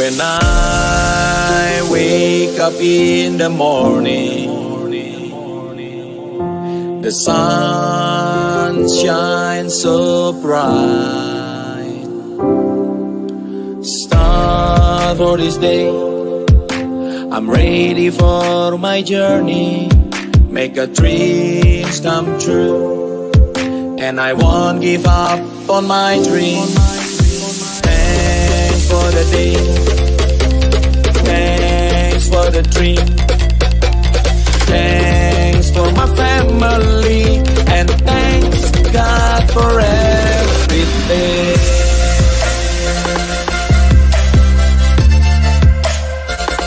When I wake up in the morning, the sun shines so bright. Start for this day, I'm ready for my journey. Make a dreams come true, and I won't give up on my dreams. Thanks for the day, thanks for the dream, thanks for my family, and thanks God for everything.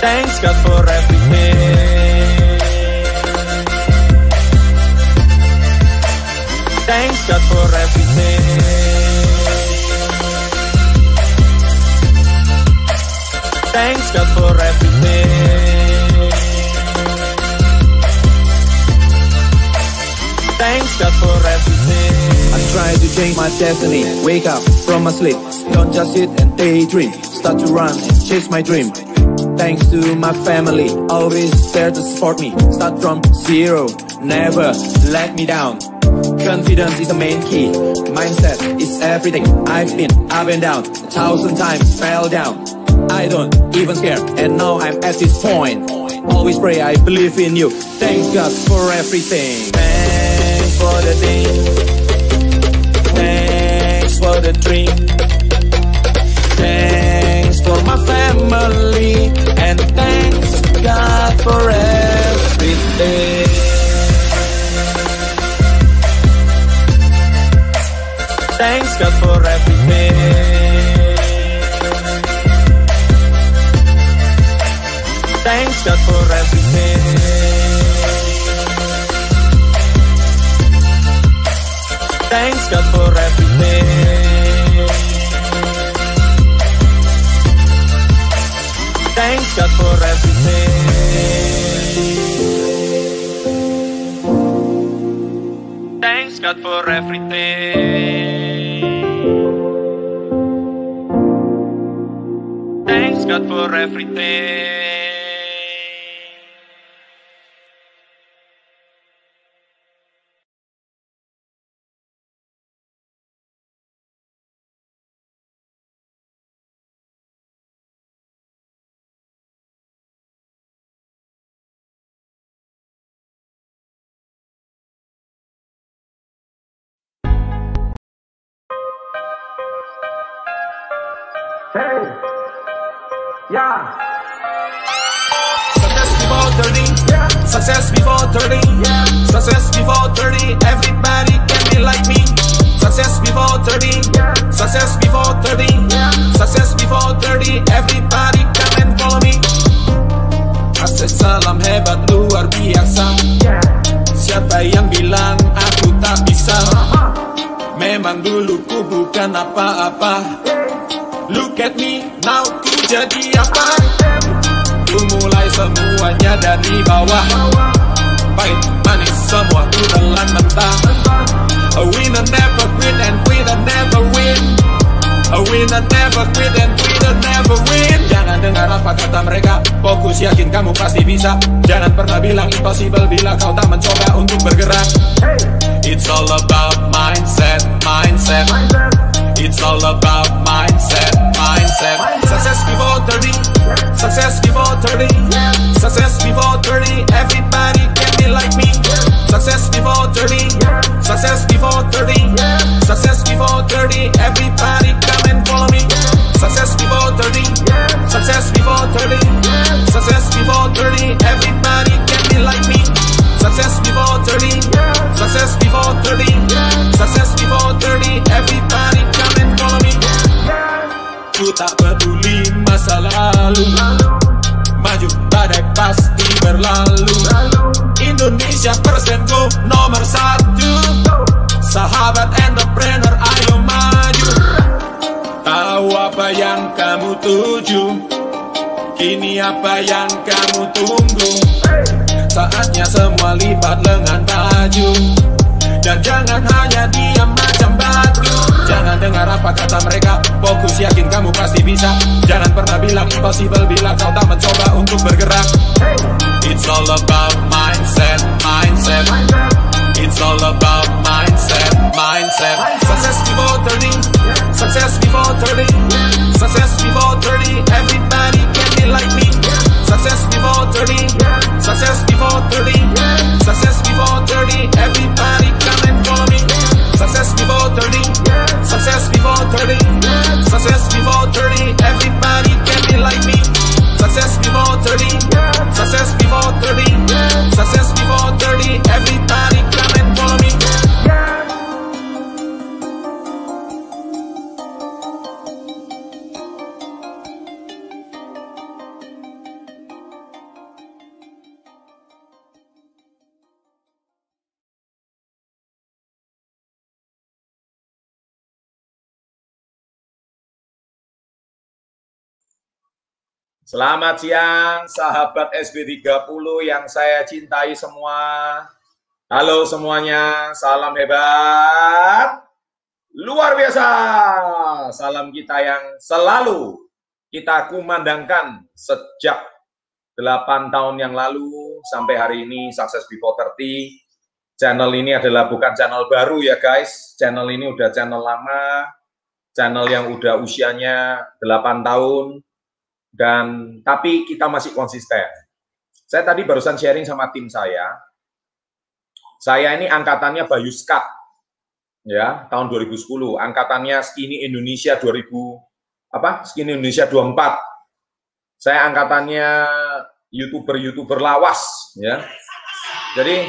Thanks God for everything. Thanks God for everything. Thanks God for everything. Thanks God for everything. I try to change my destiny. Wake up from my sleep, don't just sit and daydream. Start to run and chase my dream. Thanks to my family, always there to support me. Start from zero, never let me down. Confidence is the main key, mindset is everything. I've been up and down, 1,000 times fell down. I don't even care, and now I'm at this point. Always pray, I believe in you. Thanks God for everything. Thanks for the day, thanks for the dream, thanks for my family, and thanks God for everything. Thanks God for everything. Thanks God for everything. Thanks God for everything. Thanks God for everything. Thanks God for everything. Thanks God for everything. Hey, yeah. Success before 30, yeah. Success before 30, everybody can be like me. Success before 30, yeah. Success before 30, yeah. Success before 30, everybody come and follow me. Asal salam hebat luar biasa, yeah. Siapa yang bilang aku tak bisa? Memang dulu ku bukan apa-apa. Look at me, now ku jadi apa? Ku mulai semuanya dari bawah. Pahit manis semua ku telan mentah. A winner never quit and quitter never win. A winner never quit and quitter never win. Jangan dengar apa kata mereka, fokus yakin kamu pasti bisa. Jangan pernah bilang impossible bila kau tak mencoba untuk bergerak. It's all about mindset, mindset. It's all about mindset, mindset. Success before 30, success before 30, success before 30, everybody can be like me. Success before 30, success before 30, success before 30, everybody come and follow me. Success before 30, success before 30, success before 30, everybody can be like me. Success before 30, success before 30, success before 30, everybody come and follow me. Ku tak peduli masa lalu, maju badai pasti berlalu. Indonesia persenku nomor 1. Sahabat entrepreneur ayo maju. Tahu apa yang kamu tuju, kini apa yang kamu tunggu? Saatnya semua lipat lengan baju, dan jangan hanya diam macam batu. Jangan dengar apa kata-kata mereka. Fokus, yakin kamu pasti bisa. Jangan pernah bilang impossible bila kau tak mencoba untuk bergerak. It's all about mindset, mindset. It's all about mindset, mindset. Success before 30, success before 30, success before 30. Everybody can be like me. Success before 30, success before 30, success before 30. Everybody come and follow me. Success before 30, success before 30, success before 30. Everybody can be like me. Success before 30, success before 30, success before 30. Everybody come and follow me. Selamat siang, sahabat SB30 yang saya cintai semua. Halo semuanya, salam hebat, luar biasa. Salam kita yang selalu kita kumandangkan sejak 8 tahun yang lalu sampai hari ini, Success Before 30. Channel ini adalah bukan channel baru ya guys, channel ini udah channel lama, channel yang udah usianya 8 tahun. Dan tapi kita masih konsisten. Saya tadi barusan sharing sama tim saya. Saya ini angkatannya Bayuskat, ya, tahun 2010. Angkatannya Skinny Indonesia 24. Saya angkatannya YouTuber lawas, ya. Jadi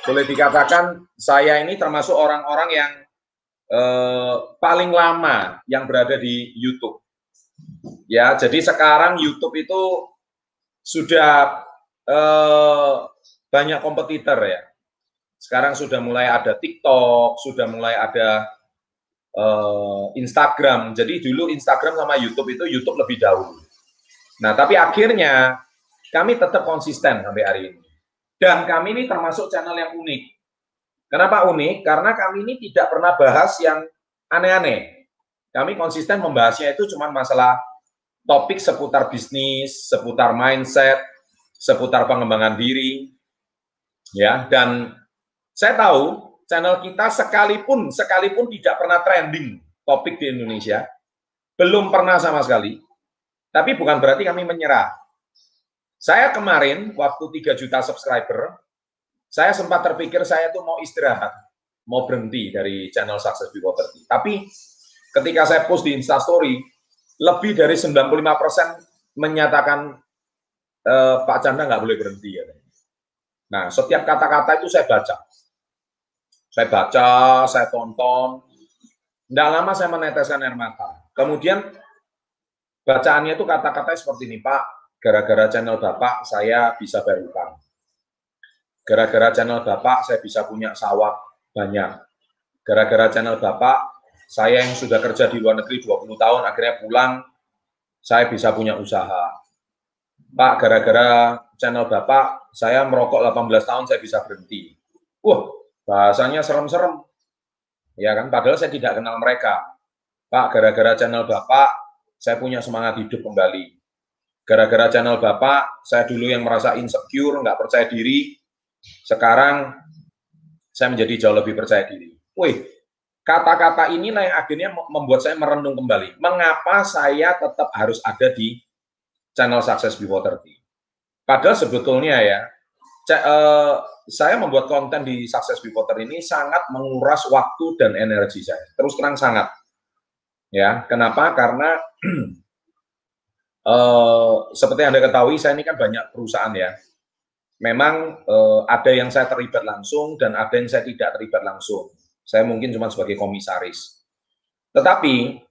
boleh dikatakan saya ini termasuk orang-orang yang paling lama yang berada di YouTube. Ya, jadi sekarang YouTube itu sudah banyak kompetitor ya. Sekarang sudah mulai ada TikTok, sudah mulai ada Instagram. Jadi dulu Instagram sama YouTube itu YouTube lebih dahulu. Nah, tapi akhirnya kami tetap konsisten sampai hari ini. Dan kami ini termasuk channel yang unik. Kenapa unik? Karena kami ini tidak pernah bahas yang aneh-aneh. Kami konsisten membahasnya itu cuma masalah topik seputar bisnis, seputar mindset, seputar pengembangan diri, ya. Dan saya tahu channel kita sekalipun tidak pernah trending topik di Indonesia, belum pernah sama sekali. Tapi bukan berarti kami menyerah. Saya kemarin waktu 3 juta subscriber, saya sempat terpikir saya tuh mau istirahat, mau berhenti dari channel Success Before 30. Tapi ketika saya post di Instastory, lebih dari 95% menyatakan Pak Chandra nggak boleh berhenti. Ya. Nah, setiap kata-kata itu saya baca. Saya tonton. Nggak lama saya meneteskan air mata. Kemudian bacaannya itu kata-katanya seperti ini, Pak, gara-gara channel Bapak saya bisa bayar utang. Gara-gara channel Bapak saya bisa punya sawah banyak. Gara-gara channel Bapak saya yang sudah kerja di luar negeri 20 tahun, akhirnya pulang, saya bisa punya usaha. Pak, gara-gara channel Bapak, saya merokok 18 tahun, saya bisa berhenti. Wah, bahasanya serem-serem. Ya kan, padahal saya tidak kenal mereka. Pak, gara-gara channel Bapak, saya punya semangat hidup kembali. Gara-gara channel Bapak, saya dulu yang merasa insecure, nggak percaya diri. Sekarang, saya menjadi jauh lebih percaya diri. Wih, kata-kata inilah yang akhirnya membuat saya merenung kembali. Mengapa saya tetap harus ada di channel Success Before 30? Padahal sebetulnya ya, saya membuat konten di Success Before 30 ini sangat menguras waktu dan energi saya. Terus terang sangat. Ya, kenapa? Karena seperti yang Anda ketahui, saya ini kan banyak perusahaan ya. Memang ada yang saya terlibat langsung dan ada yang saya tidak terlibat langsung. Saya mungkin cuma sebagai komisaris. Tetapi,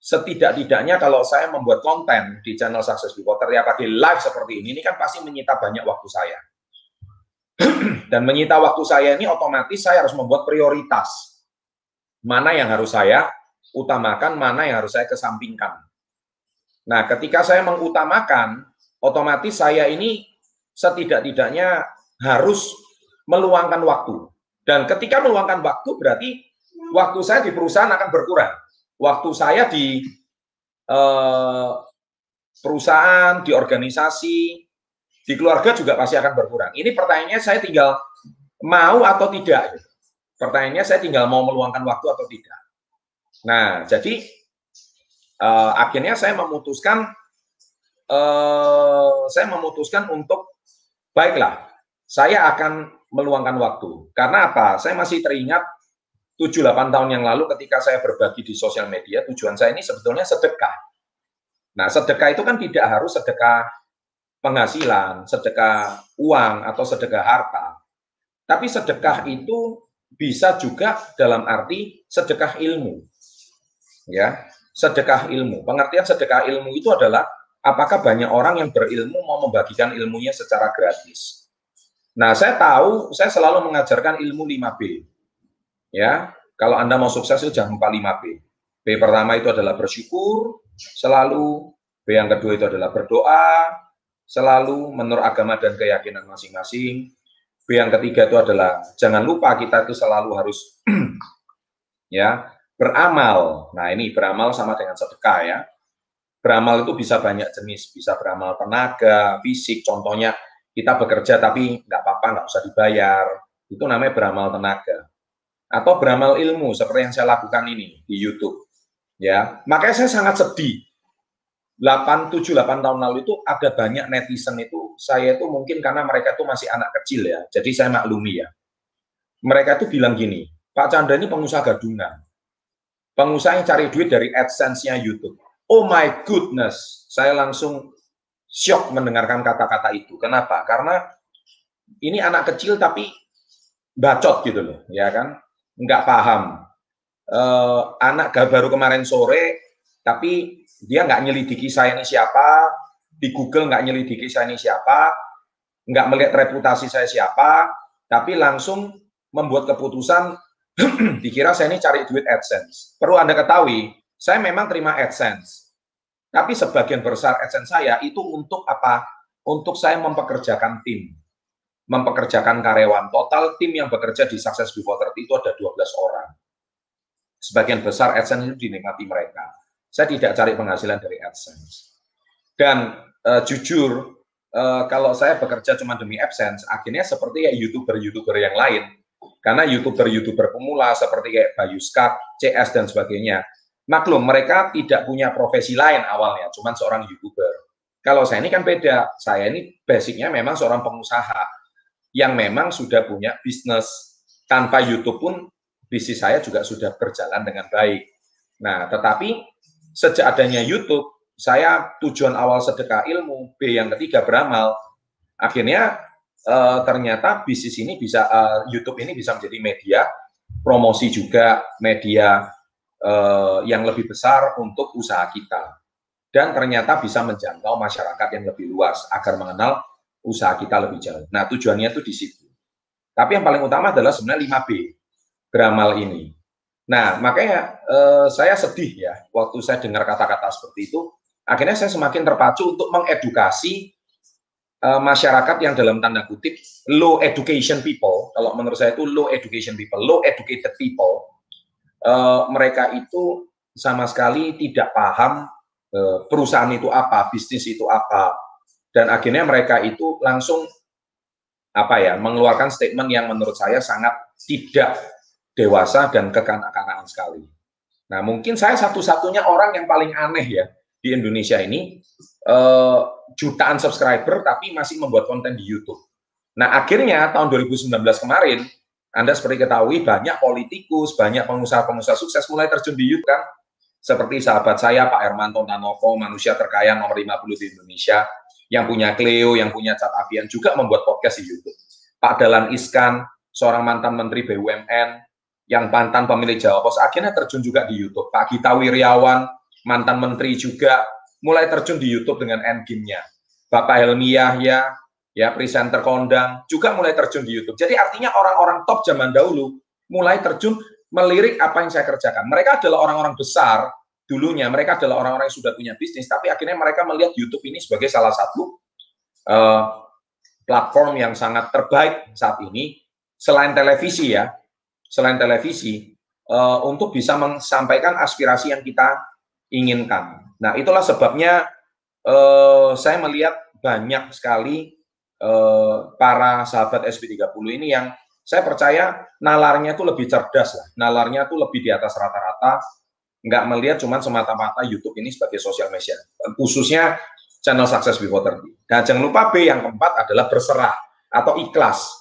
setidak-tidaknya kalau saya membuat konten di channel Success Before 30, apalagi live seperti ini kan pasti menyita banyak waktu saya. Dan menyita waktu saya ini otomatis saya harus membuat prioritas. Mana yang harus saya utamakan, mana yang harus saya kesampingkan. Nah, ketika saya mengutamakan, otomatis saya ini setidak-tidaknya harus meluangkan waktu. Dan ketika meluangkan waktu berarti waktu saya di perusahaan akan berkurang. waktu saya di perusahaan, di organisasi, di keluarga juga pasti akan berkurang. Ini pertanyaannya saya tinggal mau atau tidak. Pertanyaannya saya tinggal mau meluangkan waktu atau tidak. Nah, jadi akhirnya saya memutuskan untuk baiklah, saya akan meluangkan waktu. Karena apa? Saya masih teringat 7-8 tahun yang lalu ketika saya berbagi di sosial media, tujuan saya ini sebetulnya sedekah. Nah, sedekah itu kan tidak harus sedekah penghasilan, sedekah uang, atau sedekah harta. Tapi sedekah itu bisa juga dalam arti sedekah ilmu. Ya, sedekah ilmu. Pengertian sedekah ilmu itu adalah apakah banyak orang yang berilmu mau membagikan ilmunya secara gratis. Nah, saya tahu, saya selalu mengajarkan ilmu 5B. Ya, kalau Anda mau sukses itu jangan lupa 5B. B pertama itu adalah bersyukur selalu, B yang kedua itu adalah berdoa selalu menurut agama dan keyakinan masing-masing. B yang ketiga itu adalah jangan lupa kita itu selalu harus ya beramal. Nah, ini beramal sama dengan sedekah ya. Beramal itu bisa banyak jenis, bisa beramal tenaga, fisik, contohnya kita bekerja tapi nggak apa-apa, nggak usah dibayar, itu namanya beramal tenaga. Atau beramal ilmu, seperti yang saya lakukan ini di YouTube. Ya, makanya saya sangat sedih. 7-8 tahun lalu itu ada banyak netizen itu, saya itu mungkin karena mereka itu masih anak kecil ya, jadi saya maklumi ya. Mereka itu bilang gini, Pak Chandra ini pengusaha gadungan. Pengusaha yang cari duit dari AdSense-nya YouTube. Oh my goodness, saya langsung shock mendengarkan kata-kata itu. Kenapa? Karena ini anak kecil tapi bacot gitu loh, ya kan? Nggak paham. Anak baru kemarin sore, tapi dia nggak nyelidiki saya ini siapa, di Google nggak nyelidiki saya ini siapa, nggak melihat reputasi saya siapa, tapi langsung membuat keputusan, dikira saya ini cari duit AdSense. Perlu Anda ketahui, saya memang terima AdSense, tapi sebagian besar AdSense saya itu untuk apa? Untuk saya mempekerjakan tim, mempekerjakan karyawan. Total tim yang bekerja di Success Before 30 itu ada 12 orang. Sebagian besar AdSense itu dinikmati mereka. Saya tidak cari penghasilan dari AdSense. Dan jujur, kalau saya bekerja cuma demi AdSense, akhirnya seperti ya YouTuber-YouTuber yang lain. Karena YouTuber-YouTuber pemula seperti kayak Bayu Skak, CS, dan sebagainya. Maklum, mereka tidak punya profesi lain awalnya, cuma seorang YouTuber. Kalau saya ini kan beda. Saya ini basicnya memang seorang pengusaha yang memang sudah punya bisnis. Tanpa YouTube pun bisnis saya juga sudah berjalan dengan baik. Nah, tetapi sejak adanya YouTube, saya tujuan awal sedekah ilmu, B yang ketiga beramal, akhirnya ternyata bisnis ini bisa, YouTube ini bisa menjadi media promosi juga, media yang lebih besar untuk usaha kita. Dan ternyata bisa menjangkau masyarakat yang lebih luas agar mengenal usaha kita lebih jauh. Nah, tujuannya itu di situ. Tapi yang paling utama adalah sebenarnya 5B, beramal ini. Nah, makanya saya sedih ya, waktu saya dengar kata-kata seperti itu, akhirnya saya semakin terpacu untuk mengedukasi masyarakat yang dalam tanda kutip low education people. Kalau menurut saya itu low education people, low educated people. Mereka itu sama sekali tidak paham perusahaan itu apa, bisnis itu apa. Dan akhirnya mereka itu langsung mengeluarkan statement yang menurut saya sangat tidak dewasa dan kekanak-kanakan sekali. Nah, mungkin saya satu-satunya orang yang paling aneh ya di Indonesia ini, jutaan subscriber tapi masih membuat konten di YouTube. Nah, akhirnya tahun 2019 kemarin, Anda seperti ketahui banyak politikus, banyak pengusaha-pengusaha sukses mulai terjun di YouTube kan. Seperti sahabat saya Pak Hermanto Tanoko, manusia terkaya nomor 50 di Indonesia, yang punya Clio, yang punya Cat Avian juga membuat podcast di YouTube. Pak Dahlan Iskan, seorang mantan Menteri BUMN, yang mantan pemilik Jawa Pos, akhirnya terjun juga di YouTube. Pak Gita Wirjawan, mantan menteri juga, mulai terjun di YouTube dengan endgame-nya. Bapak Helmi Yahya, ya presenter kondang, juga mulai terjun di YouTube. Jadi artinya orang-orang top zaman dahulu mulai terjun melirik apa yang saya kerjakan. Mereka adalah orang-orang besar dulunya, mereka adalah orang-orang yang sudah punya bisnis, tapi akhirnya mereka melihat YouTube ini sebagai salah satu platform yang sangat terbaik saat ini, selain televisi ya. Selain televisi, untuk bisa menyampaikan aspirasi yang kita inginkan. Nah, itulah sebabnya saya melihat banyak sekali para sahabat SP30 ini yang saya percaya nalarnya itu lebih cerdas lah, nalarnya itu lebih di atas rata-rata, nggak melihat cuma semata-mata YouTube ini sebagai sosial media, khususnya channel Success Before 30. Nah, jangan lupa B yang keempat adalah berserah atau ikhlas.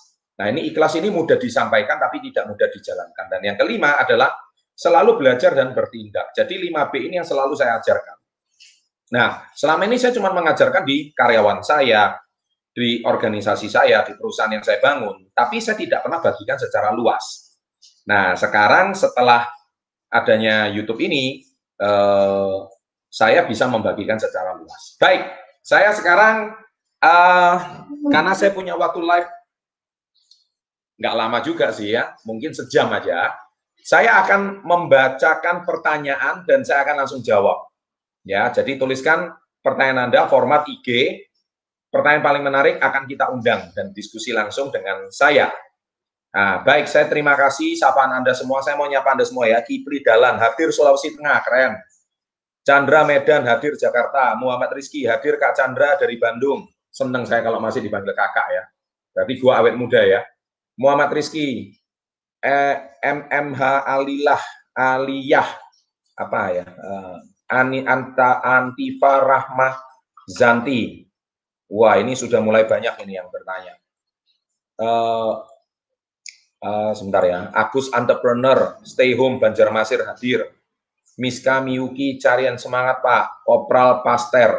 Nah, ini ikhlas ini mudah disampaikan tapi tidak mudah dijalankan. Dan yang kelima adalah selalu belajar dan bertindak. Jadi 5B ini yang selalu saya ajarkan. Nah, selama ini saya cuma mengajarkan di karyawan saya, di organisasi saya, di perusahaan yang saya bangun, tapi saya tidak pernah bagikan secara luas. Nah, sekarang setelah adanya YouTube ini, saya bisa membagikan secara luas. Baik, saya sekarang, karena saya punya waktu live, nggak lama juga sih ya, mungkin sejam aja, saya akan membacakan pertanyaan dan saya akan langsung jawab. Ya, jadi tuliskan pertanyaan Anda format IG. Pertanyaan paling menarik akan kita undang dan diskusi langsung dengan saya. Nah, baik, saya terima kasih sapaan Anda semua. Saya mau nyapa Anda semua ya. Kipli Dalan hadir Sulawesi Tengah, keren. Chandra Medan hadir Jakarta. Muhammad Rizky hadir, Kak Chandra dari Bandung. Seneng saya kalau masih dipanggil kakak ya. Berarti gua awet muda ya. Muhammad Rizky, MMH Aliyah, apa ya? Antifa Rahmah Zanti. Wah, ini sudah mulai banyak ini yang bertanya. Sebentar ya. Agus Entrepreneur, Stay Home Banjarmasin hadir. Miska Miyuki, carian semangat Pak. Opral Paster.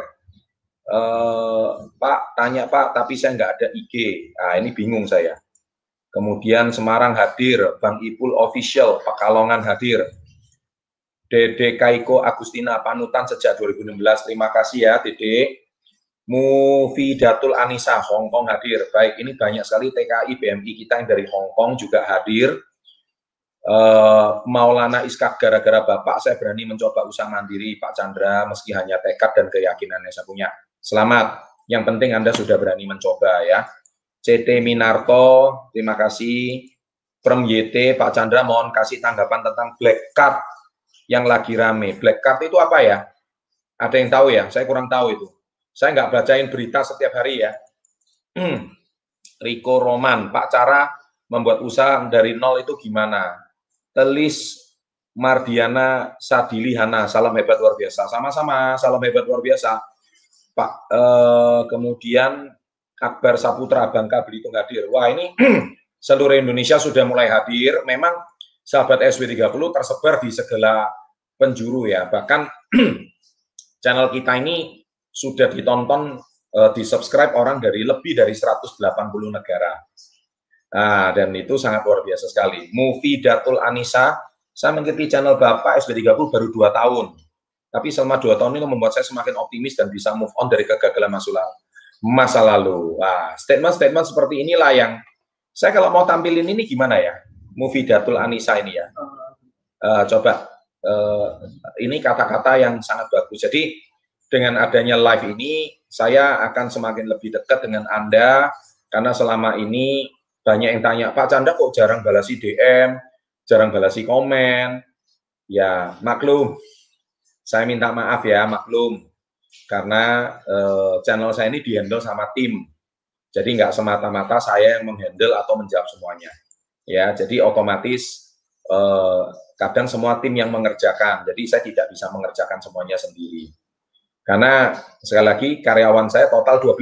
Pak, tanya Pak, tapi saya nggak ada IG. Nah, ini bingung saya. Kemudian Semarang hadir. Bang Ipul Official, Pekalongan hadir. Dede Kaiko Agustina, panutan sejak 2016. Terima kasih ya, Dede. Mufidatul Anissa, Hongkong hadir. Baik, ini banyak sekali TKI BMI kita yang dari Hongkong juga hadir. Maulana Iskak, gara-gara Bapak saya berani mencoba usaha mandiri, Pak Chandra, meski hanya tekad dan keyakinan yang saya punya. Selamat. Yang penting Anda sudah berani mencoba ya. CT Minarto, terima kasih. From YT, Pak Chandra mohon kasih tanggapan tentang black card yang lagi rame. Black card itu apa ya? Ada yang tahu ya? Saya kurang tahu itu. Saya nggak bacain berita setiap hari ya. Riko Roman, Pak, cara membuat usaha dari nol itu gimana? Telis Mardiana Sadilihana, salam hebat luar biasa. Sama-sama, salam hebat luar biasa. Pak, kemudian Akbar Saputra, Bangka Belitung hadir. Wah, ini seluruh Indonesia sudah mulai hadir. Memang sahabat SW30 tersebar di segala penjuru ya. Bahkan channel kita ini sudah ditonton, di-subscribe orang dari lebih dari 180 negara. Nah, dan itu sangat luar biasa sekali. Mufidatul Anissa, saya mengikuti channel Bapak SW30 baru 2 tahun. Tapi selama 2 tahun ini membuat saya semakin optimis dan bisa move on dari kegagalan masa lalu. Nah, statement-statement seperti inilah yang saya kalau mau tampilin ini gimana ya? Mufidatul Anissa ini ya. Coba, ini kata-kata yang sangat bagus. Jadi, dengan adanya live ini, saya akan semakin lebih dekat dengan Anda, karena selama ini banyak yang tanya, Pak Chandra kok jarang balasi DM, jarang balasi komen. Ya, maklum. Saya minta maaf ya, maklum. Karena channel saya ini dihandle sama tim. Jadi nggak semata-mata saya yang menghandle atau menjawab semuanya. Ya, jadi otomatis kadang semua tim yang mengerjakan. Jadi saya tidak bisa mengerjakan semuanya sendiri. Karena sekali lagi karyawan saya total 12.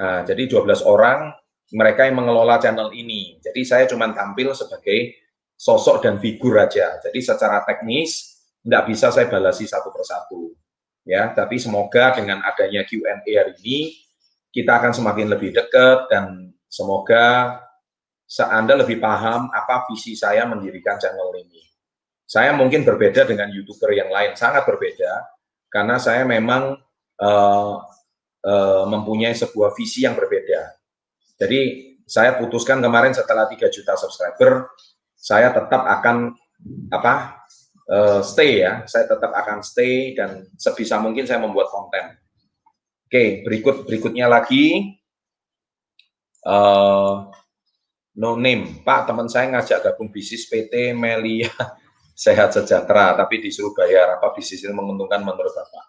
Nah, jadi 12 orang mereka yang mengelola channel ini. Jadi saya cuma tampil sebagai sosok dan figur aja. Jadi secara teknis nggak bisa saya balasi satu persatu. Ya, tapi semoga dengan adanya Q&A hari ini kita akan semakin lebih dekat dan semoga Anda lebih paham apa visi saya mendirikan channel ini. Saya mungkin berbeda dengan YouTuber yang lain, sangat berbeda. Karena saya memang mempunyai sebuah visi yang berbeda. Jadi saya putuskan kemarin setelah 3 juta subscriber, saya tetap akan stay ya. Saya tetap akan stay dan sebisa mungkin saya membuat konten. Oke, berikutnya lagi. No name, Pak, teman saya ngajak gabung bisnis PT Melia sehat sejahtera, tapi disuruh bayar, apa bisnis ini menguntungkan menurut Bapak?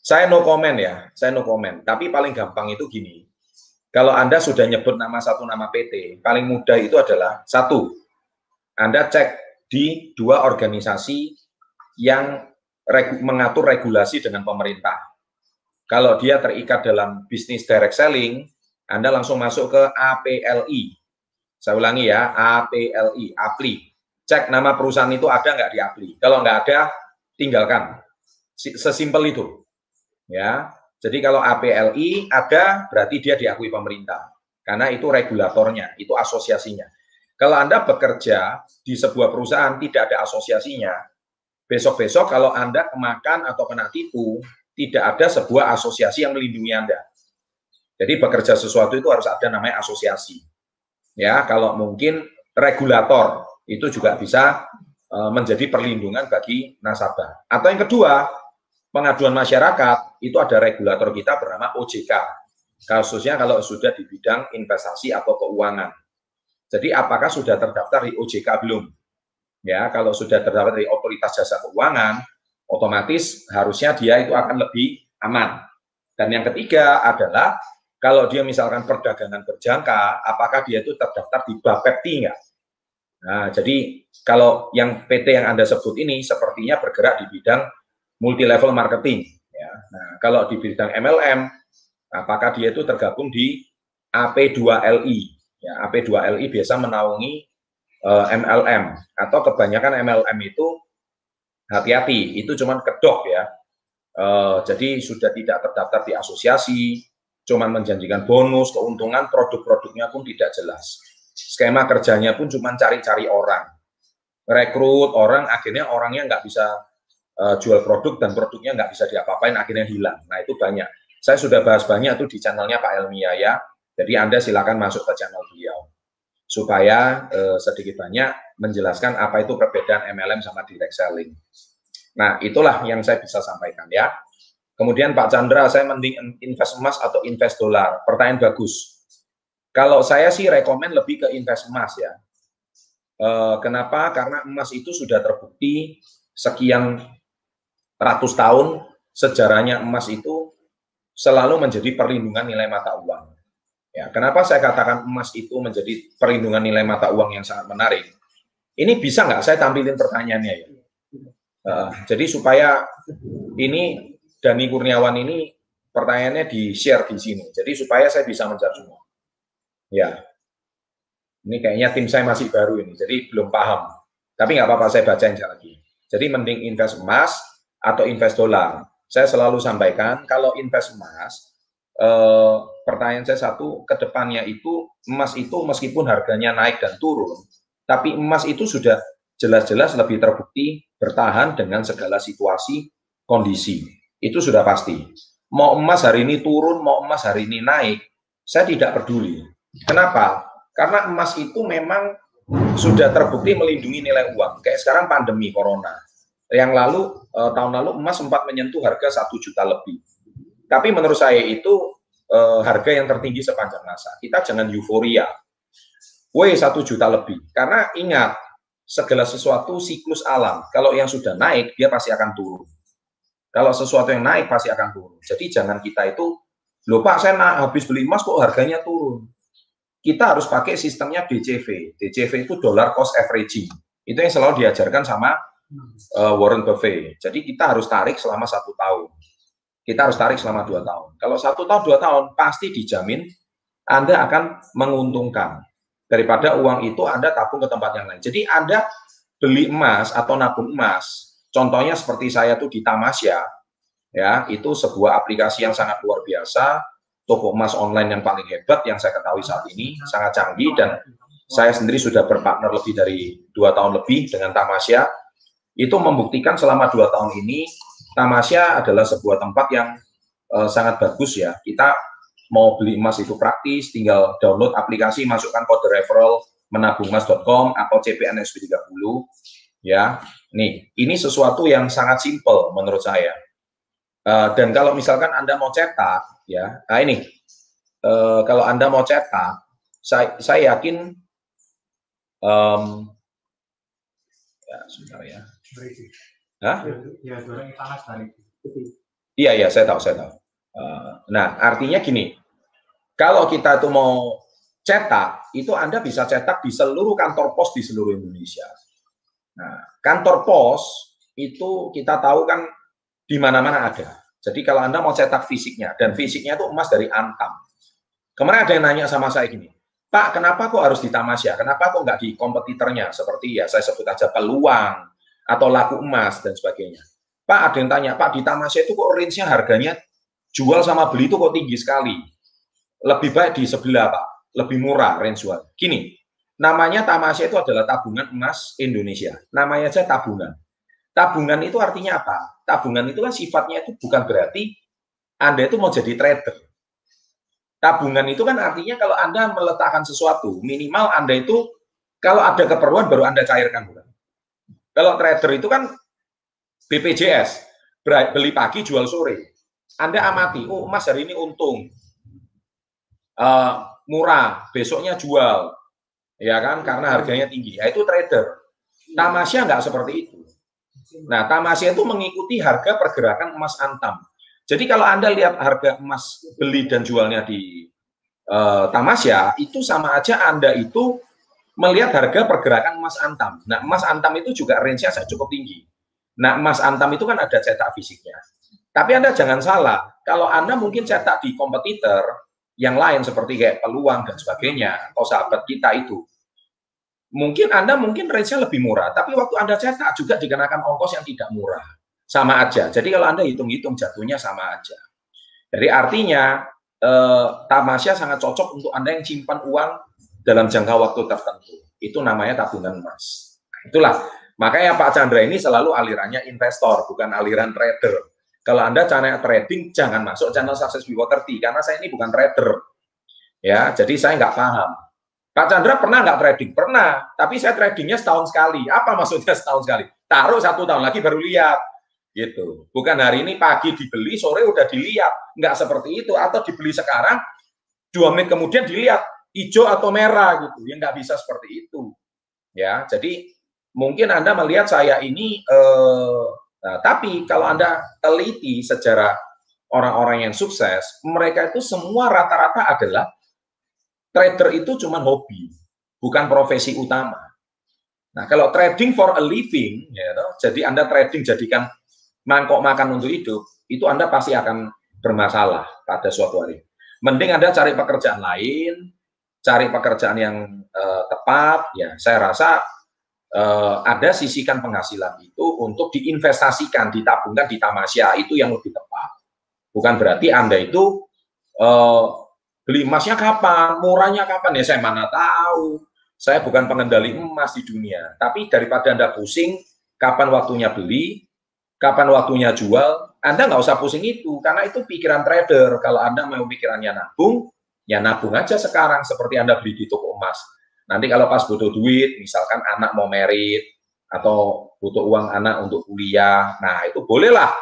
Saya no comment ya, saya no comment. Tapi paling gampang itu gini, kalau Anda sudah nyebut nama satu nama PT, paling mudah itu adalah satu, Anda cek di dua organisasi yang mengatur regulasi dengan pemerintah. Kalau dia terikat dalam bisnis direct selling, Anda langsung masuk ke APLI. Saya ulangi ya, APLI, APLI. Cek nama perusahaan itu ada nggak di APLI. Kalau nggak ada, tinggalkan. Sesimpel itu. Ya, jadi kalau APLI ada, berarti dia diakui pemerintah. Karena itu regulatornya, itu asosiasinya. Kalau Anda bekerja di sebuah perusahaan tidak ada asosiasinya, besok-besok kalau Anda kemakan atau kena tipu, tidak ada sebuah asosiasi yang melindungi Anda. Jadi bekerja sesuatu itu harus ada namanya asosiasi. Ya, kalau mungkin regulator itu juga bisa menjadi perlindungan bagi nasabah. Atau yang kedua, pengaduan masyarakat itu ada regulator kita bernama OJK. Khususnya kalau sudah di bidang investasi atau keuangan. Jadi apakah sudah terdaftar di OJK belum? Ya, kalau sudah terdaftar di Otoritas Jasa Keuangan, otomatis harusnya dia itu akan lebih aman. Dan yang ketiga adalah kalau dia misalkan perdagangan berjangka, apakah dia itu terdaftar di Bapepti enggak? Nah, jadi kalau yang PT yang Anda sebut ini sepertinya bergerak di bidang multi level marketing. Ya. Nah, kalau di bidang MLM, apakah dia itu tergabung di AP2LI? Ya, AP2LI biasa menaungi MLM, atau kebanyakan MLM itu hati-hati, itu cuma kedok ya. Jadi sudah tidak terdaftar di asosiasi, cuma menjanjikan bonus, keuntungan, produk-produknya pun tidak jelas. Skema kerjanya pun cuma cari-cari orang, rekrut orang, akhirnya orangnya nggak bisa jual produk dan produknya nggak bisa diapa-apain, akhirnya hilang. Nah itu banyak. Saya sudah bahas banyak itu di channelnya Pak Elmia ya. Jadi Anda silakan masuk ke channel beliau supaya sedikit banyak menjelaskan apa itu perbedaan MLM sama direct selling. Nah itulah yang saya bisa sampaikan ya. Kemudian Pak Chandra, saya mending invest emas atau invest dolar? Pertanyaan bagus. Kalau saya sih rekomen lebih ke invest emas ya. Kenapa? Karena emas itu sudah terbukti sekian ratus tahun sejarahnya emas itu selalu menjadi perlindungan nilai mata uang. Ya, kenapa saya katakan emas itu menjadi perlindungan nilai mata uang yang sangat menarik? Ini bisa nggak saya tampilin pertanyaannya ya? Jadi supaya ini Dani Kurniawan ini pertanyaannya di-share di sini. Jadi supaya saya bisa menjawab semua. Ya, ini kayaknya tim saya masih baru ini, jadi belum paham. Tapi nggak apa-apa, saya bacain lagi. Jadi mending invest emas atau invest dolar. Saya selalu sampaikan kalau invest emas, pertanyaan saya satu, ke depannya itu emas itu meskipun harganya naik dan turun, tapi emas itu sudah jelas-jelas lebih terbukti bertahan dengan segala situasi, kondisi. Itu sudah pasti. Mau emas hari ini turun, mau emas hari ini naik, saya tidak peduli. Kenapa? Karena emas itu memang sudah terbukti melindungi nilai uang. Kayak sekarang pandemi corona. Yang lalu, tahun lalu emas sempat menyentuh harga 1 juta lebih. Tapi menurut saya itu harga yang tertinggi sepanjang masa. Kita jangan euforia. 1 juta lebih. Karena ingat, segala sesuatu siklus alam. Kalau yang sudah naik, dia pasti akan turun. Kalau sesuatu yang naik, pasti akan turun. Jadi jangan kita itu, loh Pak, saya habis beli emas kok harganya turun. Kita harus pakai sistemnya DCV. DCV itu dollar cost averaging. Itu yang selalu diajarkan sama Warren Buffett. Jadi kita harus tarik selama 1 tahun. Kita harus tarik selama 2 tahun. Kalau 1 tahun, 2 tahun, pasti dijamin Anda akan menguntungkan. Daripada uang itu Anda tabung ke tempat yang lain. Jadi Anda beli emas atau nabung emas, contohnya seperti saya tuh di Tamasya, ya, itu sebuah aplikasi yang sangat luar biasa, toko emas online yang paling hebat yang saya ketahui saat ini, sangat canggih, dan saya sendiri sudah berpartner lebih dari 2 tahun lebih dengan Tamasya. Itu membuktikan selama 2 tahun ini Tamasya adalah sebuah tempat yang sangat bagus ya. Kita mau beli emas itu praktis, tinggal download aplikasi, masukkan kode referral menabungmas.com atau CPNSB30 ya. Nih, ini sesuatu yang sangat simpel menurut saya. Dan kalau misalkan Anda mau cetak ya, nah ini kalau Anda mau cetak, saya yakin Ya, sebentar ya. Berisi. Hah? Ya, goreng panas dari itu. Iya, saya tahu. Nah, artinya gini, kalau kita tuh mau cetak, itu Anda bisa cetak di seluruh kantor pos di seluruh Indonesia. Nah, kantor pos itu kita tahu kan di mana-mana ada. Jadi kalau Anda mau cetak fisiknya, dan fisiknya itu emas dari Antam. Kemarin ada yang nanya sama saya gini, Pak, kenapa kok harus di Tamasya? Kenapa kok nggak di kompetitornya? Seperti ya, saya sebut aja Peluang, atau Laku Emas, dan sebagainya. Pak, ada yang tanya, Pak, di Tamasya itu kok range-nya harganya jual sama beli itu kok tinggi sekali. Lebih baik di sebelah, Pak. Lebih murah range jual. Gini, namanya Tamasya itu adalah tabungan emas Indonesia. Namanya aja tabungan. Tabungan itu artinya apa? Tabungan itu kan sifatnya itu bukan berarti Anda itu mau jadi trader. Tabungan itu kan artinya kalau Anda meletakkan sesuatu, minimal Anda itu kalau ada keperluan baru Anda cairkan. Bukan? Kalau trader itu kan BPJS, beli pagi jual sore. Anda amati, oh emas hari ini untung, murah, besoknya jual, ya kan, karena harganya tinggi. Ya itu trader. Tamasya nggak seperti itu. Nah, Tamasya itu mengikuti harga pergerakan emas Antam. Jadi kalau Anda lihat harga emas beli dan jualnya di Tamasya, itu sama aja Anda itu melihat harga pergerakan emas Antam. Nah, emas Antam itu juga range-nya cukup tinggi. Nah, emas Antam itu kan ada cetak fisiknya. Tapi Anda jangan salah, kalau Anda mungkin cetak di kompetitor yang lain seperti kayak Peluang dan sebagainya, atau sahabat kita itu, mungkin Anda range-nya lebih murah, tapi waktu Anda cetak juga dikenakan ongkos yang tidak murah. Sama aja. Jadi kalau Anda hitung-hitung jatuhnya sama aja. Jadi artinya Tamasya sangat cocok untuk Anda yang simpan uang dalam jangka waktu tertentu. Itu namanya tabungan emas. Itulah. Makanya Pak Chandra ini selalu alirannya investor, bukan aliran trader. Kalau Anda channel trading, jangan masuk channel Success Before 30, karena saya ini bukan trader. Ya, jadi saya nggak paham. Pak Chandra pernah nggak trading? Pernah, tapi saya tradingnya setahun sekali. Apa maksudnya setahun sekali? Taruh 1 tahun lagi baru lihat. Gitu. Bukan hari ini pagi dibeli, sore udah dilihat. Nggak seperti itu. Atau dibeli sekarang, 2 menit kemudian dilihat hijau atau merah gitu. Ya nggak bisa seperti itu. Ya, jadi mungkin Anda melihat saya ini, nah, tapi kalau Anda teliti sejarah orang-orang yang sukses, mereka itu semua rata-rata adalah trader itu cuma hobi, bukan profesi utama. Nah, kalau trading for a living, ya, jadi Anda trading jadikan mangkok makan untuk hidup, itu Anda pasti akan bermasalah pada suatu hari. Mending Anda cari pekerjaan lain, cari pekerjaan yang tepat, ya saya rasa ada sisihkan penghasilan itu untuk diinvestasikan, ditabungkan di Tamasya, itu yang lebih tepat. Bukan berarti Anda itu beli emasnya kapan, murahnya kapan, ya saya mana tahu. Saya bukan pengendali emas di dunia, tapi daripada Anda pusing kapan waktunya beli, kapan waktunya jual, Anda nggak usah pusing itu, karena itu pikiran trader. Kalau Anda mau pikirannya nabung, ya nabung aja sekarang, seperti Anda beli di toko emas. Nanti kalau pas butuh duit, misalkan anak mau merit, atau butuh uang anak untuk kuliah, nah itu bolehlah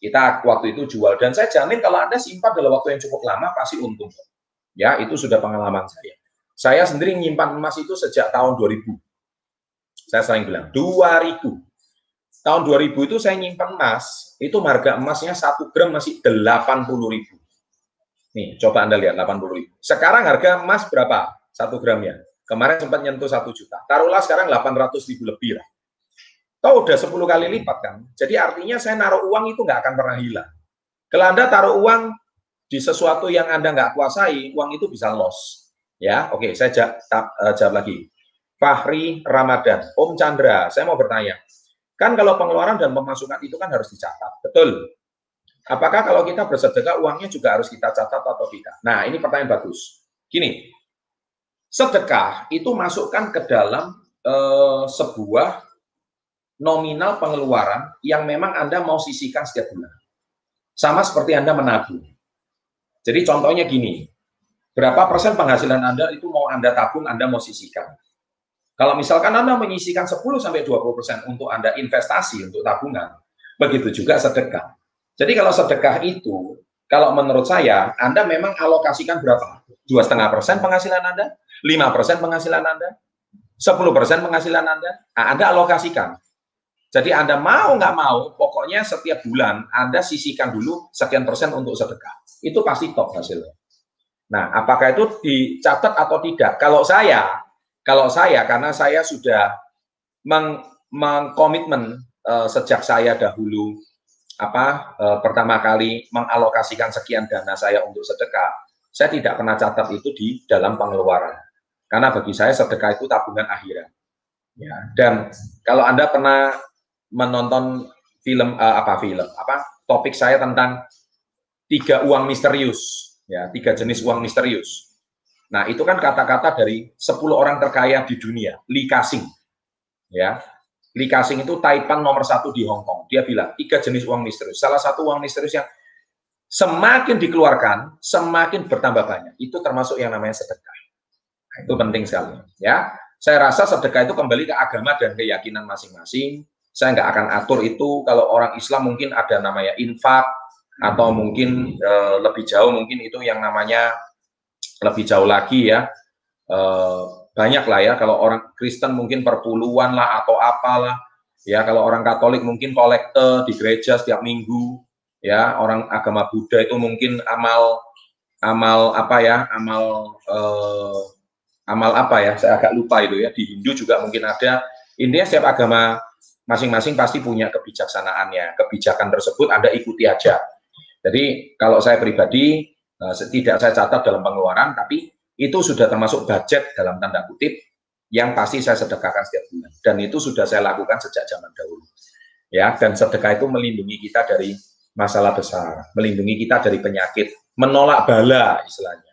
kita waktu itu jual. Dan saya jamin kalau Anda simpan dalam waktu yang cukup lama, pasti untung. Ya, itu sudah pengalaman saya. Saya sendiri menyimpan emas itu sejak tahun 2000. Saya sering bilang, 2000. Tahun 2000 itu saya nyimpan emas, itu harga emasnya 1 gram masih 80.000. Nih, coba Anda lihat 80.000. Sekarang harga emas berapa? 1 gramnya. Kemarin sempat nyentuh 1 juta. Taruhlah sekarang 800.000 lebih lah. Tahu udah 10 kali lipat kan? Jadi artinya saya naruh uang itu nggak akan pernah hilang. Kalau Anda taruh uang di sesuatu yang Anda nggak kuasai, uang itu bisa loss. Ya, oke, saya jawab lagi. Fahri Ramadan, Om Chandra, saya mau bertanya. Kan kalau pengeluaran dan pemasukan itu kan harus dicatat, betul? Apakah kalau kita bersedekah uangnya juga harus kita catat atau tidak? Nah, ini pertanyaan bagus. Gini, sedekah itu masukkan ke dalam sebuah nominal pengeluaran yang memang Anda mau sisihkan setiap bulan. Sama seperti Anda menabung. Jadi contohnya gini, berapa persen penghasilan Anda itu mau Anda tabung, Anda mau sisihkan. Kalau misalkan Anda menyisihkan 10-20% untuk Anda investasi, untuk tabungan, begitu juga sedekah. Jadi kalau sedekah itu, kalau menurut saya, Anda memang alokasikan berapa? 2,5% penghasilan Anda? 5% penghasilan Anda? 10% penghasilan Anda? Nah, Anda alokasikan. Jadi Anda mau nggak mau, pokoknya setiap bulan Anda sisihkan dulu sekian persen untuk sedekah. Itu pasti top hasilnya. Nah, apakah itu dicatat atau tidak? Kalau saya karena saya sudah mengkomitmen sejak saya dahulu pertama kali mengalokasikan sekian dana saya untuk sedekah, saya tidak pernah catat itu di dalam pengeluaran. Karena bagi saya sedekah itu tabungan akhirat. Ya, dan kalau Anda pernah menonton topik saya tentang 3 uang misterius, ya, 3 jenis uang misterius. Nah, itu kan kata-kata dari 10 orang terkaya di dunia, Lee Ka-shing. Ya, Lee Ka-shing itu Taipan nomor 1 di Hong Kong. Dia bilang 3 jenis uang misterius. Salah satu uang misterius yang semakin dikeluarkan, semakin bertambah banyak. Itu termasuk yang namanya sedekah. Nah, itu penting sekali. Ya, saya rasa sedekah itu kembali ke agama dan keyakinan masing-masing. Saya nggak akan atur itu. Kalau orang Islam mungkin ada namanya infak, atau mungkin lebih jauh mungkin itu yang namanya lebih jauh lagi ya. Banyak lah ya. Kalau orang Kristen mungkin perpuluhan lah atau apalah. Ya, kalau orang Katolik mungkin kolekte di gereja setiap minggu. Ya, orang agama Buddha itu mungkin amal apa ya? Amal apa ya? Saya agak lupa itu ya. Di Hindu juga mungkin ada. Intinya setiap agama masing-masing pasti punya kebijaksanaannya. Kebijakan tersebut Anda ikuti aja. Jadi kalau saya pribadi tidak saya catat dalam pengeluaran, tapi itu sudah termasuk budget dalam tanda kutip yang pasti saya sedekahkan setiap bulan. Dan itu sudah saya lakukan sejak zaman dahulu. Ya, dan sedekah itu melindungi kita dari masalah besar, melindungi kita dari penyakit, menolak bala istilahnya.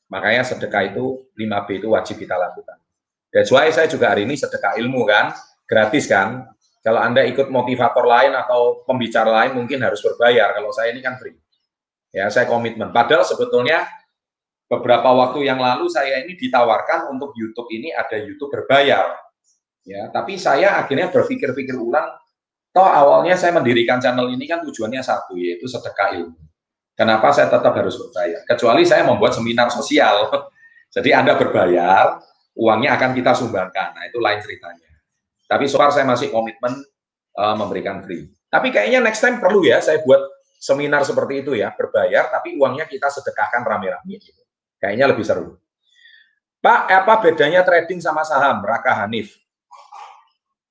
Makanya sedekah itu 5B itu wajib kita lakukan. That's why saya juga hari ini sedekah ilmu kan, gratis kan. Kalau Anda ikut motivator lain atau pembicara lain mungkin harus berbayar. Kalau saya ini kan free. Ya, saya komitmen. Padahal sebetulnya beberapa waktu yang lalu saya ini ditawarkan untuk YouTube ini ada YouTube berbayar. Ya, tapi saya akhirnya berpikir-pikir ulang. Toh awalnya saya mendirikan channel ini kan tujuannya satu, yaitu sedekah ilmu. Kenapa saya tetap harus berbayar? Kecuali saya membuat seminar sosial. Jadi Anda berbayar, uangnya akan kita sumbangkan. Nah, itu lain ceritanya. Tapi so far saya masih komitmen memberikan free. Tapi kayaknya next time perlu ya saya buat seminar seperti itu ya, berbayar tapi uangnya kita sedekahkan rame-rame gitu. Kayaknya lebih seru. Pak, apa bedanya trading sama saham? Raka Hanif.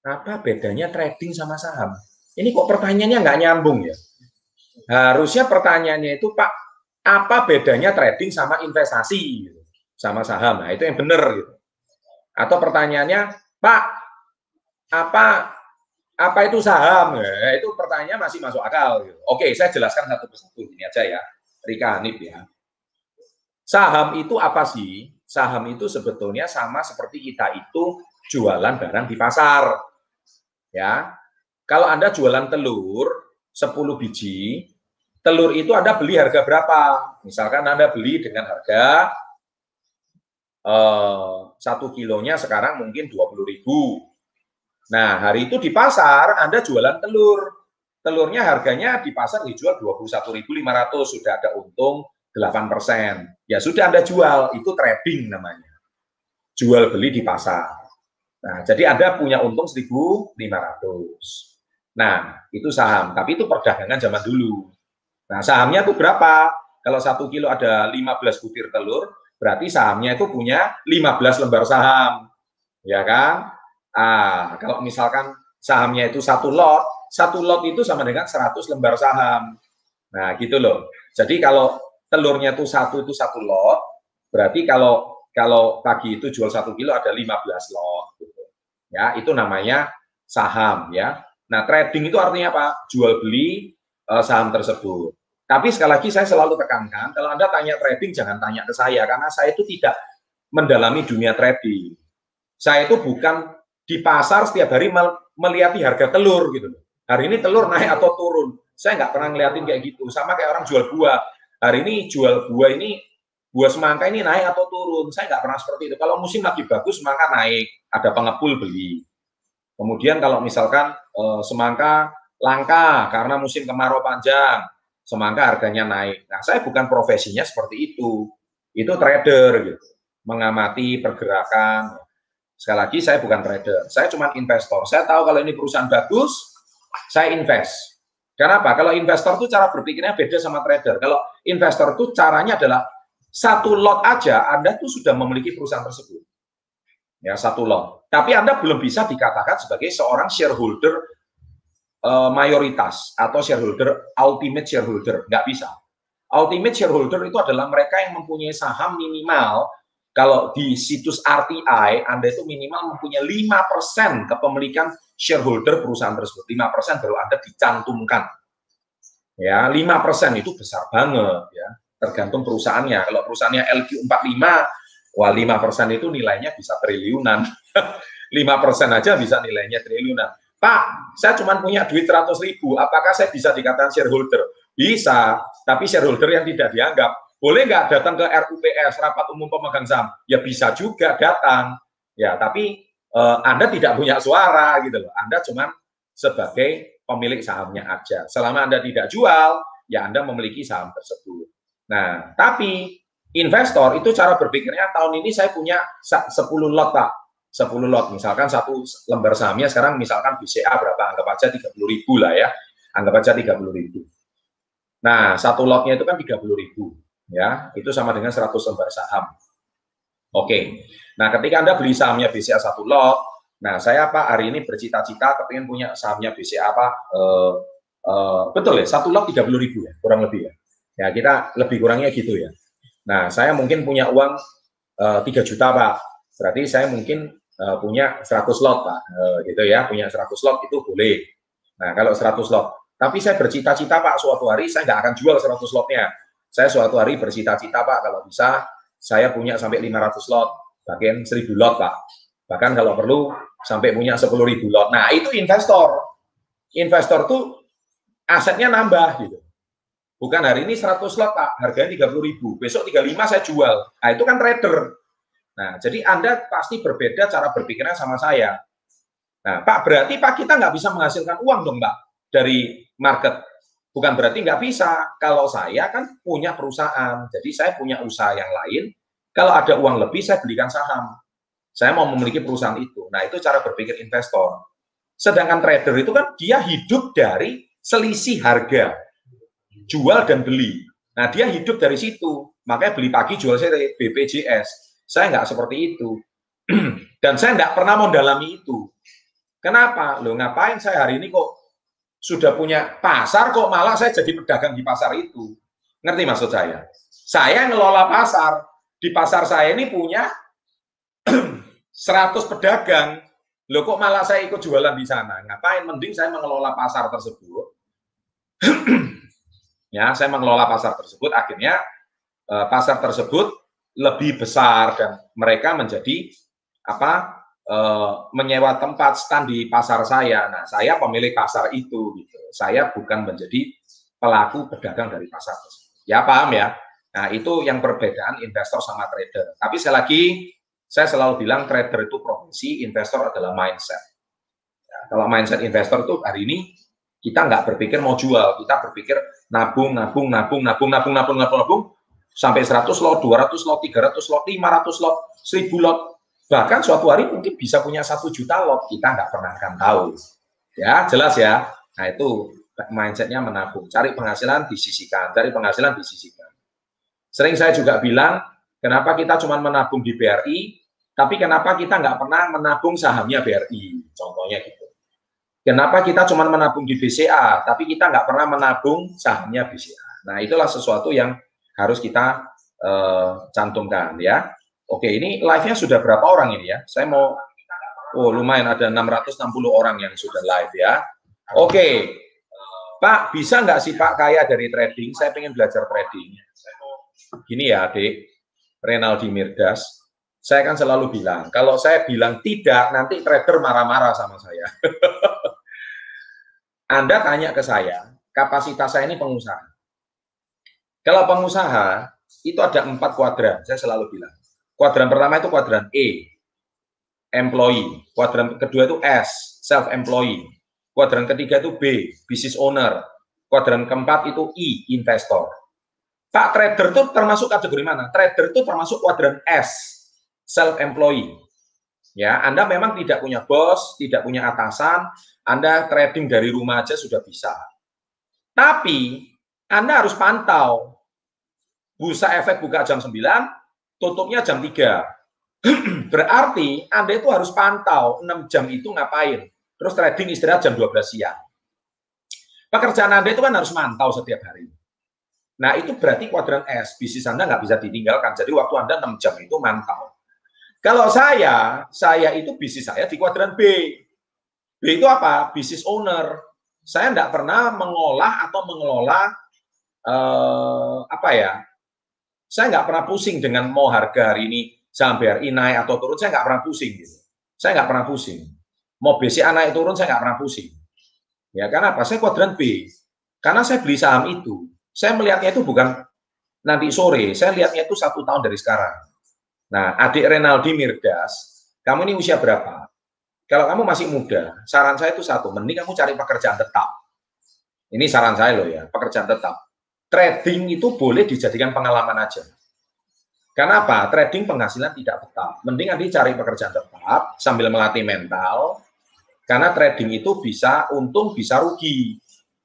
Apa bedanya trading sama saham? Ini kok pertanyaannya nggak nyambung ya? Harusnya pertanyaannya itu, Pak, apa bedanya trading sama investasi gitu, sama saham? Nah, itu yang benar gitu. Atau pertanyaannya, Pak, apa itu saham? Ya, itu pertanyaan masih masuk akal. Gitu. Oke, saya jelaskan satu persatu ini aja ya, Rika Hanif ya. Saham itu apa sih? Saham itu sebetulnya sama seperti kita itu jualan barang di pasar. Ya, kalau Anda jualan telur 10 biji, telur itu Anda beli harga berapa? Misalkan Anda beli dengan harga 1 kilonya sekarang mungkin 20.000. Nah, hari itu di pasar Anda jualan telur. Telurnya harganya di pasar dijual 21.500, sudah ada untung 8%. Ya sudah Anda jual, itu trading namanya. Jual beli di pasar. Nah, jadi Anda punya untung 1.500. Nah, itu saham, tapi itu perdagangan zaman dulu. Nah, sahamnya itu berapa? Kalau 1 kilo ada 15 butir telur, berarti sahamnya itu punya 15 lembar saham. Ya kan? Kalau misalkan sahamnya itu 1 lot itu sama dengan 100 lembar saham. Nah, gitu loh. Jadi kalau telurnya itu satu lot, berarti kalau pagi itu jual 1 kilo ada 15 lot. Gitu. Ya, itu namanya saham ya. Nah, trading itu artinya apa? Jual beli saham tersebut. Tapi sekali lagi saya selalu tekankan, kalau Anda tanya trading jangan tanya ke saya, karena saya itu tidak mendalami dunia trading. Saya itu bukan di pasar setiap hari melihat harga telur gitu. Hari ini telur naik atau turun. Saya nggak pernah ngeliatin kayak gitu. Sama kayak orang jual buah. Hari ini jual buah ini, buah semangka ini naik atau turun. Saya nggak pernah seperti itu. Kalau musim lagi bagus, semangka naik. Ada pengepul beli. Kemudian kalau misalkan semangka langka karena musim kemarau panjang, semangka harganya naik. Nah, saya bukan profesinya seperti itu. Itu trader gitu. Mengamati pergerakan. Sekali lagi saya bukan trader, saya cuma investor. Saya tahu kalau ini perusahaan bagus, saya invest. Kenapa? Kalau investor tuh cara berpikirnya beda sama trader. Kalau investor tuh caranya adalah satu lot aja Anda tuh sudah memiliki perusahaan tersebut. Ya, satu lot. Tapi Anda belum bisa dikatakan sebagai seorang shareholder mayoritas atau shareholder ultimate shareholder. Nggak bisa. Ultimate shareholder itu adalah mereka yang mempunyai saham minimal. Kalau di situs RTI, Anda itu minimal mempunyai 5% kepemilikan shareholder perusahaan tersebut. 5% baru Anda dicantumkan. Ya, 5% itu besar banget ya. Tergantung perusahaannya. Kalau perusahaannya LQ45, wah 5% itu nilainya bisa triliunan. 5% aja bisa nilainya triliunan. Pak, saya cuma punya duit 100.000, apakah saya bisa dikatakan shareholder? Bisa, tapi shareholder yang tidak dianggap. Boleh nggak datang ke RUPS, Rapat Umum Pemegang Saham? Ya bisa juga datang. Ya, tapi Anda tidak punya suara gitu loh. Anda cuma sebagai pemilik sahamnya aja. Selama Anda tidak jual, ya Anda memiliki saham tersebut. Nah, tapi investor itu cara berpikirnya tahun ini saya punya 10 lot, Pak. 10 lot, misalkan satu lembar sahamnya sekarang misalkan BCA berapa? Anggap aja 30.000 lah ya. Anggap aja 30.000. Nah, satu lotnya itu kan 30.000. Ya, itu sama dengan 100 lembar saham. Oke. Nah, ketika Anda beli sahamnya BCA satu lot, nah saya Pak hari ini bercita-cita kepingin punya sahamnya BCA Pak, betul ya, satu lot 30.000 ya, kurang lebih ya. Ya, kita lebih kurangnya gitu ya. Nah, saya mungkin punya uang 3 juta Pak. Berarti saya mungkin punya 100 lot Pak, gitu ya, punya 100 lot itu boleh. Nah, kalau 100 lot. Tapi saya bercita-cita Pak, suatu hari saya nggak akan jual 100 lotnya. Saya suatu hari bercita-cita Pak, kalau bisa saya punya sampai 500 lot, bahkan 1.000 lot Pak. Bahkan kalau perlu sampai punya 10.000 lot. Nah, itu investor. Investor tuh asetnya nambah gitu. Bukan hari ini 100 lot Pak, harganya 30.000. Besok 35 saya jual. Nah, itu kan trader. Nah, jadi Anda pasti berbeda cara berpikirnya sama saya. Nah, Pak, berarti Pak kita nggak bisa menghasilkan uang dong Pak dari market. Bukan berarti nggak bisa. Kalau saya kan punya perusahaan, jadi saya punya usaha yang lain. Kalau ada uang lebih, saya belikan saham. Saya mau memiliki perusahaan itu. Nah, itu cara berpikir investor. Sedangkan trader itu kan dia hidup dari selisih harga, jual dan beli. Nah, dia hidup dari situ. Makanya beli pagi, jual sore, BPJS. Saya nggak seperti itu. Dan saya nggak pernah mendalami itu. Kenapa? Loh, ngapain saya hari ini kok sudah punya pasar, kok malah saya jadi pedagang di pasar itu. Ngerti maksud saya? Saya ngelola pasar. Di pasar saya ini punya 100 pedagang. Loh, kok malah saya ikut jualan di sana? Ngapain? Mending saya mengelola pasar tersebut. Ya, saya mengelola pasar tersebut. Akhirnya pasar tersebut lebih besar dan mereka menjadi menyewa tempat stand di pasar saya. Nah, saya pemilik pasar itu gitu. Saya bukan menjadi pelaku pedagang dari pasar tersebut. Ya, paham ya? Nah, itu yang perbedaan investor sama trader. Tapi sekali lagi, saya selalu bilang trader itu profesi, investor adalah mindset. Ya, kalau mindset investor itu hari ini kita nggak berpikir mau jual, kita berpikir nabung sampai 100 lot, 200 lot, 300 lot, 500 lot, 1.000 lot. Bahkan suatu hari mungkin bisa punya 1 juta lot, kita nggak pernah akan tahu. Ya, jelas ya. Nah, itu mindsetnya menabung. Cari penghasilan disisihkan, cari penghasilan disisihkan. Sering saya juga bilang, kenapa kita cuma menabung di BRI, tapi kenapa kita nggak pernah menabung sahamnya BRI, contohnya gitu. Kenapa kita cuma menabung di BCA, tapi kita nggak pernah menabung sahamnya BCA. Nah, itulah sesuatu yang harus kita cantumkan ya. Oke, ini live-nya sudah berapa orang ini ya? Saya mau, lumayan ada 660 orang yang sudah live ya. Oke, Pak, bisa nggak sih Pak kaya dari trading? Saya pengen belajar trading. Gini ya adik, Renaldi Mirdas, saya kan selalu bilang, kalau saya bilang tidak, nanti trader marah-marah sama saya. Anda tanya ke saya, kapasitas saya ini pengusaha. Kalau pengusaha, itu ada 4 kuadran, saya selalu bilang. Kuadran pertama itu kuadran E, employee. Kuadran kedua itu S, self-employee. Kuadran ketiga itu B, business owner. Kuadran keempat itu I, investor. Pak, trader itu termasuk kategori mana? Trader itu termasuk kuadran S, self-employee. Ya, Anda memang tidak punya bos, tidak punya atasan, Anda trading dari rumah aja sudah bisa. Tapi Anda harus pantau. Bursa Efek buka jam 9, tutupnya jam 3. Berarti Anda itu harus pantau 6 jam itu ngapain. Terus trading istirahat jam 12 siang. Pekerjaan Anda itu kan harus mantau setiap hari. Nah, itu berarti kuadran S. Bisnis Anda nggak bisa ditinggalkan. Jadi waktu Anda 6 jam itu mantau. Kalau saya itu bisnis saya di kuadran B. B itu apa? Business owner. Saya nggak pernah mengolah atau mengelola saya nggak pernah pusing dengan mau harga hari ini saham BRI naik atau turun, saya nggak pernah pusing gitu. Saya nggak pernah pusing. Mau BCA naik turun, saya nggak pernah pusing. Ya, karena apa? Saya kuadran B. Karena saya beli saham itu, saya melihatnya itu bukan nanti sore, saya lihatnya itu 1 tahun dari sekarang. Nah, adik Renaldi Mirdas, kamu ini usia berapa? Kalau kamu masih muda, saran saya itu satu, mending kamu cari pekerjaan tetap. Ini saran saya loh ya, pekerjaan tetap. Trading itu boleh dijadikan pengalaman aja. Karena apa? Trading penghasilan tidak tetap. Mending nanti cari pekerjaan tetap sambil melatih mental. Karena trading itu bisa untung, bisa rugi.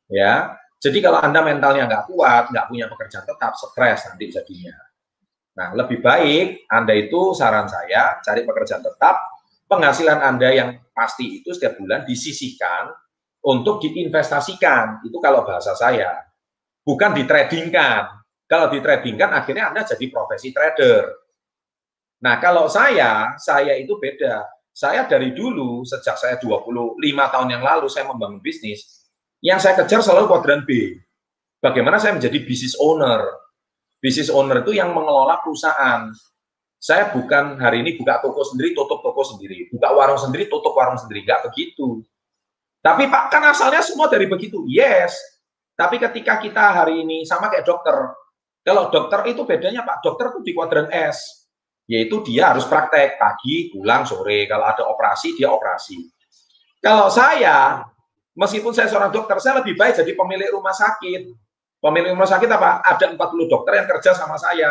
Ya, jadi kalau Anda mentalnya nggak kuat, nggak punya pekerjaan tetap, stres nanti jadinya. Nah, lebih baik Anda itu saran saya cari pekerjaan tetap, penghasilan Anda yang pasti itu setiap bulan disisihkan untuk diinvestasikan. Itu kalau bahasa saya, bukan ditradingkan. Kalau ditradingkan akhirnya Anda jadi profesi trader. Nah, kalau saya itu beda. Saya dari dulu, sejak saya 25 tahun yang lalu, saya membangun bisnis. Yang saya kejar selalu kuadran B. Bagaimana saya menjadi business owner. Business owner itu yang mengelola perusahaan. Saya bukan hari ini buka toko sendiri, tutup toko sendiri. Buka warung sendiri, tutup warung sendiri. Nggak begitu. Tapi Pak, kan asalnya semua dari begitu. Yes. Tapi ketika kita hari ini, sama kayak dokter. Kalau dokter itu bedanya Pak, dokter itu di kuadran S. Yaitu dia harus praktek pagi, pulang, sore. Kalau ada operasi, dia operasi. Kalau saya, meskipun saya seorang dokter, saya lebih baik jadi pemilik rumah sakit. Pemilik rumah sakit apa? Ada 40 dokter yang kerja sama saya.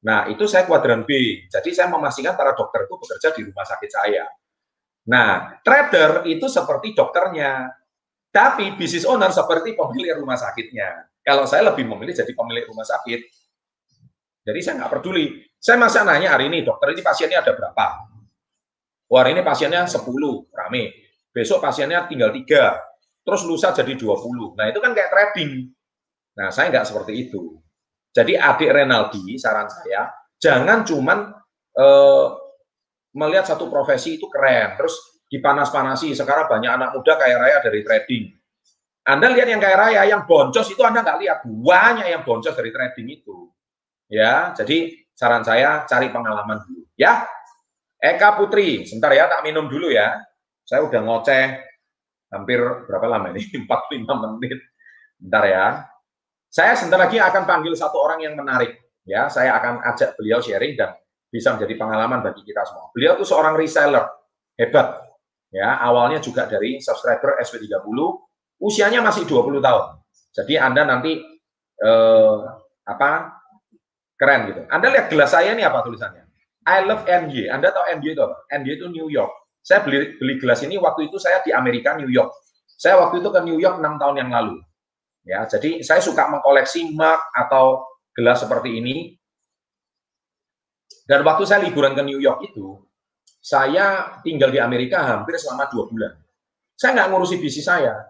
Nah, itu saya kuadran B. Jadi saya memastikan para dokter itu bekerja di rumah sakit saya. Nah, trader itu seperti dokternya. Tapi business owner seperti pemilik rumah sakitnya. Kalau saya lebih memilih jadi pemilik rumah sakit. Jadi saya nggak peduli. Saya masa nanya hari ini, dokter ini pasiennya ada berapa? Wah, hari ini pasiennya 10, rame. Besok pasiennya tinggal 3. Terus lusa jadi 20. Nah, itu kan kayak trading. Nah, saya nggak seperti itu. Jadi adik Renaldi, saran saya, jangan cuman melihat satu profesi itu keren, terus dipanas-panasi. Sekarang banyak anak muda kaya raya dari trading. Anda lihat yang kaya raya, yang boncos itu Anda nggak lihat. Banyak yang boncos dari trading itu. Ya, jadi saran saya cari pengalaman dulu. Ya, Eka Putri, sebentar ya, tak minum dulu ya. Saya udah ngoceh hampir berapa lama ini? 45 menit. Bentar ya. Saya sebentar lagi akan panggil satu orang yang menarik. Ya, saya akan ajak beliau sharing dan bisa menjadi pengalaman bagi kita semua. Beliau tuh seorang reseller hebat. Ya, awalnya juga dari subscriber SW30, usianya masih 20 tahun. Jadi Anda nanti keren gitu. Anda lihat gelas saya ini apa tulisannya? I love NY. Anda tahu NY itu apa? NY itu New York. Saya beli gelas ini waktu itu saya di Amerika, New York. Saya waktu itu ke New York 6 tahun yang lalu. Ya, jadi saya suka mengkoleksi mug atau gelas seperti ini. Dan waktu saya liburan ke New York itu, saya tinggal di Amerika hampir selama 2 bulan. Saya nggak ngurusi bisnis saya.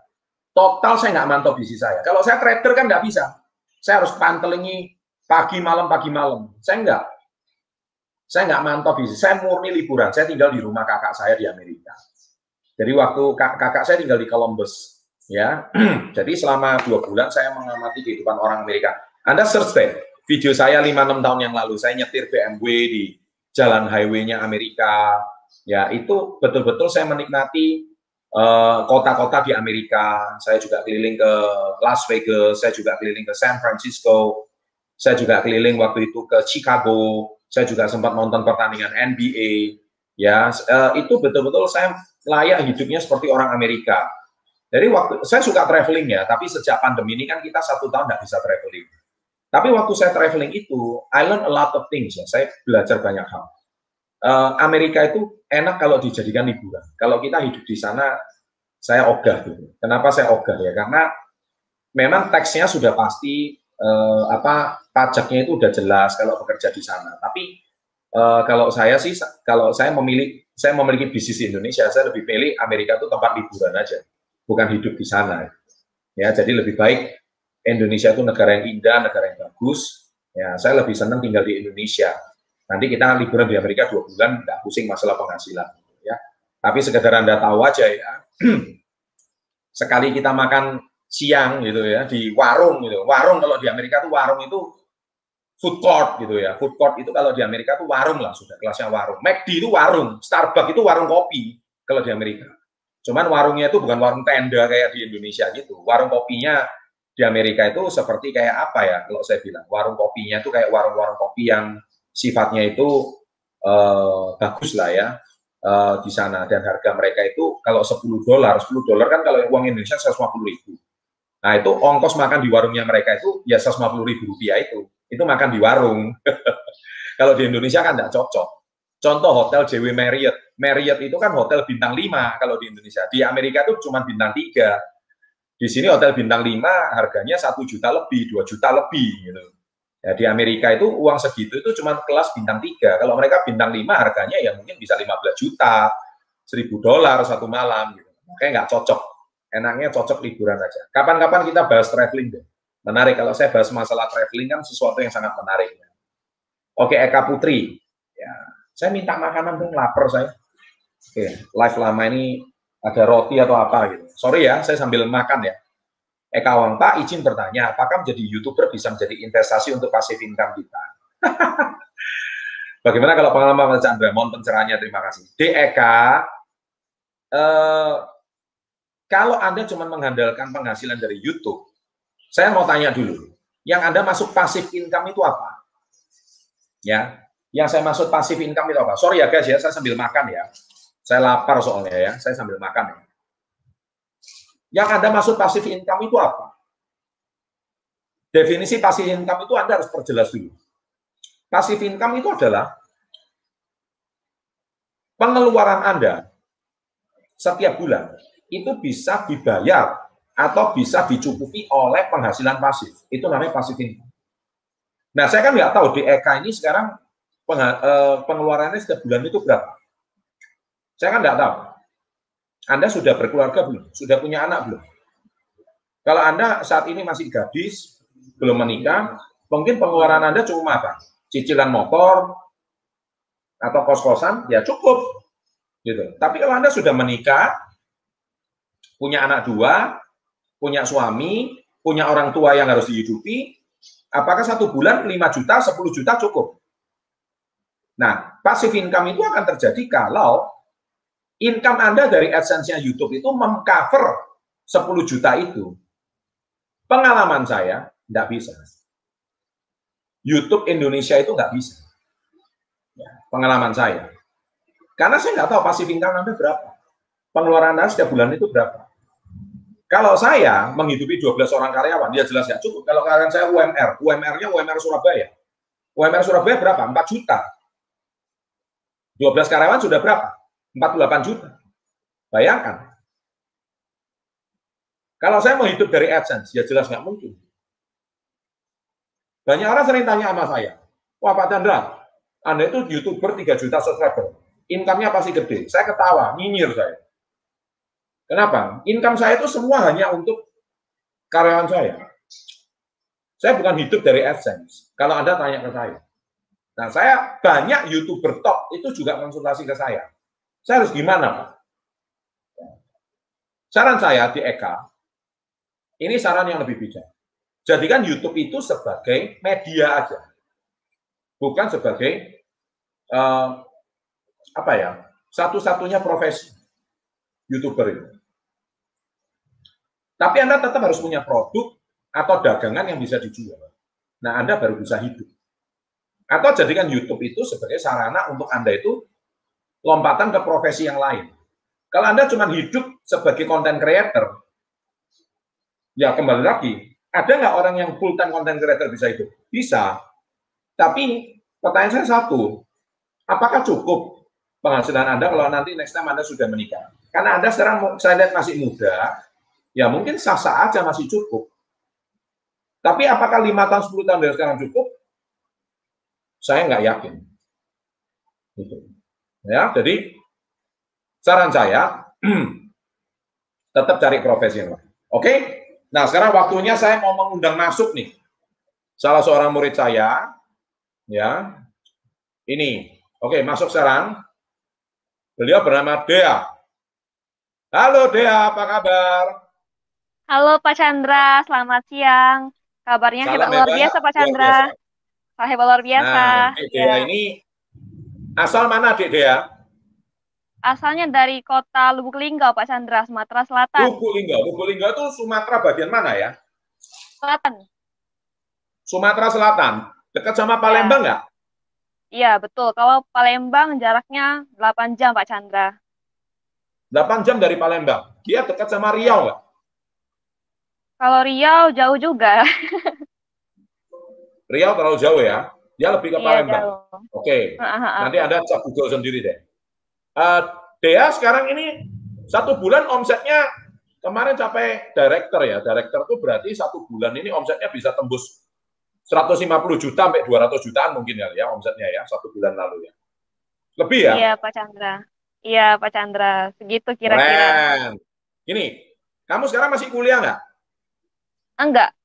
Total saya nggak mantau bisnis saya. Kalau saya trader kan nggak bisa. Saya harus pantelingi pagi malam. Saya nggak mantau bisnis. Saya murni liburan. Saya tinggal di rumah kakak saya di Amerika. Jadi waktu kakak saya tinggal di Columbus. Ya, jadi selama 2 bulan saya mengamati kehidupan orang Amerika. Anda search deh video saya 5-6 tahun yang lalu. Saya nyetir BMW di jalan highway-nya Amerika. Ya, itu betul-betul saya menikmati kota-kota di Amerika. Saya juga keliling ke Las Vegas. Saya juga keliling ke San Francisco. Saya juga keliling waktu itu ke Chicago. Saya juga sempat nonton pertandingan NBA. Ya, itu betul-betul saya layak hidupnya seperti orang Amerika. Jadi waktu saya suka traveling ya, tapi sejak pandemi ini kan kita 1 tahun nggak bisa traveling. Tapi waktu saya traveling itu, I learn a lot of things ya. Saya belajar banyak hal. Amerika itu enak kalau dijadikan liburan. Kalau kita hidup di sana, saya ogah gitu. Kenapa saya ogah ya? Karena memang teksnya sudah pasti, pajaknya itu udah jelas kalau bekerja di sana. Tapi kalau saya sih, kalau saya memiliki bisnis di Indonesia, saya lebih pilih Amerika itu tempat liburan aja, bukan hidup di sana. Ya, jadi lebih baik Indonesia itu negara yang indah, negara yang bagus. Ya, saya lebih senang tinggal di Indonesia. Nanti kita liburan di Amerika 2 bulan, nggak pusing masalah penghasilan. Ya. Tapi sekedar Anda tahu aja ya, sekali kita makan siang gitu ya, di warung gitu. Warung kalau di Amerika tuh warung itu food court gitu ya. Food court itu kalau di Amerika tuh warung lah, sudah kelasnya warung. McD itu warung, Starbucks itu warung kopi kalau di Amerika. Cuman warungnya itu bukan warung tenda kayak di Indonesia gitu. Warung kopinya di Amerika itu seperti kayak apa ya, kalau saya bilang. Warung kopinya itu kayak warung-warung kopi yang sifatnya itu bagus lah ya di sana, dan harga mereka itu kalau $10 kan kalau uang Indonesia 150.000. Nah itu ongkos makan di warungnya mereka itu ya 150.000 rupiah itu makan di warung. Kalau di Indonesia kan tidak cocok. Contoh hotel JW Marriott itu kan hotel bintang 5 kalau di Indonesia. Di Amerika itu cuma bintang 3. Di sini hotel bintang 5 harganya 1 juta lebih, 2 juta lebih gitu. Ya, di Amerika itu uang segitu itu cuma kelas bintang 3. Kalau mereka bintang 5 harganya ya mungkin bisa 15 juta, $1.000 satu malam gitu. Makanya nggak cocok. Enaknya cocok liburan aja. Kapan-kapan kita bahas traveling deh. Menarik kalau saya bahas masalah traveling kan sesuatu yang sangat menarik. Oke, Eka Putri. Ya, saya minta makanan dong, lapar saya. Oke, live lama ini ada roti atau apa gitu. Sorry ya, saya sambil makan ya. Eka Wang, Pak, izin bertanya, apakah menjadi YouTuber bisa menjadi investasi untuk passive income kita? Bagaimana kalau pengalaman Mas Chandra? Mohon pencerahannya, terima kasih. Eka, kalau Anda cuma mengandalkan penghasilan dari YouTube, saya mau tanya dulu, yang Anda masuk passive income itu apa? Ya, yang saya maksud passive income itu apa? Sorry ya guys ya, saya sambil makan ya. Saya lapar soalnya ya, saya sambil makan ya. Yang Anda maksud passive income itu apa? Definisi passive income itu Anda harus perjelas dulu. Passive income itu adalah pengeluaran Anda setiap bulan itu bisa dibayar atau bisa dicukupi oleh penghasilan pasif. Itu namanya passive income. Nah, saya kan nggak tahu di Eka ini sekarang pengeluarannya setiap bulan itu berapa. Saya kan nggak tahu. Anda sudah berkeluarga belum? Sudah punya anak belum? Kalau Anda saat ini masih gadis, belum menikah, mungkin pengeluaran Anda cukup apa? Cicilan motor atau kos-kosan, ya cukup. Gitu. Tapi kalau Anda sudah menikah, punya anak 2, punya suami, punya orang tua yang harus dihidupi, apakah satu bulan 5 juta, 10 juta cukup? Nah, passive income itu akan terjadi kalau income Anda dari AdSense-nya YouTube itu mengcover 10 juta itu. Pengalaman saya, nggak bisa. YouTube Indonesia itu nggak bisa. Ya, pengalaman saya. Karena saya nggak tahu passive income Anda berapa. Pengeluaran Anda setiap bulan itu berapa. Kalau saya menghidupi 12 orang karyawan, dia jelas nggak cukup. Kalau karyawan saya UMR, UMR-nya UMR Surabaya. UMR Surabaya berapa? 4 juta. 12 karyawan sudah berapa? 48 juta. Bayangkan. Kalau saya mau hidup dari AdSense, ya jelas nggak mungkin. Banyak orang sering tanya sama saya, wah Pak Chandra, Anda itu YouTuber 3 juta subscriber, income-nya pasti gede. Saya ketawa, nyinyir saya. Kenapa? Income saya itu semua hanya untuk karyawan saya. Saya bukan hidup dari AdSense. Kalau Anda tanya ke saya. Nah, saya banyak YouTuber top itu juga konsultasi ke saya. Saya harus gimana, Pak? Saran saya di Eka, ini saran yang lebih bijak. Jadikan YouTube itu sebagai media aja. Bukan sebagai, satu-satunya profesi YouTuber itu. Tapi Anda tetap harus punya produk atau dagangan yang bisa dijual. Nah, Anda baru bisa hidup. Atau jadikan YouTube itu sebagai sarana untuk Anda itu lompatan ke profesi yang lain. Kalau Anda cuma hidup sebagai content creator, ya kembali lagi, ada nggak orang yang full time content creator bisa hidup? Bisa. Tapi pertanyaan saya satu, Apakah cukup penghasilan Anda kalau nanti next time Anda sudah menikah? Karena Anda sekarang saya lihat masih muda, ya mungkin sah-sah aja masih cukup. Tapi apakah 5 tahun, 10 tahun dari sekarang cukup? Saya nggak yakin. Gitu. Ya, jadi saran saya tetap cari profesi yang lain. Oke? Nah, sekarang waktunya saya mau mengundang masuk nih. Salah seorang murid saya, ya. Ini. Oke, masuk sekarang. Beliau bernama Dea. Halo Dea, apa kabar? Halo Pak Chandra, selamat siang. Kabarnya Salam hebat luar hebat, biasa Pak luar Chandra. biasa. Hebat luar biasa. Nah, Dek Dea Ya. ini asal mana Dek Dea? Asalnya dari kota Lubuk Linggau Pak Chandra, Sumatera Selatan. Lubuk Linggau itu Sumatera bagian mana ya? Selatan. Sumatera Selatan. Dekat sama Palembang nggak? Iya, betul. Kalau Palembang jaraknya 8 jam Pak Chandra. 8 jam dari Palembang. Dia dekat sama Riau nggak? Kalau Riau jauh juga. Riau terlalu jauh ya. Dia lebih ke Iya, Palembang. jauh. Oke. Ah. Nanti Anda cek Google sendiri deh. Dea sekarang ini 1 bulan omsetnya kemarin capai director ya. Director itu berarti 1 bulan ini omsetnya bisa tembus 150 juta sampai 200 jutaan mungkin ya omsetnya ya 1 bulan lalu ya. Lebih ya? Iya Pak Chandra. Iya Pak Chandra. Segitu kira-kira. Keren. Gini, kamu sekarang masih kuliah nggak?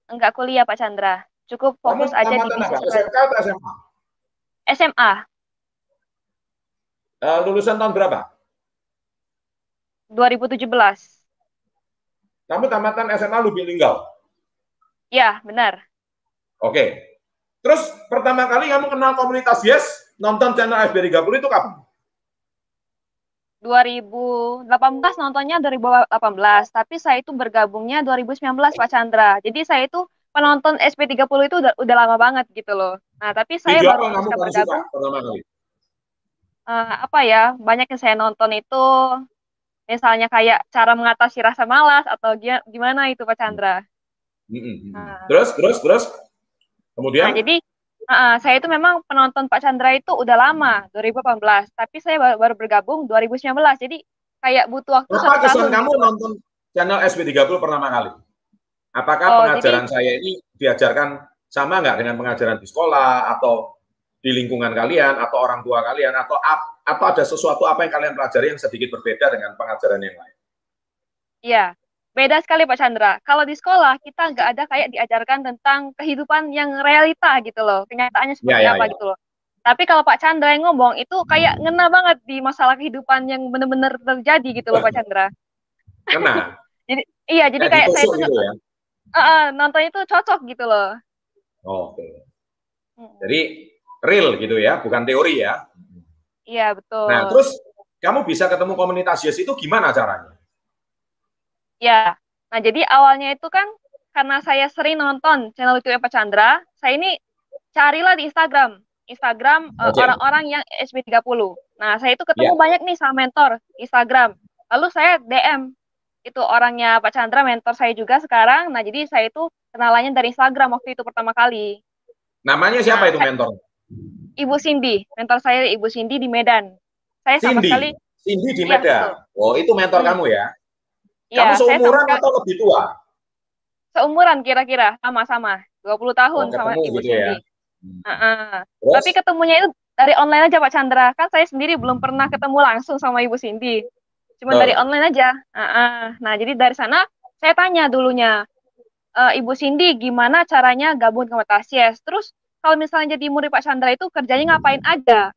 Enggak kuliah Pak Chandra. Cukup fokus Kamu aja di tamatan bisnis apa? SMK atau SMA? SMA Lulusan tahun berapa? 2017. Kamu tamatan SMA Lubuk Linggau. Ya, benar. Oke. Terus pertama kali kamu kenal komunitas Yes, nonton channel FB30 itu kapan? 2018 nontonnya 2018, tapi saya itu bergabungnya 2019 Pak Chandra. Jadi saya itu penonton SP30 itu udah lama banget gitu loh. Nah, tapi saya Video baru apa yang kamu bisa paling suka bergabung pertama kali? apa ya? Banyak yang saya nonton itu misalnya kayak cara mengatasi rasa malas atau gimana itu Pak Chandra. Nah, Terus, nah, kemudian jadi saya itu memang penonton Pak Chandra itu udah lama 2018, tapi saya baru bergabung 2019. Jadi kayak butuh waktu apa 1 tahun kesan kamu gitu loh. nonton channel SB30 pertama kali? Apakah Oh, pengajaran jadi saya ini diajarkan sama nggak dengan pengajaran di sekolah atau di lingkungan kalian atau orang tua kalian atau ada sesuatu apa yang kalian pelajari yang sedikit berbeda dengan pengajaran yang lain? iya, beda sekali Pak Chandra. Kalau di sekolah kita nggak ada kayak diajarkan tentang kehidupan yang realita gitu loh, kenyataannya seperti Ya. apa gitu loh. Tapi kalau Pak Chandra yang ngomong itu kayak ngena banget di masalah kehidupan yang benar-benar terjadi gitu loh Pak Chandra. Kena. Jadi iya, jadi Kayak kayak saya ditusuk tuh gitu ya. nonton itu cocok gitu loh. Oke. Jadi real gitu ya, bukan teori ya. Iya, betul. Nah, terus kamu bisa ketemu komunitas Yes itu gimana caranya? Ya, nah jadi awalnya itu kan karena saya sering nonton channel YouTube Pak Chandra, saya ini carilah di Instagram Oke. orang-orang yang SB30. Nah, saya itu ketemu Ya. banyak nih sama mentor Instagram. Lalu saya DM itu orangnya Pak Chandra, mentor saya juga sekarang. Nah, jadi saya itu kenalannya dari Instagram waktu itu pertama kali. Namanya siapa Nah, itu mentor? Ibu Cindy, mentor saya Ibu Cindy di Medan. Saya sama sekali, Cindy di iya betul. Medan. Oh, itu mentor kamu ya? Kamu Iya, saya sama seumuran sekali atau lebih tua? seumuran kira-kira, sama-sama. 20 tahun Oh, sama ketemu Ibu gitu Cindy. ya. Terus? Tapi ketemunya itu dari online aja Pak Chandra. Kan saya sendiri belum pernah ketemu langsung sama Ibu Cindy. Cuma dari online aja. Nah, jadi dari sana saya tanya dulunya, Ibu Cindy gimana caranya gabung ke komunitas Yes. Terus kalau misalnya jadi murid Pak Chandra itu kerjanya ngapain aja?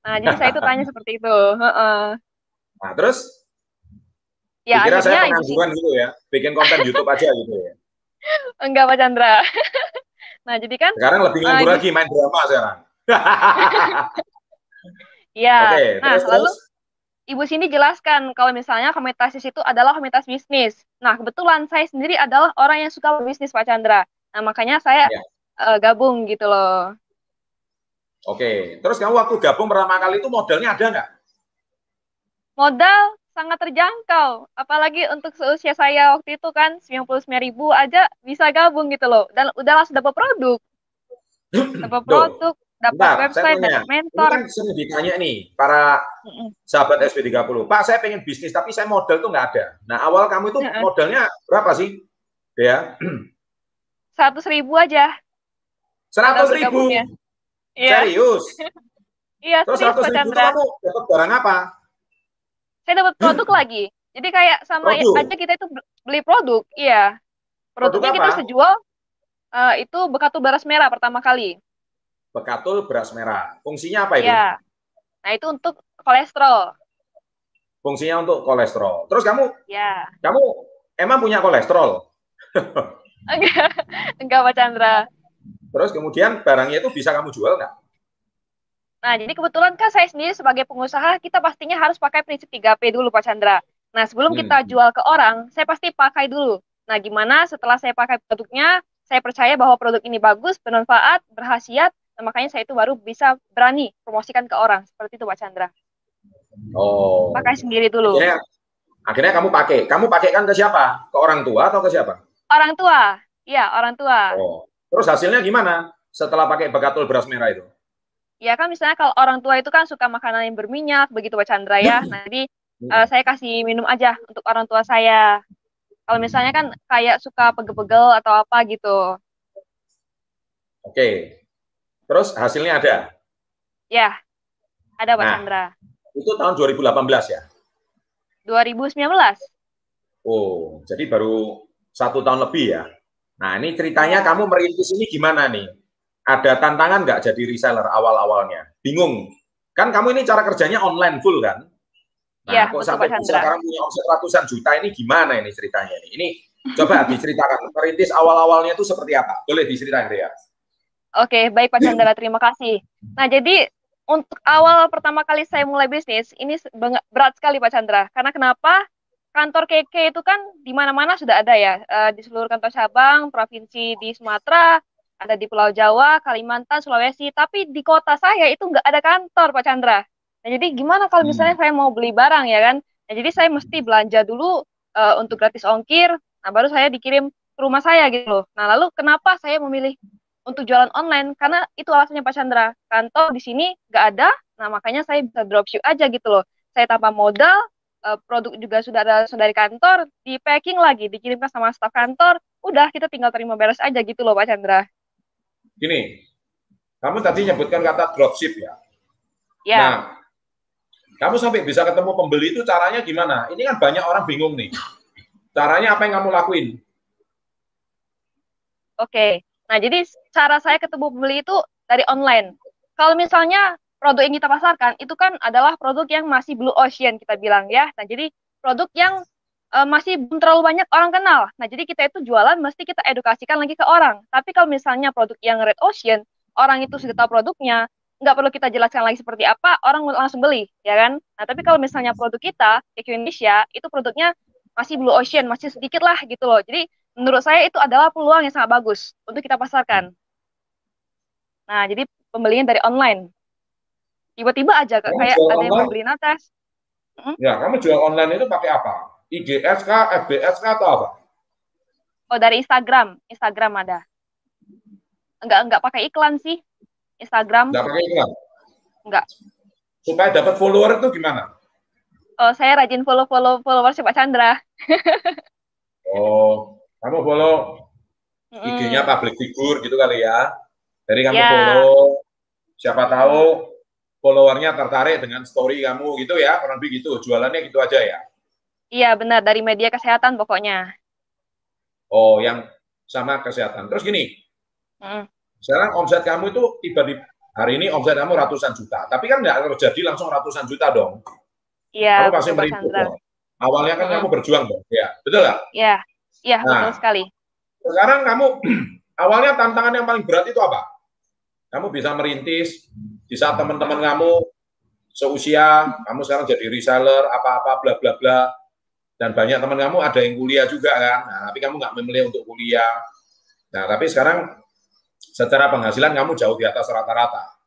Nah, jadi saya itu tanya seperti itu. Nah, terus Ya dikira saya akhirnya Ibu Cindy, pengangguran gitu ya, bikin konten YouTube aja gitu ya. enggak Pak Chandra. Nah, jadi kan Sekarang lebih nganggur lagi, main drama sekarang. ya. Oke, Nah, terus. lalu Ibu Cindy jelaskan kalau misalnya komunitas itu adalah komunitas bisnis. Nah, kebetulan saya sendiri adalah orang yang suka bisnis Pak Chandra. Nah, makanya saya Ya. gabung gitu loh. Oke, terus kamu waktu gabung pertama kali itu modalnya ada nggak? Modal sangat terjangkau. Apalagi untuk seusia saya waktu itu kan 99.000 aja bisa gabung gitu loh. Dan udah langsung dapat produk. Dapat Tuh, produk. dapat Bentar, saya website, tanya. dapat Ini mentor. kan sering ditanya nih, para Mm-mm. sahabat SP30. Pak, saya pengen bisnis, tapi saya modal tuh nggak ada. Nah, awal kamu itu Heeh. modalnya berapa sih? Ya, 100.000 aja modal 100.000. bergabungnya. Iya, Serius? iya Terus serius 100 Pak ribu itu Chandra. kamu dapat barang apa? Saya dapat produk lagi. Jadi kayak sama Produk. aja kita itu beli produk. Iya, Produk produknya kita apa? bisa jual. Itu bekatul beras merah pertama kali. Bekatul beras merah. Fungsinya apa itu? Iya. Nah, itu untuk kolesterol. Fungsinya untuk kolesterol. Terus kamu Ya. kamu emang punya kolesterol? Enggak, enggak Pak Chandra. Terus kemudian barangnya itu bisa kamu jual nggak? Nah, jadi kebetulan kan saya sendiri sebagai pengusaha, kita pastinya harus pakai prinsip 3P dulu, Pak Chandra. Nah, sebelum kita jual ke orang, saya pasti pakai dulu. Nah, gimana setelah saya pakai produknya, saya percaya bahwa produk ini bagus, bermanfaat, berkhasiat, nah, makanya saya itu baru bisa berani promosikan ke orang. Seperti itu, Pak Chandra. Oh. Pakai sendiri dulu. Akhirnya kamu pakai. Kamu pakaikan ke siapa? Ke orang tua atau ke siapa? Orang tua. Iya, orang tua. Oh. Terus hasilnya gimana setelah pakai bekatul beras merah itu? Ya kan misalnya kalau orang tua itu kan suka makanan yang berminyak, begitu Pak Chandra ya. Nah, jadi saya kasih minum aja untuk orang tua saya. Kalau misalnya kan kayak suka pegel-pegel atau apa gitu. Oke. Terus hasilnya ada? Ya, ada Pak Nah, Chandra. itu tahun 2018 ya? 2019. Oh, jadi baru 1 tahun lebih ya? Nah, ini ceritanya kamu merintis ini gimana nih? Ada tantangan nggak jadi reseller awal-awalnya? Bingung? Kan kamu ini cara kerjanya online full kan? Nah, Ya, kok betul sampai Pak bisa Chandra. sekarang punya omset ratusan juta ini gimana ini ceritanya? Ini coba diceritakan, merintis awal-awalnya itu seperti apa? Boleh diceritain, Ria? Oke, baik Pak Chandra, terima kasih. Nah, jadi untuk awal pertama kali saya mulai bisnis, ini berat sekali Pak Chandra. Karena kenapa? Kantor KK itu kan di mana-mana sudah ada ya, di seluruh kantor cabang, provinsi di Sumatera, ada di Pulau Jawa, Kalimantan, Sulawesi, tapi di kota saya itu nggak ada kantor, Pak Chandra. Nah, jadi gimana kalau misalnya saya mau beli barang ya kan? Nah, jadi saya mesti belanja dulu untuk gratis ongkir, nah baru saya dikirim ke rumah saya gitu loh. Nah, lalu kenapa saya memilih untuk jualan online? Karena itu alasannya Pak Chandra. Kantor di sini nggak ada, nah makanya saya bisa dropship aja gitu loh. Saya tanpa modal, produk juga sudah ada dari kantor, di packing lagi, dikirimkan sama staf kantor, udah kita tinggal terima beres aja gitu loh Pak Chandra. Gini, kamu tadi nyebutkan kata dropship ya? Ya. Nah, kamu sampai bisa ketemu pembeli itu caranya gimana? Ini kan banyak orang bingung nih. Caranya apa yang kamu lakuin? Oke. Nah, jadi cara saya ketemu pembeli itu dari online. Kalau misalnya produk yang kita pasarkan, itu kan adalah produk yang masih blue ocean kita bilang ya. Nah, jadi produk yang masih belum terlalu banyak orang kenal. Nah, jadi kita itu jualan mesti kita edukasikan lagi ke orang. Tapi kalau misalnya produk yang red ocean, orang itu sudah tahu produknya, nggak perlu kita jelaskan lagi seperti apa, orang langsung beli, ya kan? Nah, tapi kalau misalnya produk kita, KQ Indonesia, itu produknya masih blue ocean, masih sedikit lah gitu loh. Jadi menurut saya itu adalah peluang yang sangat bagus untuk kita pasarkan. Nah, jadi pembelian dari online. Tiba-tiba aja kayak ada yang mau beli natas. Ya, kamu jual online itu pakai apa? IGS kah, FBS kah, atau apa? Oh, dari Instagram. Instagram ada. Enggak pakai iklan sih. Instagram. Enggak pakai iklan? Enggak. Supaya dapat follower itu gimana? Oh, saya rajin follower si Pak Chandra. Oh, kamu follow IG-nya public figure gitu kali ya. Jadi kamu Ya. follow, siapa tahu followernya tertarik dengan story kamu gitu ya, kurang lebih gitu. Jualannya gitu aja ya? Iya, benar. Dari media kesehatan pokoknya. Oh, yang sama kesehatan. Terus gini, sekarang omset kamu itu tiba di hari ini omset kamu ratusan juta. Tapi kan nggak terjadi langsung ratusan juta dong. Iya, kamu pasti merintis dong. Awalnya kan kamu berjuang dong, ya, betul nggak? Iya, iya, betul sekali. Sekarang kamu awalnya tantangan yang paling berat itu apa? Kamu bisa merintis di saat teman-teman kamu seusia, kamu sekarang jadi reseller, apa-apa, bla bla bla, dan banyak teman kamu ada yang kuliah juga kan, nah, tapi kamu nggak memilih untuk kuliah. Nah, tapi sekarang secara penghasilan kamu jauh di atas rata-rata.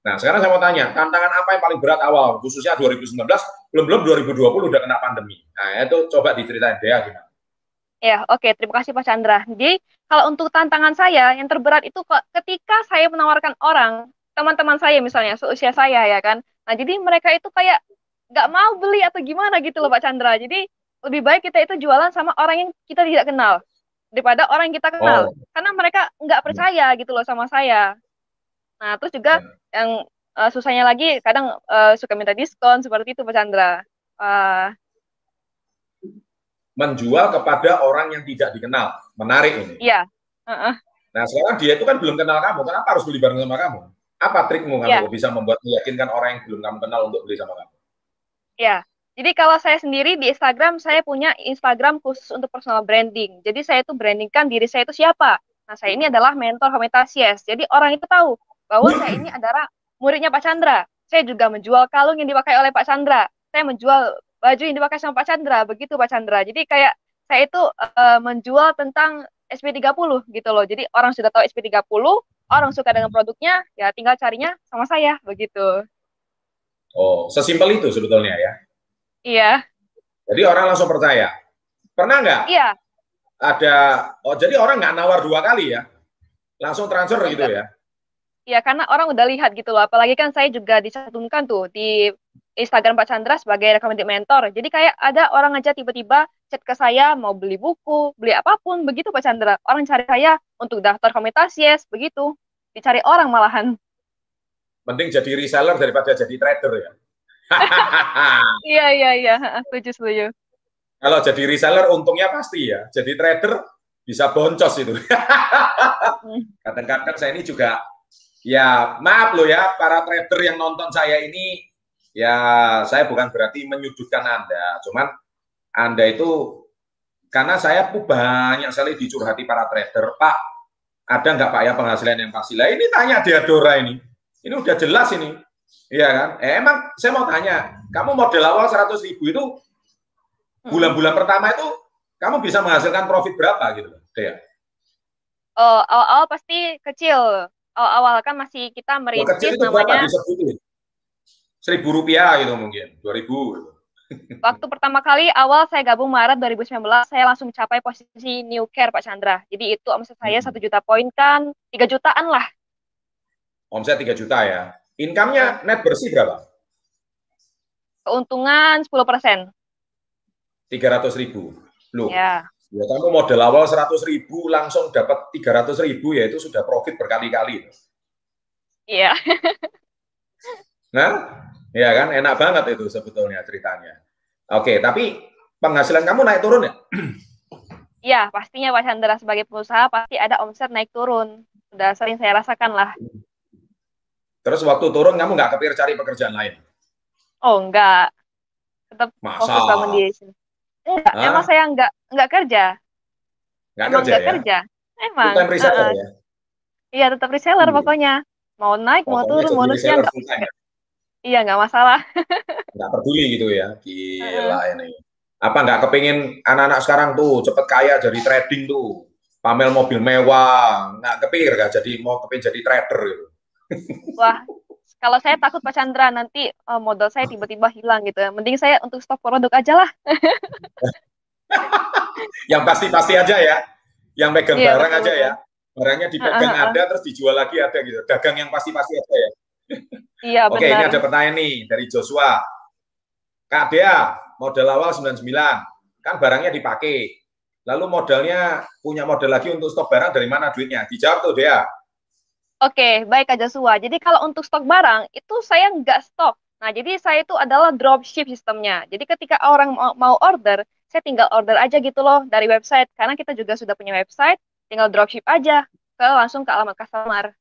Nah, sekarang saya mau tanya, tantangan apa yang paling berat awal, khususnya 2019, belum 2020 udah kena pandemi. Nah, itu coba diceritain Dea gimana? Ya, oke, terima kasih Pak Chandra. Jadi, kalau untuk tantangan saya, yang terberat itu ketika saya menawarkan orang teman-teman saya misalnya seusia saya ya kan. Nah jadi mereka itu kayak nggak mau beli atau gimana gitu loh Pak Chandra. Jadi lebih baik kita itu jualan sama orang yang kita tidak kenal daripada orang yang kita kenal. Oh, Karena mereka nggak percaya gitu loh sama saya. Nah terus juga ya. yang susahnya lagi kadang suka minta diskon seperti itu Pak Chandra. Menjual kepada orang yang tidak dikenal. Menarik ini. Iya. Uh-uh. Nah, sekarang dia itu kan belum kenal kamu. Kenapa harus beli bareng sama kamu? Apa trikmu Iya. kamu bisa membuat meyakinkan orang yang belum kamu kenal untuk beli sama kamu? Ya, jadi kalau saya sendiri di Instagram, saya punya Instagram khusus untuk personal branding. Jadi saya itu brandingkan diri saya itu siapa. Nah, saya ini adalah mentor Homeotasias. Jadi orang itu tahu bahwa saya ini adalah muridnya Pak Chandra. Saya juga menjual kalung yang dipakai oleh Pak Chandra. Saya menjual baju yang dipakai sama Pak Chandra. Begitu Pak Chandra. Jadi kayak saya itu menjual tentang SP30 gitu loh. Jadi orang sudah tahu SP30, orang suka dengan produknya, ya tinggal carinya sama saya begitu. Oh, sesimpel itu sebetulnya ya. Iya. Jadi orang langsung percaya. Pernah nggak Iya. ada, jadi orang nggak nawar 2 kali ya? Langsung transfer Enggak. gitu ya? Ya, karena orang udah lihat gitu loh. Apalagi kan saya juga dicantumkan tuh di Instagram Pak Chandra sebagai recommended mentor. Jadi kayak ada orang aja tiba-tiba chat ke saya mau beli buku, beli apapun, begitu Pak Chandra. Orang cari saya untuk daftar komunitas, begitu. Dicari orang malahan. Mending jadi reseller daripada jadi trader ya. Iya. Setuju. Kalau jadi reseller untungnya pasti ya. Jadi trader bisa boncos itu. Kadang-kadang saya ini juga, ya maaf loh ya, para trader yang nonton saya ini, ya saya bukan berarti menyudutkan Anda. Cuman Anda itu, karena saya banyak sekali dicurhati para trader, Pak, ada nggak Pak ya penghasilan yang pasti? Lah ini tanya Diadora ini udah jelas ini. Iya kan? Emang saya mau tanya, kamu modal awal 100.000 itu bulan-bulan pertama itu kamu bisa menghasilkan profit berapa gitu loh, Dea? Oh, awal-awal pasti kecil. Awal-awal kan masih kita Kecil merintis itu berapa namanya. disebutin? Rp1.000 gitu mungkin, 2.000 gitu. Waktu pertama kali awal saya gabung Maret 2019, saya langsung mencapai posisi New Care Pak Chandra. Jadi itu omset saya 1 juta poin kan, 3 jutaan lah. Omset 3 juta ya. Income-nya net bersih berapa? Keuntungan 10%. 300.000. Loh, Ya. ya kamu modal awal 100.000 langsung dapat 300.000 ya itu sudah profit berkali-kali. Iya. Nah, ya kan enak banget itu sebetulnya ceritanya. Oke, tapi penghasilan kamu naik turun ya? Iya, pastinya Pak Chandra sebagai pengusaha pasti ada omset naik turun. Sudah sering saya rasakan lah. Terus waktu turun kamu nggak kepikir cari pekerjaan lain? Oh, enggak. Tetap fokus bangun Masa? di sini. Enggak, emang saya enggak kerja. Nggak Emang kerja enggak ya? kerja. Emang. Full time reseller ya? Iya, tetap reseller pokoknya. Mau naik, mau Pokoknya turun, jadi bonusnya reseller enggak. full time. Iya, enggak masalah. Nggak peduli gitu ya? Gila ini. Apa nggak kepingin anak-anak sekarang tuh cepet kaya jadi trading tuh? Pamer mobil mewah, nggak kepikir nggak jadi mau kepingin jadi trader gitu? Wah, kalau saya takut Pak Chandra nanti modal saya tiba-tiba hilang gitu. Mending saya untuk stok produk aja lah. Yang pasti-pasti aja ya, yang megang Iya, barang betul, aja betul. ya, barangnya dipegang ada terus dijual lagi ada gitu, dagang yang pasti-pasti aja ya. Iya, Oke, ini benar. ada pertanyaan nih dari Joshua. Kak Dea, modal awal 99, kan barangnya dipakai, lalu modalnya punya modal lagi untuk stok barang dari mana duitnya? Dijawab tuh Dea. Oke, baik Kak Joshua. Jadi kalau untuk stok barang, itu saya nggak stok. Nah, jadi saya itu adalah dropship sistemnya. Jadi ketika orang mau order, saya tinggal order aja gitu loh dari website. Karena kita juga sudah punya website, tinggal dropship aja langsung ke alamat customer.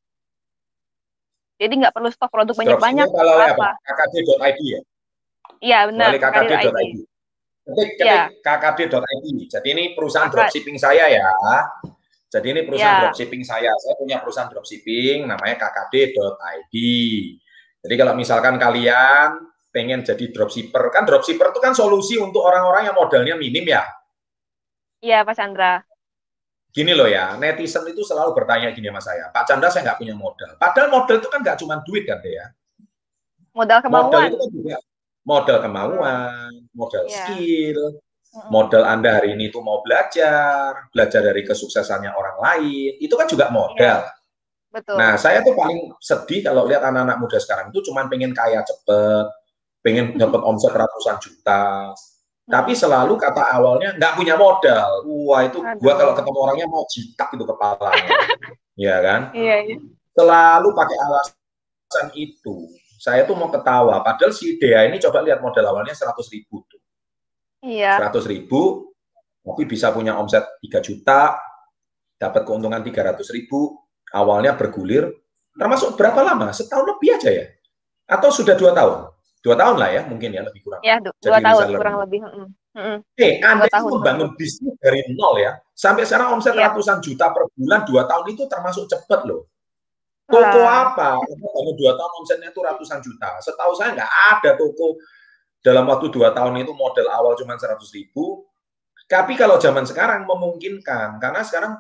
Jadi nggak perlu stok produk banyak-banyak. Dropshipnya kalau apa? kkd.id ya? Iya, benar. Melalui kkd.id. Ketik kkd.id. Jadi ini perusahaan dropshipping saya ya. Jadi ini perusahaan dropshipping saya. Saya punya perusahaan dropshipping namanya kkd.id. Jadi kalau misalkan kalian pengen jadi dropshipper, kan dropshipper itu kan solusi untuk orang-orang yang modalnya minim ya. Iya, Pak Chandra. Gini loh ya, netizen itu selalu bertanya gini sama saya, Pak Chandra saya nggak punya modal. Padahal modal itu kan nggak cuma duit kan ya. Modal kemauan. Modal itu kan juga modal kemauan, modal skill, modal Anda hari ini tuh mau belajar dari kesuksesannya orang lain, itu kan juga modal. Betul. Nah, saya tuh paling sedih kalau lihat anak-anak muda sekarang itu cuma pengen kaya cepet, pengen dapat omset ratusan juta. Tapi selalu kata awalnya nggak punya modal. Wah, itu gua kalau ketemu orangnya mau jitak itu kepalanya. Ya kan? Iya, iya. Selalu pakai alasan itu. Saya tuh mau ketawa. Padahal si Dea ini coba lihat modal awalnya 100.000 tuh. Iya. 100.000, tapi bisa punya omset 3 juta, dapat keuntungan 300.000, awalnya bergulir, termasuk berapa lama? Setahun lebih aja ya? Atau sudah 2 tahun? 2 tahun lah ya, mungkin ya, lebih kurang. Ya, 2 tahun kurang lebih. Anda itu membangun bisnis dari nol ya, sampai sekarang omset ratusan juta per bulan, 2 tahun itu termasuk cepat loh. Toko apa? Bangun 2 tahun omsetnya itu ratusan juta. Setahu saya nggak ada toko dalam waktu 2 tahun itu modal awal cuma 100.000. Tapi kalau zaman sekarang memungkinkan, karena sekarang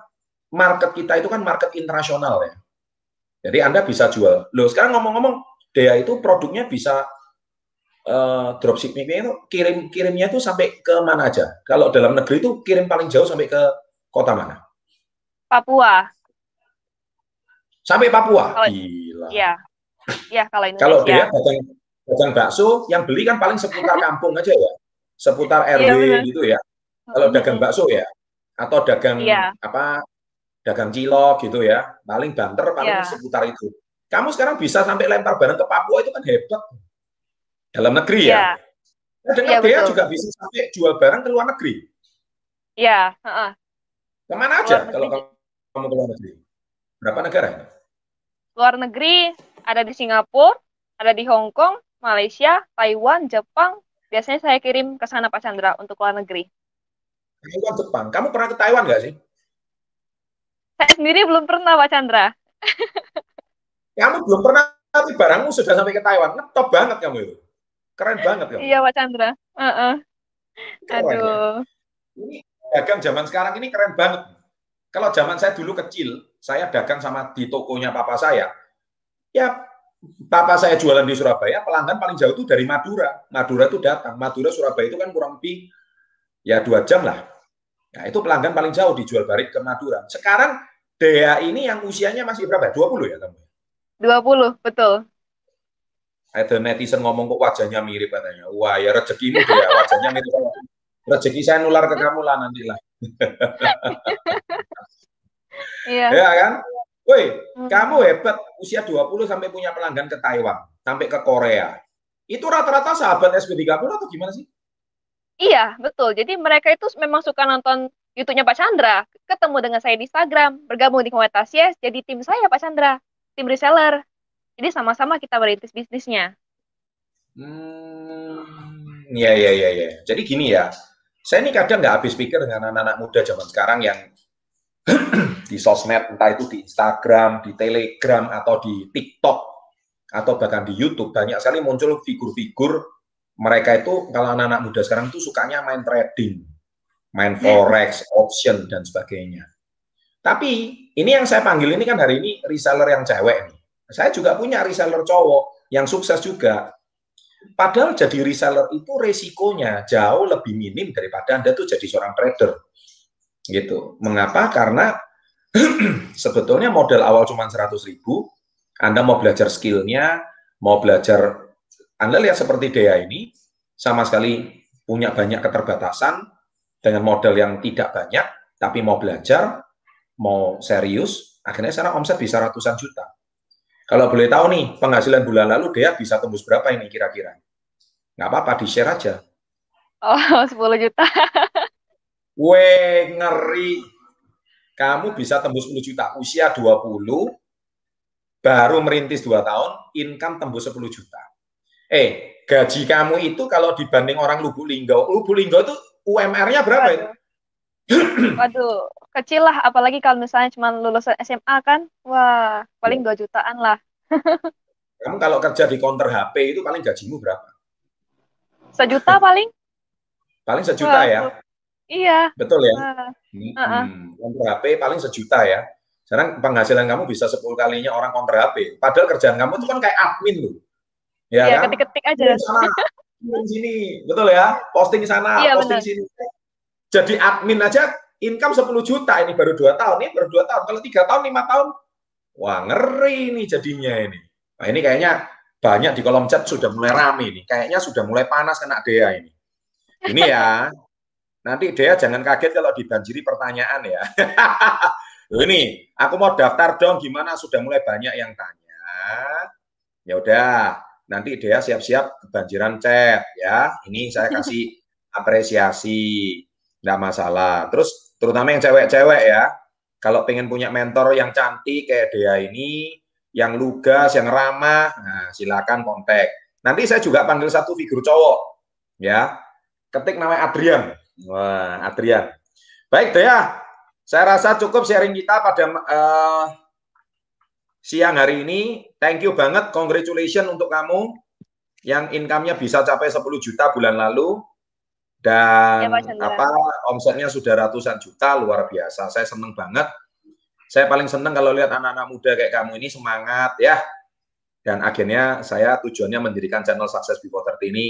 market kita itu kan market internasional ya. Jadi Anda bisa jual. Loh, sekarang ngomong-ngomong, Dea itu produknya bisa dropshipping itu kirimnya itu sampai ke mana aja? Kalau dalam negeri itu kirim paling jauh sampai ke kota mana? Papua. Sampai Papua? Gila. Iya. Iya, kalau Indonesia. Kalau Dea dagang bakso, yang beli kan paling seputar kampung aja ya. Seputar RW gitu ya. Kalau dagang bakso ya. Atau dagang dagang cilok gitu ya. Paling banter, paling seputar itu. Kamu sekarang bisa sampai lempar barang ke Papua, itu kan hebat. Dalam negeri ya. Dengar Dea juga bisa sampai jual barang ke luar negeri. Iya. Kemana aja kalau kamu ke luar negeri? Berapa negara? Luar negeri ada di Singapura, ada di Hong Kong, Malaysia, Taiwan, Jepang. Biasanya saya kirim ke sana Pak Chandra untuk luar negeri. Taiwan, Jepang. Kamu pernah ke Taiwan nggak sih? Saya sendiri belum pernah Pak Chandra. Kamu belum pernah, tapi barangmu sudah sampai ke Taiwan. Ngetop banget kamu itu. Keren banget kamu. Iya Pak Chandra. Aduh. Ya. Ini dagang zaman sekarang ini keren banget. Kalau zaman saya dulu kecil, saya dagang sama di tokonya papa saya. Ya, papa saya jualan di Surabaya, pelanggan paling jauh itu dari Madura. Madura itu datang. Madura Surabaya itu kan kurang lebih ya 2 jam lah. Nah, itu pelanggan paling jauh dijual balik ke Madura. Sekarang Dea ini yang usianya masih berapa? 20 ya kamu? 20, betul. Ada netizen ngomong kok wajahnya mirip katanya. Wah, ya rezekimu Dea, wajahnya mirip. Rezeki saya nular ke kamu lah nantilah. Iya. Ya kan? Woi, kamu hebat, usia 20 sampai punya pelanggan ke Taiwan, sampai ke Korea. Itu rata-rata sahabat SB30 atau gimana sih? Iya, betul. Jadi mereka itu memang suka nonton YouTube-nya Pak Chandra, ketemu dengan saya di Instagram, bergabung di komunitas Yes, jadi tim saya Pak Chandra, tim reseller. Jadi sama-sama kita merintis bisnisnya. Iya. Jadi gini ya, saya ini kadang nggak habis pikir dengan anak-anak muda zaman sekarang yang di sosmed, entah itu di Instagram, di Telegram, atau di TikTok, atau bahkan di YouTube, banyak sekali muncul figur-figur mereka itu, kalau anak-anak muda sekarang itu sukanya main trading, main forex, option, dan sebagainya. Tapi ini yang saya panggil ini kan hari ini reseller yang cewek nih. Saya juga punya reseller cowok yang sukses juga. Padahal jadi reseller itu resikonya jauh lebih minim daripada Anda tuh jadi seorang trader. Gitu. Mengapa? Karena sebetulnya modal awal cuma 100.000, Anda mau belajar skillnya, mau belajar, Anda lihat seperti Dea ini, sama sekali punya banyak keterbatasan, dengan modal yang tidak banyak, tapi mau belajar, mau serius, akhirnya sekarang omset bisa ratusan juta. Kalau boleh tahu nih, penghasilan bulan lalu Dea bisa tembus berapa ini kira-kira? Nggak apa-apa, di-share aja. Oh, 10 juta. Weh, ngeri. Kamu bisa tembus 10 juta. Usia 20, baru merintis 2 tahun, income tembus 10 juta. Gaji kamu itu kalau dibanding orang Lubuk Linggau itu UMR-nya berapa itu? Waduh, kecil lah. Apalagi kalau misalnya cuma lulusan SMA kan. Wah, paling 2 jutaan lah. Kamu kalau kerja di counter HP itu paling gajimu berapa? 1 juta paling? Paling 1 juta ya? Iya. Betul ya? Counter HP paling 1 juta ya? Sekarang penghasilan kamu bisa 10 kalinya orang counter HP. Padahal kerjaan kamu itu kan kayak admin loh. Ya, kan? Ketik-ketik aja. Sini, betul ya? Posting sana, posting bener. Sini. Jadi admin aja income 10 juta, ini baru 2 tahun. Ini baru 2 tahun. Kalau 3 tahun, 5 tahun, Wah, ngeri nih jadinya ini. Nah, ini kayaknya banyak di kolom chat sudah mulai rame nih. Kayaknya sudah mulai panas kena Dea ini. Ini ya, nanti Dea jangan kaget kalau dibanjiri pertanyaan ya. Loh ini, aku mau daftar dong, gimana sudah mulai banyak yang tanya. Ya udah, nanti Dea siap-siap kebanjiran chat ya. Ini saya kasih apresiasi, nggak masalah. Terus terutama yang cewek-cewek ya, kalau pengen punya mentor yang cantik kayak Dea ini, yang lugas, yang ramah, nah silakan kontak. Nanti saya juga panggil satu figur cowok, ya. Ketik namanya Adrian. Wah, Adrian. Baik Dea, saya rasa cukup sharing kita pada siang hari ini. Thank you banget, congratulations untuk kamu yang income-nya bisa capai 10 juta bulan lalu. Dan omsetnya sudah ratusan juta, luar biasa. Saya seneng banget. Saya paling seneng kalau lihat anak-anak muda kayak kamu ini semangat ya. Dan akhirnya saya tujuannya mendirikan channel Success Before 30 ini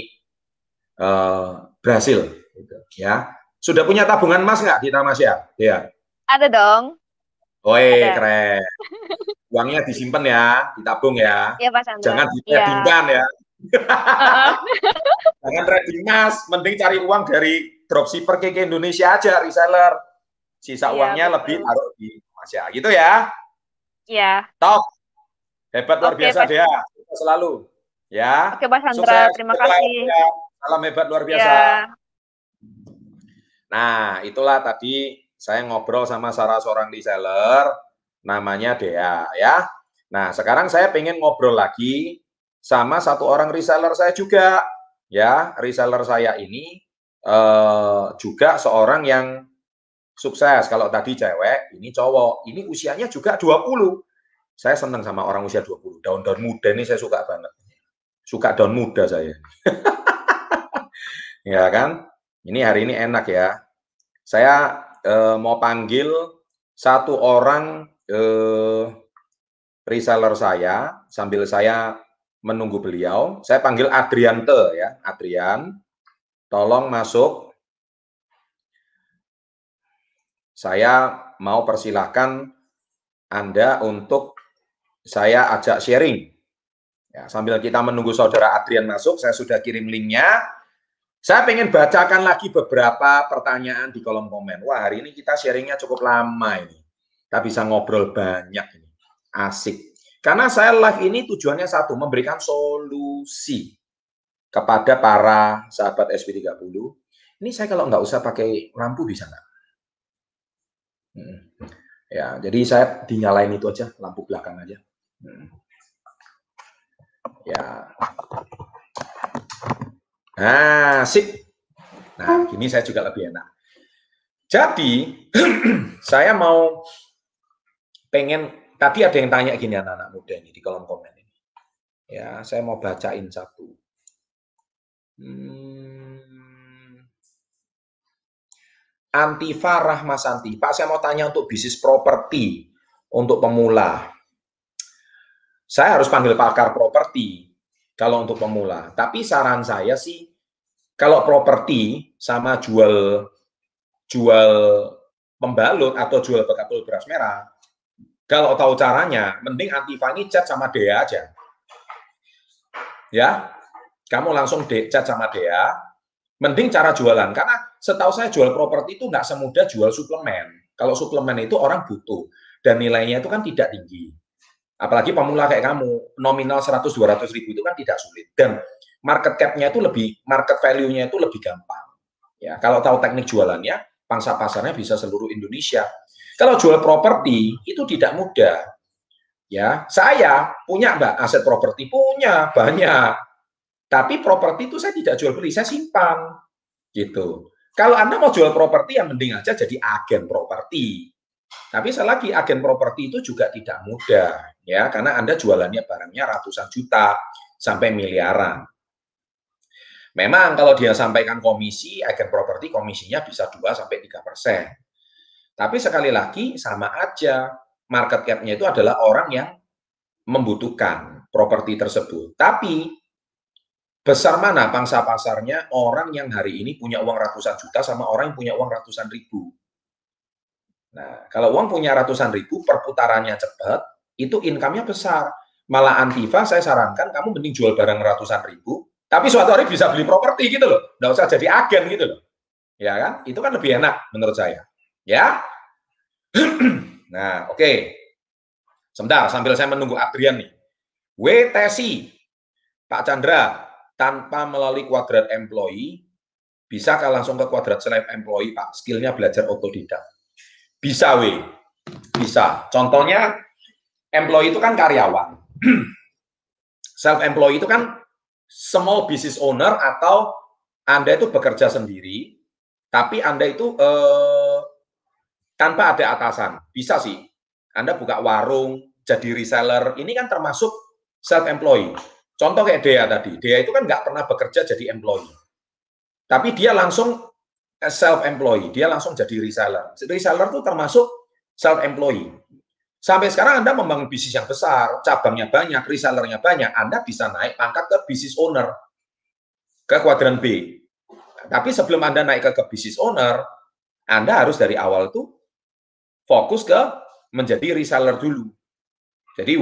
berhasil. Gitu, ya. Sudah punya tabungan emas nggak kita Mas ya? Ya. Ada dong. Woi, keren. Uangnya disimpan ya, ditabung ya. Iya Pak Chandra. Jangan ditradingkan ya. Jangan trading mas, mending cari uang dari dropshipper ke Indonesia aja, reseller. Sisa uangnya betul. Lebih taruh di Mas ya, gitu ya. Iya. Top. Hebat luar biasa Dea. Selalu. Ya. Oke Pak Chandra, terima kasih. Ya. Salam hebat luar biasa. Ya. Nah, itulah tadi saya ngobrol sama salah seorang reseller, namanya Dea ya. Nah, sekarang saya pengen ngobrol lagi sama satu orang reseller saya juga. Ya, reseller saya ini juga seorang yang sukses. Kalau tadi cewek, ini cowok. Ini usianya juga 20. Saya senang sama orang usia 20. Daun-daun muda ini saya suka banget. Suka daun muda saya. Ya kan? Ini hari ini enak ya. Saya mau panggil satu orang reseller saya sambil saya menunggu beliau. Saya panggil Adriante ya. Adrian, tolong masuk. Saya mau persilahkan Anda untuk saya ajak sharing. Ya, sambil kita menunggu saudara Adrian masuk, saya sudah kirim linknya. Saya pengen bacakan lagi beberapa pertanyaan di kolom komen. Wah, hari ini kita sharingnya cukup lama ini. Kita bisa ngobrol banyak ini. Asik. Karena saya live ini tujuannya satu, memberikan solusi kepada para sahabat SP30. Ini saya kalau nggak usah pakai lampu bisa nggak? Ya, jadi saya dinyalain itu aja, lampu belakang aja. Ya. Nah, sip. Nah, gini saya juga lebih enak. Jadi, saya mau pengen. Tadi ada yang tanya gini anak-anak muda ini di kolom komen ini. Ya, saya mau bacain satu. Antifa Rahmasanti. Pak, saya mau tanya untuk bisnis properti untuk pemula. Saya harus panggil pakar properti kalau untuk pemula. Tapi saran saya sih, kalau properti sama jual pembalut atau jual bekapul beras merah, kalau tahu caranya, mending Antifa ini chat sama Dea aja. Ya, kamu langsung chat sama Dea, mending cara jualan. Karena setahu saya jual properti itu nggak semudah jual suplemen. Kalau suplemen itu orang butuh, dan nilainya itu kan tidak tinggi. Apalagi pemula kayak kamu, nominal 100-200 ribu itu kan tidak sulit. Dan market cap-nya itu market value-nya itu lebih gampang. Ya, kalau tahu teknik jualannya, pangsa pasarnya bisa seluruh Indonesia. Kalau jual properti itu tidak mudah. Ya, saya punya Mbak aset properti, punya banyak. Tapi properti itu saya tidak jual beli, saya simpan. Gitu. Kalau Anda mau jual properti ya mending aja jadi agen properti. Tapi sekali lagi agen properti itu juga tidak mudah ya, karena Anda jualannya barangnya ratusan juta sampai miliaran. Memang kalau dia sampaikan komisi, agen properti komisinya bisa 2-3%. Tapi sekali lagi sama aja, market cap-nya itu adalah orang yang membutuhkan properti tersebut. Tapi besar mana pangsa pasarnya orang yang hari ini punya uang ratusan juta sama orang yang punya uang ratusan ribu. Nah, kalau uang punya ratusan ribu, perputarannya cepat, itu income-nya besar. Malah Antifa saya sarankan kamu mending jual barang ratusan ribu, tapi suatu hari bisa beli properti gitu loh. Nggak usah jadi agen gitu loh. Ya kan? Itu kan lebih enak menurut saya. Ya. Nah, oke. Sebentar, sambil saya menunggu Adrian nih. WTC, Pak Chandra, tanpa melalui kuadrat employee, bisakah langsung ke kuadrat self employee, Pak? Skillnya belajar otodidak. Bisa, bisa. Contohnya, employee itu kan karyawan. Self employee itu kan small business owner atau Anda itu bekerja sendiri, tapi Anda itu tanpa ada atasan. Bisa sih. Anda buka warung, jadi reseller. Ini kan termasuk self-employed. Contoh kayak Dea tadi. Dea itu kan nggak pernah bekerja jadi employee. Tapi dia langsung self-employed. Dia langsung jadi reseller. Reseller itu termasuk self-employed. Sampai sekarang Anda membangun bisnis yang besar, cabangnya banyak, resellernya banyak, Anda bisa naik pangkat ke business owner, ke kuadran B. Tapi sebelum Anda naik ke business owner, Anda harus dari awal tuh fokus ke menjadi reseller dulu. Jadi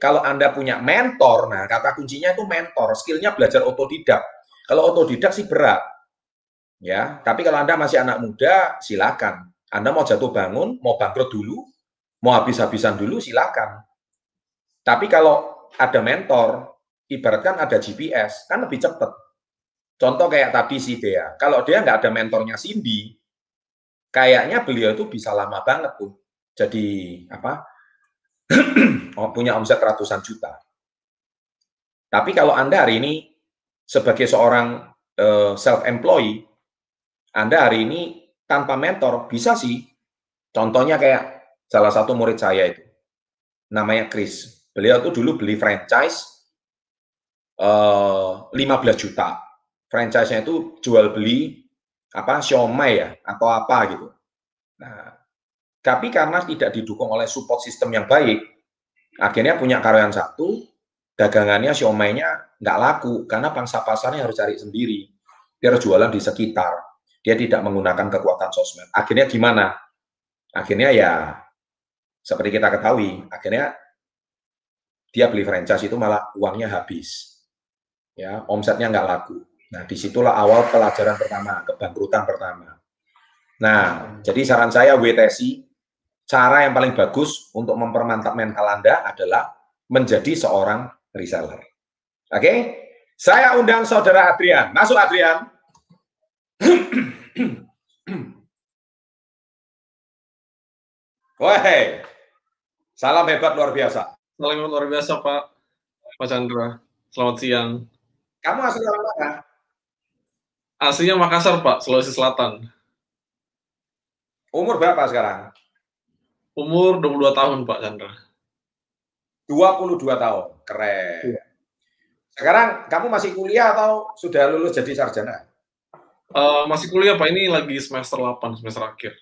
kalau Anda punya mentor, nah kata kuncinya itu mentor, skillnya belajar otodidak. Kalau otodidak sih berat, ya. Tapi kalau Anda masih anak muda, silakan. Anda mau jatuh bangun, mau bangkrut dulu, mau habis-habisan dulu, silakan. Tapi kalau ada mentor, ibaratkan ada GPS, kan lebih cepat. Contoh kayak tadi si Dea, kalau dia nggak ada mentornya Cindy, kayaknya beliau itu bisa lama banget tuh. Jadi apa? Punya omset ratusan juta. Tapi kalau Anda hari ini sebagai seorang self-employed, Anda hari ini tanpa mentor bisa sih. Contohnya kayak salah satu murid saya itu, namanya Chris. Beliau tuh dulu beli franchise 15 juta. Franchise-nya itu jual beli apa siomay ya atau apa gitu. Nah, tapi karena tidak didukung oleh support system yang baik, akhirnya punya karyawan satu, dagangannya siomaynya nggak laku karena pangsa pasarnya harus cari sendiri. Dia harus jualan di sekitar. Dia tidak menggunakan kekuatan sosmed. Akhirnya gimana? Akhirnya ya seperti kita ketahui, akhirnya dia beli franchise itu malah uangnya habis. Ya, omsetnya nggak laku. Nah, disitulah awal pelajaran pertama, kebangkrutan pertama. Nah, jadi saran saya WTC, cara yang paling bagus untuk mempermantap mental Anda adalah menjadi seorang reseller. Oke? Saya undang saudara Adrian. Masuk Adrian. Woi, salam hebat luar biasa. Salam luar biasa Pak Chandra. Selamat siang. Kamu asli orang mana? Aslinya Makassar Pak, Sulawesi Selatan. Umur berapa sekarang? Umur 22 tahun Pak Chandra. 22 tahun, keren. Iya. Sekarang kamu masih kuliah atau sudah lulus jadi sarjana? Masih kuliah Pak, ini lagi semester 8, semester akhir.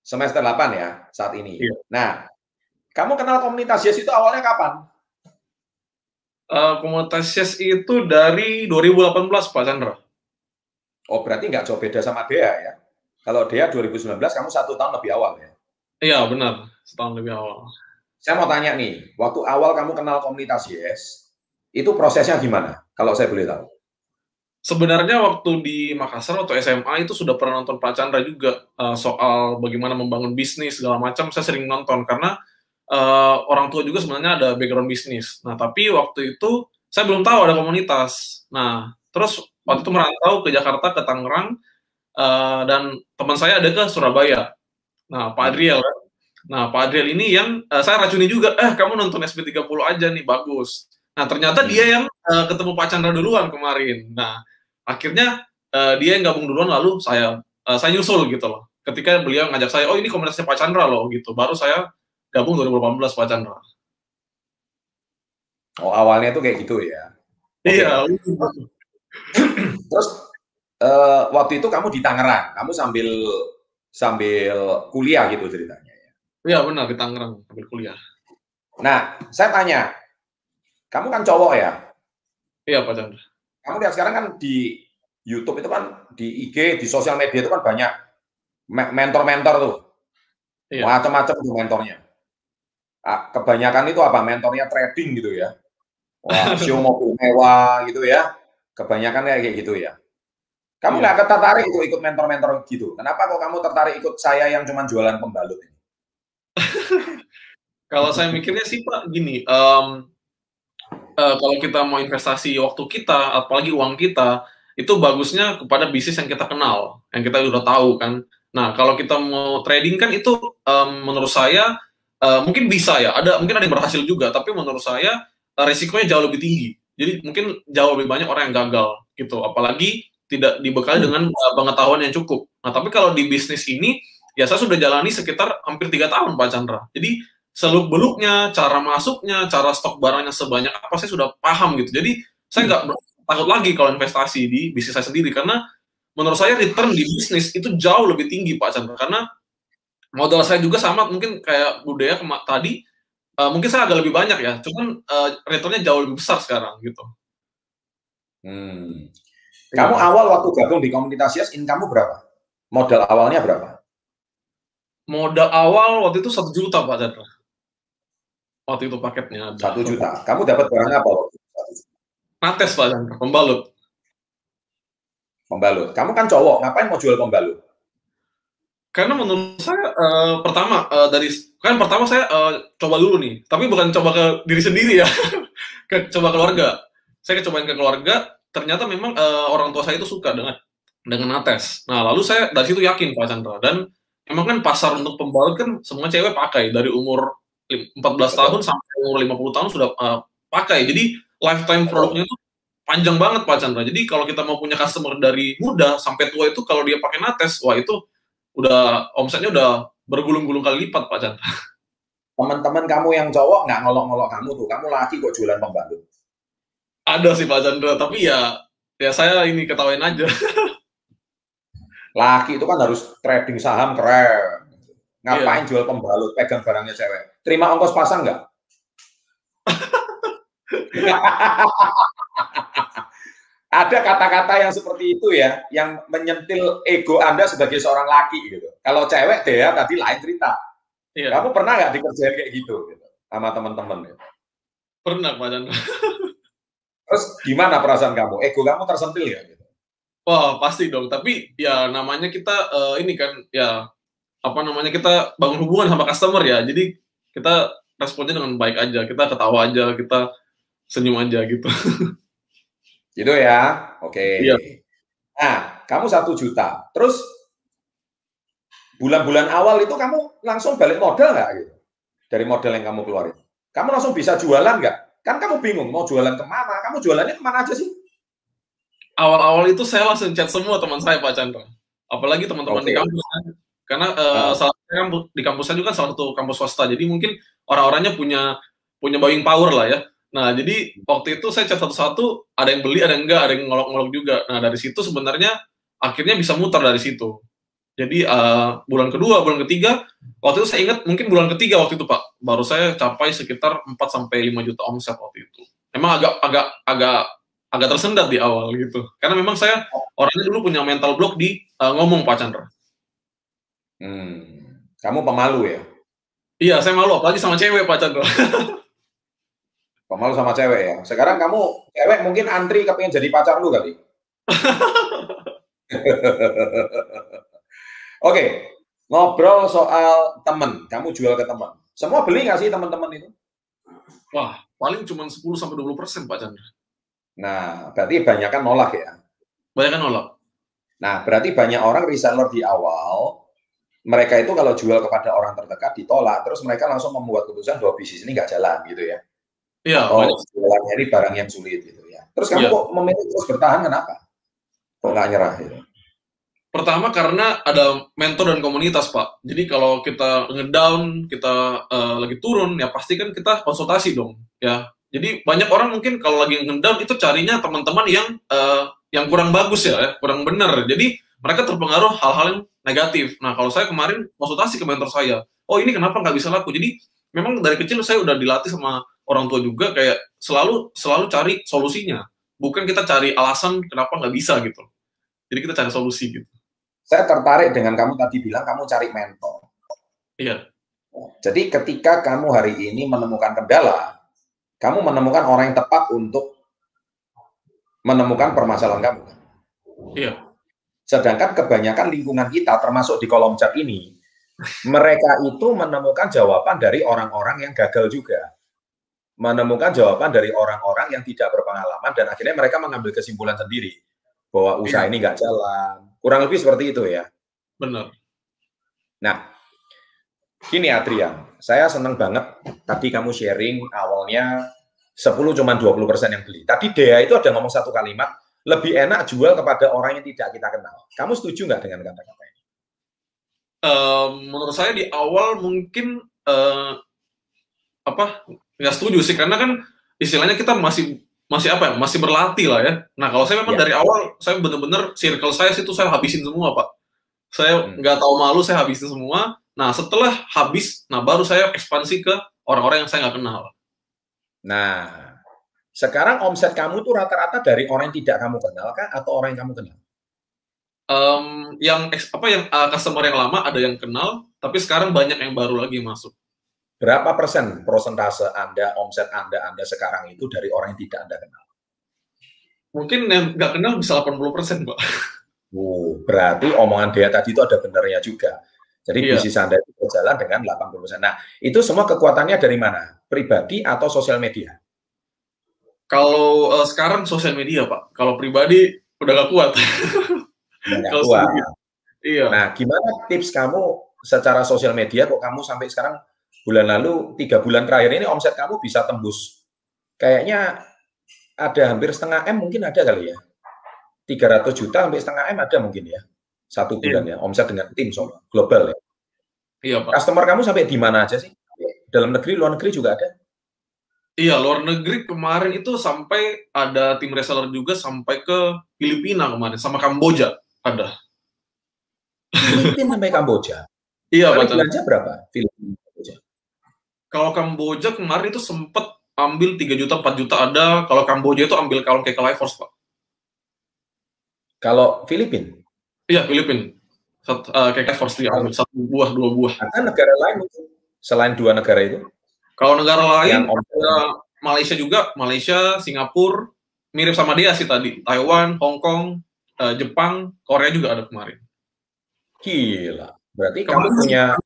Semester 8 ya, saat ini. Iya. Nah, kamu kenal komunitas Yes itu awalnya kapan? Komunitas Yes itu dari 2018 Pak Chandra. Oh, berarti nggak jauh beda sama Dea ya? Kalau Dea 2019, kamu 1 tahun lebih awal ya? Iya, benar. Setahun lebih awal. Saya mau tanya nih, waktu awal kamu kenal komunitas Yes, itu prosesnya gimana? Kalau saya boleh tahu. Sebenarnya waktu di Makassar, waktu SMA itu sudah pernah nonton Pak Chandra juga soal bagaimana membangun bisnis, segala macam. Saya sering nonton karena orang tua juga sebenarnya ada background bisnis. Nah, tapi waktu itu saya belum tahu ada komunitas. Nah, terus waktu itu merantau ke Jakarta, ke Tangerang, dan teman saya ada ke Surabaya. Nah, Pak Adriel. Nah, Pak Adriel ini yang saya racuni juga, kamu nonton SP30 aja nih, bagus. Nah, ternyata dia yang ketemu Pak Chandra duluan kemarin. Nah, akhirnya dia yang gabung duluan, lalu saya nyusul gitu loh. Ketika beliau ngajak saya, oh ini komunitasnya Pak Chandra loh, gitu. Baru saya gabung 2018 Pak Chandra. Oh, awalnya tuh kayak gitu ya? Iya. Terus waktu itu kamu di Tangerang, kamu sambil kuliah gitu ceritanya ya? Iya benar, di Tangerang sambil kuliah. Nah, saya tanya, kamu kan cowok ya? Iya Pak Chandra. Kamu lihat sekarang kan di YouTube itu kan, di IG, di sosial media itu kan banyak mentor-mentor tuh, iya. Macam-macam tuh mentornya. Kebanyakan itu apa? Mentornya trading gitu ya. Wah, show mobil mewah gitu ya. Kebanyakan kayak gitu ya. Kamu nggak tertarik itu ikut mentor-mentor gitu? Kenapa kok kamu tertarik ikut saya yang cuma jualan pembalut ini? Kalau saya mikirnya sih Pak, gini, kalau kita mau investasi waktu kita, apalagi uang kita, itu bagusnya kepada bisnis yang kita kenal, yang kita udah tahu kan. Nah, kalau kita mau trading kan itu menurut saya mungkin bisa ya, mungkin ada yang berhasil juga, tapi menurut saya risikonya jauh lebih tinggi. Jadi mungkin jauh lebih banyak orang yang gagal gitu, apalagi tidak dibekali dengan pengetahuan yang cukup. Nah, tapi kalau di bisnis ini, ya saya sudah jalani sekitar hampir 3 tahun Pak Chandra. Jadi seluk-beluknya, cara masuknya, cara stok barangnya sebanyak apa, saya sudah paham gitu. Jadi saya nggak takut lagi kalau investasi di bisnis saya sendiri, karena menurut saya return di bisnis itu jauh lebih tinggi Pak Chandra, karena modal saya juga sama mungkin kayak Budaya tadi, mungkin saya agak lebih banyak ya, cuman returnnya jauh lebih besar sekarang gitu. Kamu awal waktu gabung di komunitas Yes, income-mu berapa? Modal awalnya berapa? Modal awal waktu itu 1 juta Pak Chandra. Waktu itu paketnya. 1 juta. Kamu dapat barang apa waktu itu? Nates Pak Chandra, pembalut. Pembalut. Kamu kan cowok, ngapain mau jual pembalut? Karena menurut saya pertama saya coba dulu nih, tapi bukan coba ke diri sendiri ya, coba keluarga. Saya cobain ke keluarga, ternyata memang orang tua saya itu suka dengan nates. Nah, lalu saya dari situ yakin Pak Chandra, dan memang kan pasar untuk pembalut kan semua cewek pakai dari umur 14 tahun sampai umur 50 tahun sudah pakai. Jadi lifetime produknya itu panjang banget Pak Chandra. Jadi kalau kita mau punya customer dari muda sampai tua itu, kalau dia pakai nates, wah itu udah omsetnya udah bergulung-gulung kali lipat Pak Chandra. Teman-teman kamu yang cowok nggak ngolok-ngolok kamu tuh, kamu laki kok jualan pembalut? Ada sih Pak Chandra, tapi ya saya ini ketawain aja. Laki itu kan harus trading saham keren. Ngapain jual pembalut, pegang barangnya cewek? Terima ongkos pasang nggak? Ada kata-kata yang seperti itu ya, yang menyentil ego Anda sebagai seorang laki gitu. Kalau cewek deh ya, tadi lain cerita. Kamu pernah nggak dikerjain kayak gitu sama teman-teman? Pernah Pak Chandra. Terus gimana perasaan kamu? Ego kamu tersentil ya? Gitu? Wah pasti dong. Tapi ya namanya kita ini kan ya kita bangun hubungan sama customer ya. Jadi kita responnya dengan baik aja. Kita ketawa aja, kita senyum aja gitu. Gitu ya? Oke. Iya. Nah, kamu 1 juta. Terus bulan-bulan awal itu kamu langsung balik modal nggak gitu? Dari modal yang kamu keluarin. Kamu langsung bisa jualan nggak? Kan kamu bingung mau jualan kemana? Kamu jualannya kemana aja sih? Awal-awal itu saya langsung chat semua teman saya Pak Chandra. Apalagi teman-teman di kampus kan. Karena di kampus saya juga salah satu kampus swasta. Jadi mungkin orang-orangnya punya buying power lah ya. Nah, jadi waktu itu saya chat satu-satu, ada yang beli, ada yang enggak, ada yang ngolok-ngolok juga. Nah, dari situ sebenarnya akhirnya bisa muter dari situ. Jadi bulan kedua, bulan ketiga, waktu itu saya ingat mungkin bulan ketiga waktu itu Pak, baru saya capai sekitar 4-5 juta omset waktu itu. Emang agak tersendat di awal gitu. Karena memang saya orangnya dulu punya mental block di ngomong Pak Chandra. Kamu pemalu ya? Iya, saya malu, apalagi sama cewek Pak Chandra. Pemalu sama cewek ya. Sekarang kamu cewek mungkin antri kepengen jadi pacar lu kali. Oke, ngobrol soal temen. Kamu jual ke teman. Semua beli nggak sih teman-teman itu? Wah, paling cuma 10-20% Pak Chandra. Nah, berarti banyak kan nolak ya? Banyak kan nolak. Nah, berarti banyak orang reseller di awal, mereka itu kalau jual kepada orang terdekat ditolak, terus mereka langsung membuat keputusan bahwa bisnis ini nggak jalan gitu ya. Iya, oh, jualannya ini barang yang sulit gitu ya. Terus kamu kok memilih terus bertahan, kenapa? Kok nggak nyerah gitu? Pertama karena ada mentor dan komunitas Pak. Jadi kalau kita ngedown, kita lagi turun, ya pasti kan kita konsultasi dong, ya. Jadi banyak orang mungkin kalau lagi ngedown itu carinya teman-teman yang kurang bagus ya, kurang benar. Jadi mereka terpengaruh hal-hal yang negatif. Nah kalau saya kemarin konsultasi ke mentor saya, oh ini kenapa nggak bisa laku? Jadi memang dari kecil saya udah dilatih sama orang tua juga kayak selalu cari solusinya, bukan kita cari alasan kenapa nggak bisa gitu. Jadi kita cari solusi gitu. Saya tertarik dengan kamu tadi bilang kamu cari mentor. Iya. Jadi ketika kamu hari ini menemukan kendala, kamu menemukan orang yang tepat untuk menemukan permasalahan kamu. Iya. Sedangkan kebanyakan lingkungan kita, termasuk di kolom chat ini, mereka itu menemukan jawaban dari orang-orang yang gagal juga. Menemukan jawaban dari orang-orang yang tidak berpengalaman, dan akhirnya mereka mengambil kesimpulan sendiri bahwa usaha ini nggak jalan. Kurang lebih seperti itu ya. Benar. Nah, gini Adrian, saya senang banget tadi kamu sharing awalnya 10 cuma 20% yang beli. Tadi Dea itu ada ngomong satu kalimat, lebih enak jual kepada orang yang tidak kita kenal. Kamu setuju nggak dengan kata-kata ini? Menurut saya di awal mungkin nggak setuju sih, karena kan istilahnya kita masih masih berlatih lah ya. Nah kalau saya memang dari awal saya benar-benar circle saya itu saya habisin semua Pak. Saya nggak tahu malu, saya habisin semua. Nah setelah habis, nah baru saya ekspansi ke orang-orang yang saya nggak kenal. Nah sekarang omset kamu tuh rata-rata dari orang yang tidak kamu kenal kah atau orang yang kamu kenal? Yang customer yang lama ada yang kenal, tapi sekarang banyak yang baru lagi masuk. Berapa persen persentase Anda, omset Anda sekarang itu dari orang yang tidak Anda kenal? Mungkin yang nggak kenal bisa 80%, Pak. Berarti omongan dia tadi itu ada benernya juga. Jadi bisnis Anda itu berjalan dengan 80%. Nah, itu semua kekuatannya dari mana? Pribadi atau sosial media? Kalau sekarang sosial media, Pak. Kalau pribadi udah nggak kuat. Nggak kuat. Iya. Nah, gimana tips kamu secara sosial media kok kamu sampai sekarang bulan lalu 3 bulan terakhir ini omset kamu bisa tembus kayaknya ada hampir setengah M mungkin ada kali ya, 300 juta sampai setengah M ada mungkin ya satu bulan ya omset dengan tim soal global ya. Iya Pak. Customer kamu sampai di mana aja sih? Dalam negeri, luar negeri juga ada? Iya, luar negeri kemarin itu sampai ada tim reseller juga sampai ke Filipina kemarin, sama Kamboja ada. Filipina sampai Kamboja? Iya Pak. Belanja berapa Filipina? Kalau Kamboja kemarin itu sempat ambil 3 juta, 4 juta ada. Kalau Kamboja itu ambil kalung kayak Life Force, Pak. Kalau Filipina? Iya, Filipina. Kayak Life Force dia ambil 1 buah, 2 buah. Ada negara lain selain 2 negara itu? Kalau negara lain, Malaysia juga. Malaysia, Singapura, mirip sama dia sih tadi. Taiwan, Hong Kong, Jepang, Korea juga ada kemarin. Gila. Berarti kamu punya...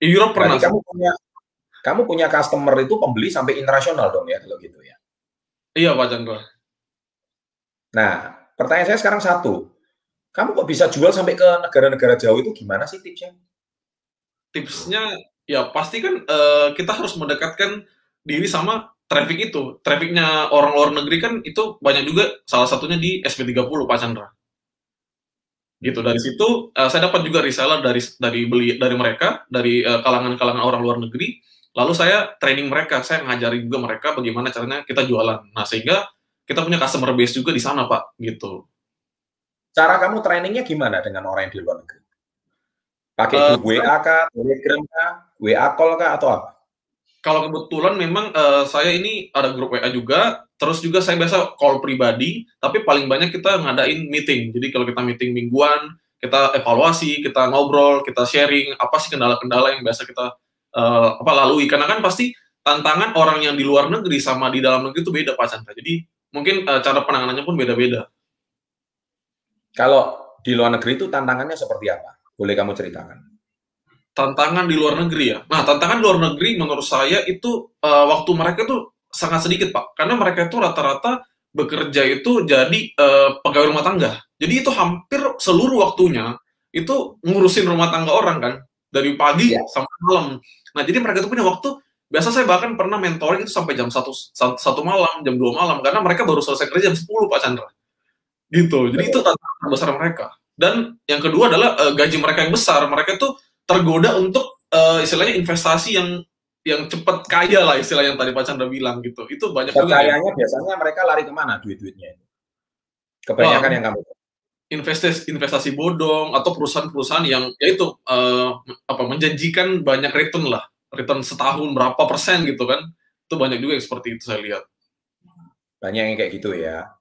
Europe pernah. Kamu punya customer itu pembeli sampai internasional dong ya kalau gitu ya? Iya Pak Chandra. Nah, pertanyaan saya sekarang satu. Kamu kok bisa jual sampai ke negara-negara jauh itu gimana sih tipsnya? Tipsnya ya pasti kan kita harus mendekatkan diri sama traffic itu. Trafficnya orang luar negeri kan itu banyak juga, salah satunya di SP30 Pak Chandra. Gitu, dari situ saya dapat juga reseller dari mereka, dari kalangan-kalangan orang luar negeri. Lalu saya training mereka, saya ngajari juga mereka bagaimana caranya kita jualan. Nah, sehingga kita punya customer base juga di sana, Pak, gitu. Cara kamu trainingnya gimana dengan orang yang di luar negeri? Pakai grup WA kah, Telegram kah, WA call kah, atau apa? Kalau kebetulan memang saya ini ada grup WA juga, terus juga saya biasa call pribadi, tapi paling banyak kita ngadain meeting. Jadi kalau kita meeting mingguan, kita evaluasi, kita ngobrol, kita sharing, apa sih kendala-kendala yang biasa kita lalui. Karena kan pasti tantangan orang yang di luar negeri sama di dalam negeri itu beda Pak Chandra. Jadi mungkin cara penanganannya pun beda-beda. Kalau di luar negeri itu tantangannya seperti apa? Boleh kamu ceritakan? Tantangan di luar negeri ya. Nah, tantangan di luar negeri menurut saya itu waktu mereka tuh sangat sedikit Pak. Karena mereka itu rata-rata bekerja itu jadi pegawai rumah tangga. Jadi itu hampir seluruh waktunya itu ngurusin rumah tangga orang kan. Dari pagi sampai malam. Nah, jadi mereka itu punya waktu, biasa saya bahkan pernah mentoring itu sampai jam 1 malam, jam 2 malam, karena mereka baru selesai kerja jam 10, Pak Chandra. Gitu, jadi itu tantangan terbesar mereka. Dan yang kedua adalah gaji mereka yang besar, mereka itu tergoda untuk istilahnya investasi yang cepat kaya lah, istilah yang tadi Pak Chandra bilang gitu. Itu banyak juga. Kayanya biasanya mereka lari kemana duit-duitnya? Kebanyakan yang kamu investasi bodong atau perusahaan-perusahaan yang yaitu menjanjikan banyak return setahun berapa persen gitu kan, itu banyak juga yang seperti itu saya lihat. Banyak yang kayak gitu ya.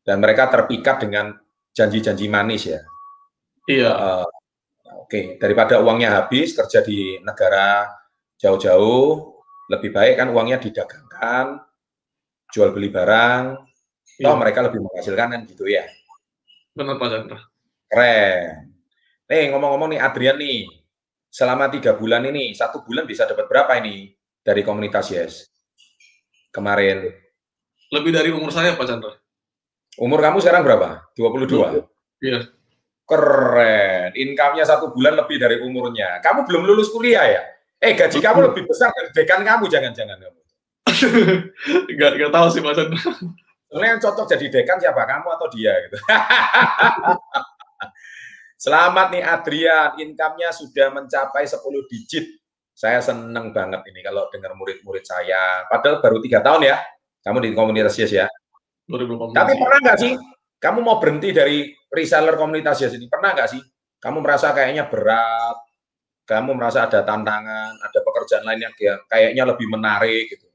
Dan mereka terpikat dengan janji-janji manis ya. Iya. Oke, daripada uangnya habis kerja di negara jauh-jauh, lebih baik kan uangnya didagangkan, jual beli barang, toh mereka lebih menghasilkan kan gitu ya. Benar Pak Chandra. Keren. Nih ngomong-ngomong nih Adrian nih, selama 3 bulan ini, 1 bulan bisa dapat berapa ini dari komunitas Yes? Kemarin. Lebih dari umur saya Pak Chandra. Umur kamu sekarang berapa? 22? Iya. Keren. Income-nya 1 bulan lebih dari umurnya. Kamu belum lulus kuliah ya? Gaji kamu lebih besar dari dekan kamu, jangan-jangan kamu. Nggak tahu sih Pak Chandra. Soalnya yang cocok jadi dekan siapa? Kamu atau dia? Gitu. Selamat nih Adrian, income-nya sudah mencapai 10 digit. Saya seneng banget ini kalau dengar murid-murid saya. Padahal baru 3 tahun ya, kamu di komunitas Yes ya. 2018. Tapi pernah nggak sih, kamu mau berhenti dari reseller komunitas Yes ini? Pernah nggak sih? Kamu merasa kayaknya berat, kamu merasa ada tantangan, ada pekerjaan lain yang kayaknya lebih menarik gitu.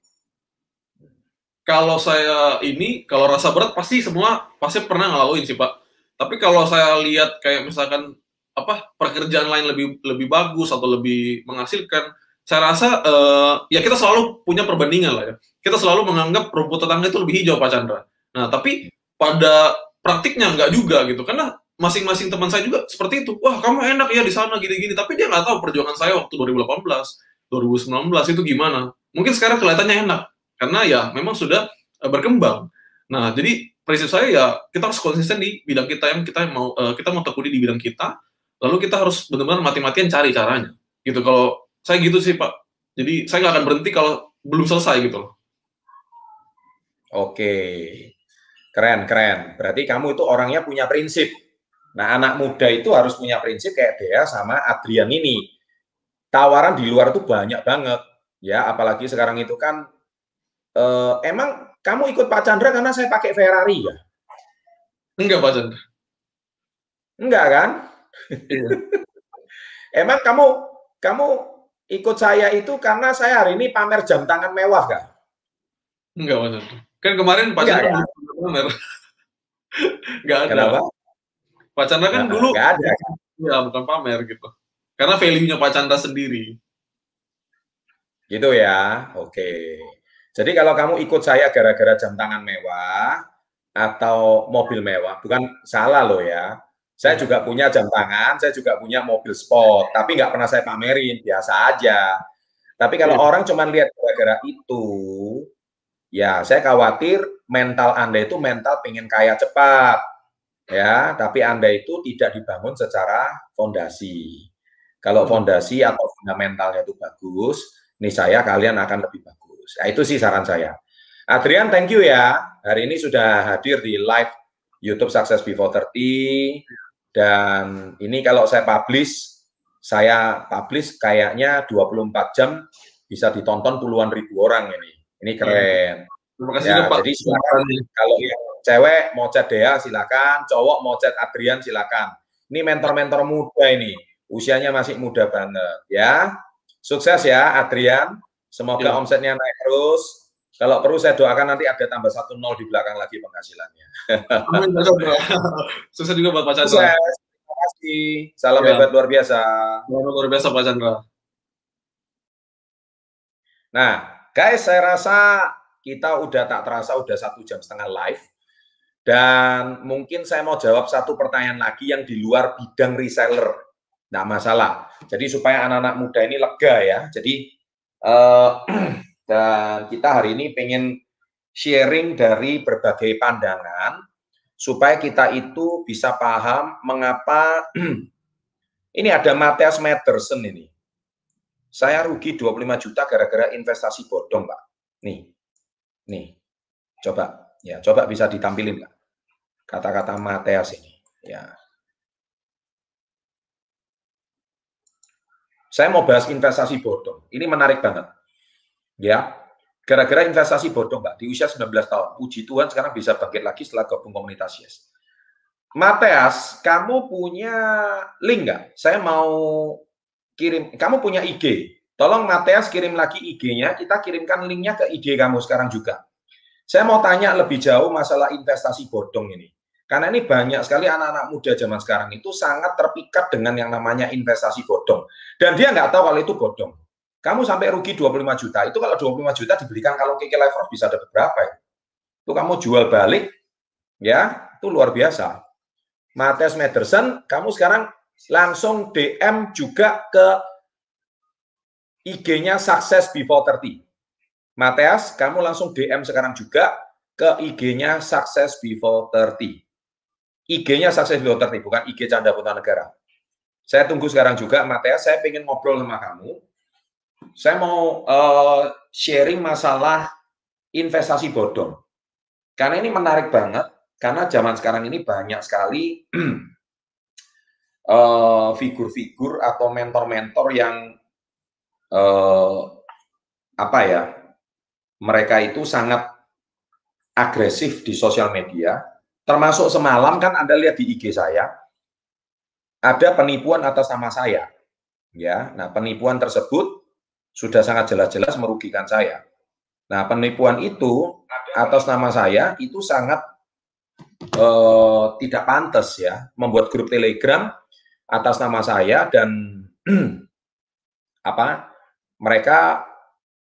Kalau saya kalau rasa berat pasti pernah ngelaluin sih Pak. Tapi kalau saya lihat kayak misalkan pekerjaan lain lebih bagus atau lebih menghasilkan, saya rasa ya kita selalu punya perbandingan lah ya. Kita selalu menganggap rumput tetangga itu lebih hijau Pak Chandra. Nah tapi pada praktiknya nggak juga gitu, karena masing-masing teman saya juga seperti itu. Wah kamu enak ya di sana gini-gini, tapi dia nggak tahu perjuangan saya waktu 2018, 2019 itu gimana. Mungkin sekarang kelihatannya enak karena ya memang sudah berkembang. Nah jadi prinsip saya ya kita harus konsisten di bidang kita yang kita mau tekuni di bidang kita, lalu kita harus benar-benar mati-matian cari caranya gitu. Kalau saya gitu sih Pak, jadi saya nggak akan berhenti kalau belum selesai gitu loh. Oke, keren. Berarti kamu itu orangnya punya prinsip. Nah anak muda itu harus punya prinsip kayak Dea sama Adrian ini. Tawaran di luar itu banyak banget ya, apalagi sekarang itu kan emang kamu ikut Pak Chandra karena saya pakai Ferrari ya? Enggak Pak Chandra. Enggak kan? Emang kamu ikut saya itu karena saya hari ini pamer jam tangan mewah kan? Enggak Pak Chandra. Kan kemarin Pak Chandra pamer. Enggak ada. Kenapa? Pak Chandra kan dulu enggak ada. Ya bukan pamer gitu. Karena value-nya Pak Chandra sendiri. Gitu ya. Oke. Jadi kalau kamu ikut saya gara-gara jam tangan mewah atau mobil mewah, bukan salah loh ya. Saya juga punya jam tangan, saya juga punya mobil sport, tapi nggak pernah saya pamerin, biasa aja. Tapi kalau orang cuma lihat gara-gara itu, ya saya khawatir mental Anda itu mental pengen kaya cepat. Ya, tapi Anda itu tidak dibangun secara fondasi. Kalau fondasi atau fundamentalnya itu bagus, niscaya kalian akan lebih bagus. Nah, itu sih saran saya. Adrian, thank you ya. Hari ini sudah hadir di live YouTube Success Before 30. Dan ini kalau saya publish kayaknya 24 jam bisa ditonton puluhan ribu orang ini. Ini keren. Terima kasih Ya, Pak. jadi silakan kalau yang cewek mau chat Dea silakan, cowok mau chat Adrian silakan. Ini mentor-mentor muda ini. Usianya masih muda banget ya. Sukses ya Adrian. Semoga omsetnya naik terus. Kalau perlu saya doakan nanti ada tambah 1 0 di belakang lagi penghasilannya. Amin, Pak Chandra. Sukses juga buat Pak Chandra. Sukses. Terima kasih. Salam hebat luar biasa. Salam luar biasa Pak Chandra. Nah, guys, saya rasa kita udah tak terasa udah 1,5 jam live. Dan mungkin saya mau jawab satu pertanyaan lagi yang di luar bidang reseller. Nggak masalah. Jadi supaya anak-anak muda ini lega ya. Jadi dan kita hari ini pengen sharing dari berbagai pandangan supaya kita itu bisa paham mengapa ini ada Matthias Matterson ini. Saya rugi 25 juta gara-gara investasi bodong, Pak. Nih. Coba bisa ditampilin, Pak. Kata-kata Matthias ini, ya. Saya mau bahas investasi bodong. Ini menarik banget. Ya. Gara-gara investasi bodong, Pak, di usia 19 tahun. Puji Tuhan sekarang bisa bangkit lagi setelah gabung komunitas Yes. Matthias, kamu punya link nggak? Saya mau kirim. Kamu punya IG. Tolong Matthias kirim lagi IG-nya. Kita kirimkan linknya ke IG kamu sekarang juga. Saya mau tanya lebih jauh masalah investasi bodong ini. Karena ini banyak sekali anak-anak muda zaman sekarang itu sangat terpikat dengan yang namanya investasi bodong. Dan dia nggak tahu kalau itu bodong. Kamu sampai rugi 25 juta, itu kalau 25 juta dibelikan kalung Kiki Life Force bisa dapat berapa ya? Itu kamu jual balik, ya, itu luar biasa. Mathias Mederson, kamu sekarang langsung DM juga ke IG-nya Success Before 30. Mathias, kamu langsung DM sekarang juga ke IG-nya Success Before 30. IG-nya Success Before 30, bukan IG Canda Putra Negara. Saya tunggu sekarang juga, Mathias, saya pengen ngobrol sama kamu. Saya mau sharing masalah investasi bodong. Karena ini menarik banget, karena zaman sekarang ini banyak sekali figur-figur atau mentor-mentor yang mereka itu sangat agresif di sosial media. Termasuk semalam kan Anda lihat di IG saya, ada penipuan atas nama saya. Ya, nah penipuan tersebut sudah sangat jelas-jelas merugikan saya. Nah, penipuan itu atas nama saya itu sangat tidak pantas ya, membuat grup Telegram atas nama saya dan mereka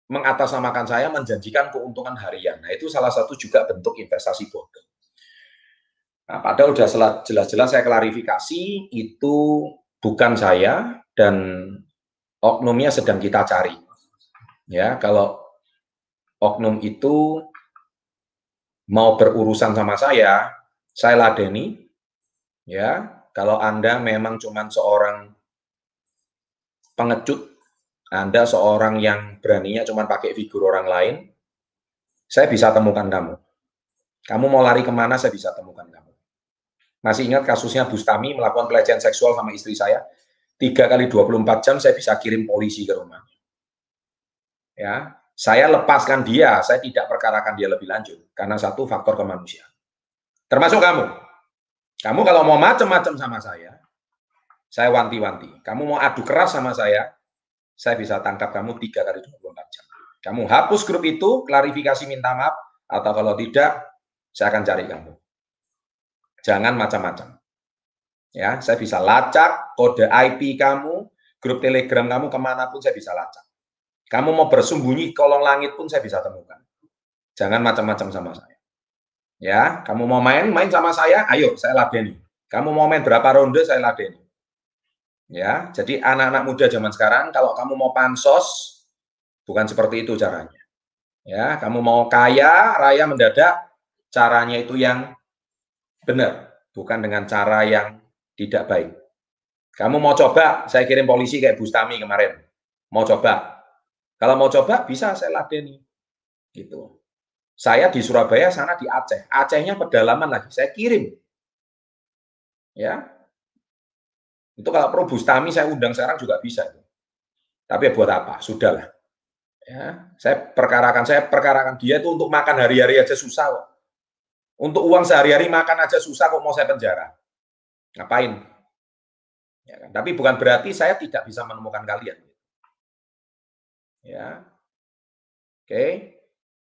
mengatasnamakan saya menjanjikan keuntungan harian. Nah, itu salah satu juga bentuk investasi bodong. Nah, padahal sudah jelas-jelas saya klarifikasi itu bukan saya dan oknumnya sedang kita cari. Ya, kalau oknum itu mau berurusan sama saya ladeni. Ya, kalau Anda memang cuma seorang pengecut, Anda seorang yang beraninya cuma pakai figur orang lain, saya bisa temukan kamu. Kamu mau lari kemana, saya bisa temukan kamu. Masih ingat kasusnya Bustami melakukan pelecehan seksual sama istri saya? 3 kali 24 jam saya bisa kirim polisi ke rumah. Ya, saya lepaskan dia, saya tidak perkarakan dia lebih lanjut karena satu faktor kemanusiaan. Termasuk kamu. Kamu kalau mau macam-macam sama saya wanti-wanti. Kamu mau adu keras sama saya bisa tangkap kamu 3 kali 24 jam. Kamu hapus grup itu, klarifikasi minta maaf, atau kalau tidak, saya akan cari kamu. Jangan macam-macam. Ya, saya bisa lacak kode IP kamu, grup Telegram kamu kemanapun saya bisa lacak. Kamu mau bersembunyi kolong langit pun saya bisa temukan. Jangan macam-macam sama saya. Ya, kamu mau main sama saya, ayo saya ladeni. Kamu mau main berapa ronde saya ladeni. Ya, jadi anak-anak muda zaman sekarang kalau kamu mau pansos bukan seperti itu caranya. Ya, kamu mau kaya raya mendadak, caranya itu yang benar, bukan dengan cara yang tidak baik. Kamu mau coba, saya kirim polisi kayak Bustami kemarin. Mau coba. Kalau mau coba, bisa saya ladeni. Gitu. Saya di Surabaya, sana di Aceh. Acehnya pedalaman lagi, saya kirim. Ya. Itu kalau perlu Bustami, saya undang sekarang juga bisa. Tapi buat apa? Sudahlah. Ya. Saya perkarakan dia itu untuk makan hari-hari aja susah kok. Untuk uang sehari-hari makan aja susah kok mau saya penjara. Ngapain? Ya kan? Tapi bukan berarti saya tidak bisa menemukan kalian. Ya, oke.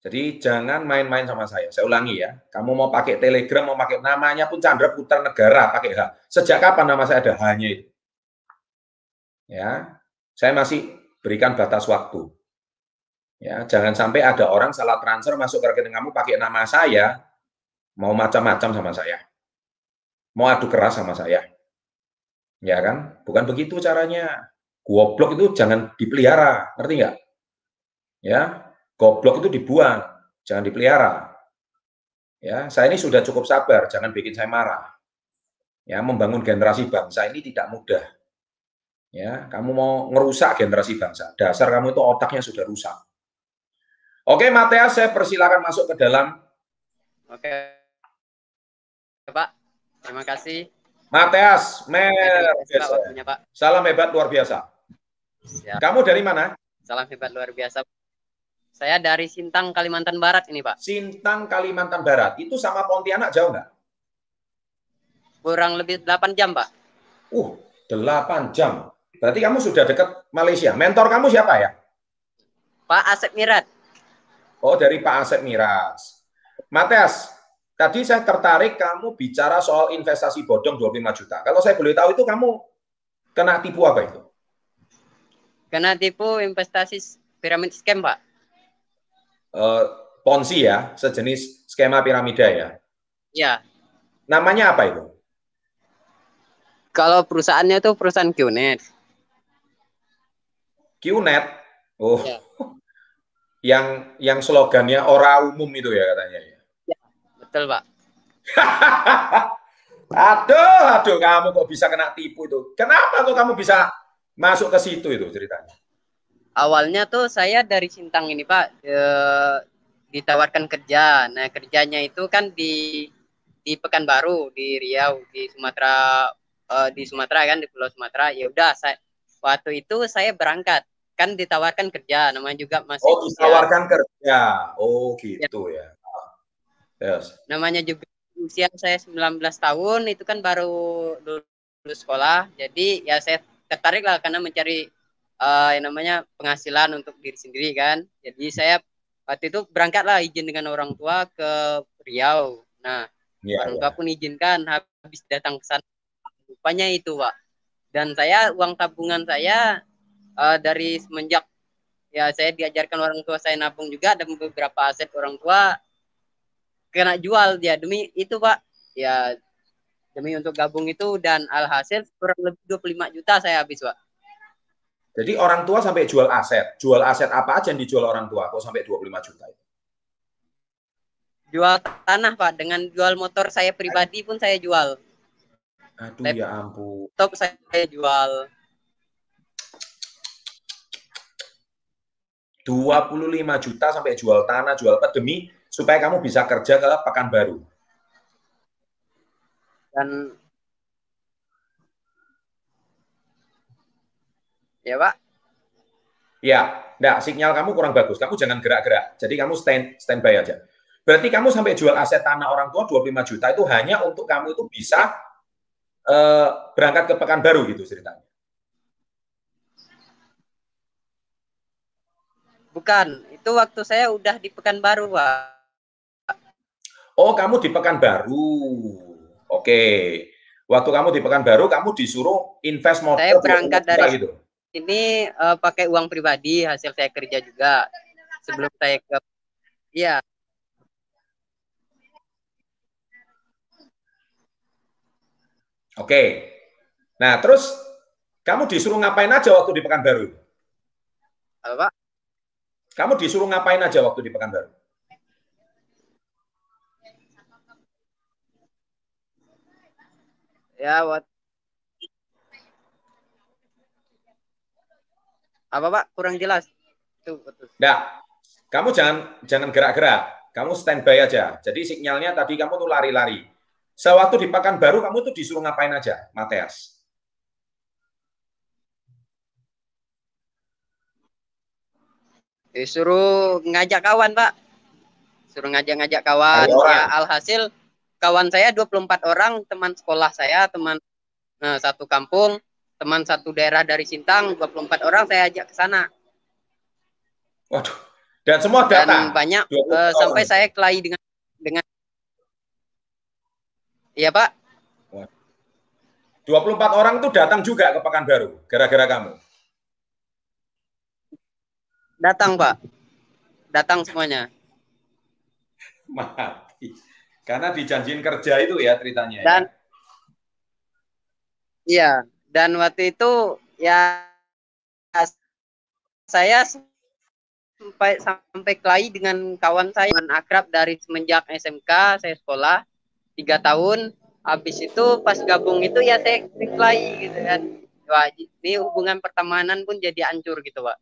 Jadi jangan main-main sama saya. Saya ulangi ya. Kamu mau pakai Telegram, mau pakai namanya pun Chandra Putra Negara, pakai H. Sejak kapan nama saya ada H-nya itu? Ya, saya masih berikan batas waktu. Ya, jangan sampai ada orang salah transfer masuk ke rekening kamu pakai nama saya, mau macam-macam sama saya. Mau adu keras sama saya. Ya kan? Bukan begitu caranya. Goblok itu jangan dipelihara, ngerti nggak? Ya, goblok itu dibuang, jangan dipelihara. Ya, saya ini sudah cukup sabar, jangan bikin saya marah. Ya, membangun generasi bangsa ini tidak mudah. Ya, kamu mau ngerusak generasi bangsa, dasar kamu itu otaknya sudah rusak. Oke, Mathias, saya persilakan masuk ke dalam. Oke, Pak. Terima kasih. Mathias, waktunya, Pak. Salam hebat luar biasa. Siap. Kamu dari mana? Salam hebat luar biasa. Saya dari Sintang, Kalimantan Barat ini, Pak. Sintang, Kalimantan Barat. Itu sama Pontianak jauh nggak? Kurang lebih 8 jam, Pak. 8 jam. Berarti kamu sudah dekat Malaysia. Mentor kamu siapa ya? Pak Asep Mirat. Oh, dari Pak Asep Miras. Mathias, tadi saya tertarik kamu bicara soal investasi bodong 25 juta. Kalau saya boleh tahu itu kamu kena tipu apa itu? Kena tipu investasi piramid scam, Pak. Ponzi ya, sejenis skema piramida ya. Ya. Namanya apa itu? Kalau perusahaannya tuh perusahaan QNet. QNet. Oh. Ya. Yang slogannya ora umum itu ya katanya ya. Ya, betul, Pak. Aduh, kamu kok bisa kena tipu itu? Kenapa kok kamu bisa masuk ke situ itu ceritanya? Awalnya tuh saya dari Sintang ini, Pak, ditawarkan kerja. Nah, kerjanya itu kan di Pekanbaru, di Riau, di Sumatera kan, di Pulau Sumatera. Ya udah, waktu itu saya berangkat. Kan ditawarkan kerja, namanya juga masih ditawarkan kerja. Oh, gitu ya. Yes. Namanya juga usia saya 19 tahun, itu kan baru lulus sekolah. Jadi ya saya tertarik lah karena mencari yang namanya penghasilan untuk diri sendiri kan. Jadi saya waktu itu berangkatlah izin dengan orang tua ke Riau. Nah, orang tua pun izinkan, habis datang ke sana rupanya itu, Pak. Dan saya uang tabungan saya dari semenjak ya saya diajarkan orang tua saya nabung juga, dan beberapa aset orang tua kena jual dia demi itu, Pak. Ya demi untuk gabung itu, dan alhasil kurang lebih 25 juta saya habis, Pak. Jadi orang tua sampai jual aset. Jual aset apa aja yang dijual orang tua kok sampai 25 juta itu? Jual tanah, Pak. Dengan jual motor saya pribadi pun saya jual. Aduh, ya ampun. Top saya jual. 25 juta sampai jual tanah, jual apa demi supaya kamu bisa kerja ke Pekanbaru. Dan ya, Pak. Ya, enggak, sinyal kamu kurang bagus. Kamu jangan gerak-gerak. Jadi kamu standby aja. Berarti kamu sampai jual aset tanah orang tua 25 juta itu hanya untuk kamu itu bisa berangkat ke Pekanbaru gitu ceritanya. Bukan, itu waktu saya udah di Pekanbaru, Pak. Oh, kamu di Pekanbaru. Oke. Waktu kamu di Pekanbaru, kamu disuruh invest modal. Saya berangkat dari gitu. Ini pakai uang pribadi, hasil saya kerja juga. Sebelum saya ke... Iya. Oke. Nah, terus kamu disuruh ngapain aja waktu di Pekanbaru? Apa, Pak? Kamu disuruh ngapain aja waktu di Pekanbaru? Ya, apa, Pak? Kurang jelas. Tuh, betul. Nggak, kamu jangan gerak-gerak. Kamu standby aja. Jadi sinyalnya tadi kamu tuh lari-lari. Sewaktu di Pekanbaru kamu tuh disuruh ngapain aja, Mateas? Disuruh ngajak kawan, Pak. Suruh ngajak kawan. Ya, alhasil kawan saya 24 orang, teman sekolah saya, teman satu kampung, teman satu daerah dari Sintang, 24 orang saya ajak ke sana. Waduh. Dan semua datang. Dan banyak sampai saya kelahi dengan Iya, Pak. 24 orang itu datang juga ke Pekanbaru gara-gara kamu. Datang, Pak. Datang semuanya. Mati. Karena dijanjiin kerja itu ya ceritanya. Dan iya, dan waktu itu ya saya sampai kelahi dengan kawan saya, dengan akrab dari semenjak SMK saya sekolah 3 tahun. Habis itu pas gabung itu ya saya kelahi gitu kan. Wah, ini hubungan pertemanan pun jadi hancur gitu, Pak.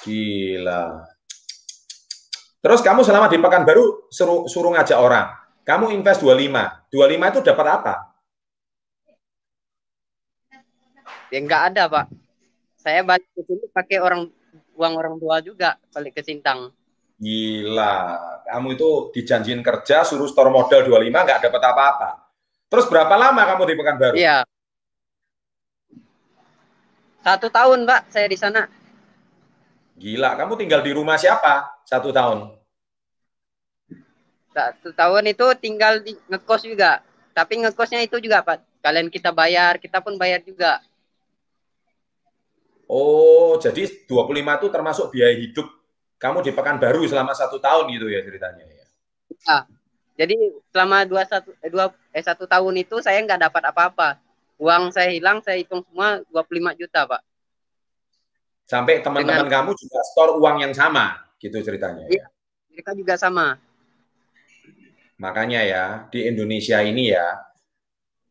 Gila. Terus kamu selama di Pekanbaru suruh ngajak orang. Kamu invest 25. 25 itu dapat apa? Ya nggak ada, Pak. Saya balik ke sini pakai uang orang tua juga, balik ke Sintang. Gila. Kamu itu dijanjiin kerja, suruh store modal 25, nggak dapat apa-apa. Terus berapa lama kamu di Pekanbaru? Iya. 1 tahun, Pak, saya di sana. Gila, kamu tinggal di rumah siapa 1 tahun? 1 tahun itu tinggal di ngekos juga. Tapi ngekosnya itu juga, Pak. Kalian kita bayar, kita pun bayar juga. Oh, jadi 25 itu termasuk biaya hidup kamu di Pekanbaru selama 1 tahun gitu ya ceritanya ya? Nah, jadi selama 1 tahun itu saya nggak dapat apa-apa. Uang saya hilang, saya hitung semua 25 juta, Pak. Sampai teman-teman kamu juga store uang yang sama, gitu ceritanya ya? Mereka juga sama. Makanya ya, di Indonesia ini ya,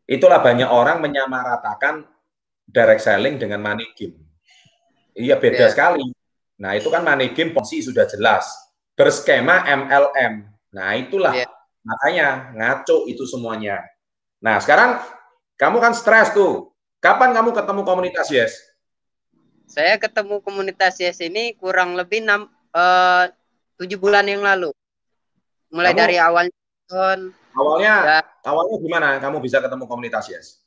itulah banyak orang menyamaratakan direct selling dengan money game. Iya, beda sekali. Nah, itu kan money game Ponzi sudah jelas. Berskema MLM. Nah, itulah. Makanya ngaco itu semuanya. Nah, sekarang kamu kan stres tuh. Kapan kamu ketemu komunitas Yes? Saya ketemu komunitas Yes ini kurang lebih 7 bulan yang lalu. Mulai dari awalnya. Awalnya gimana kamu bisa ketemu komunitas Yes?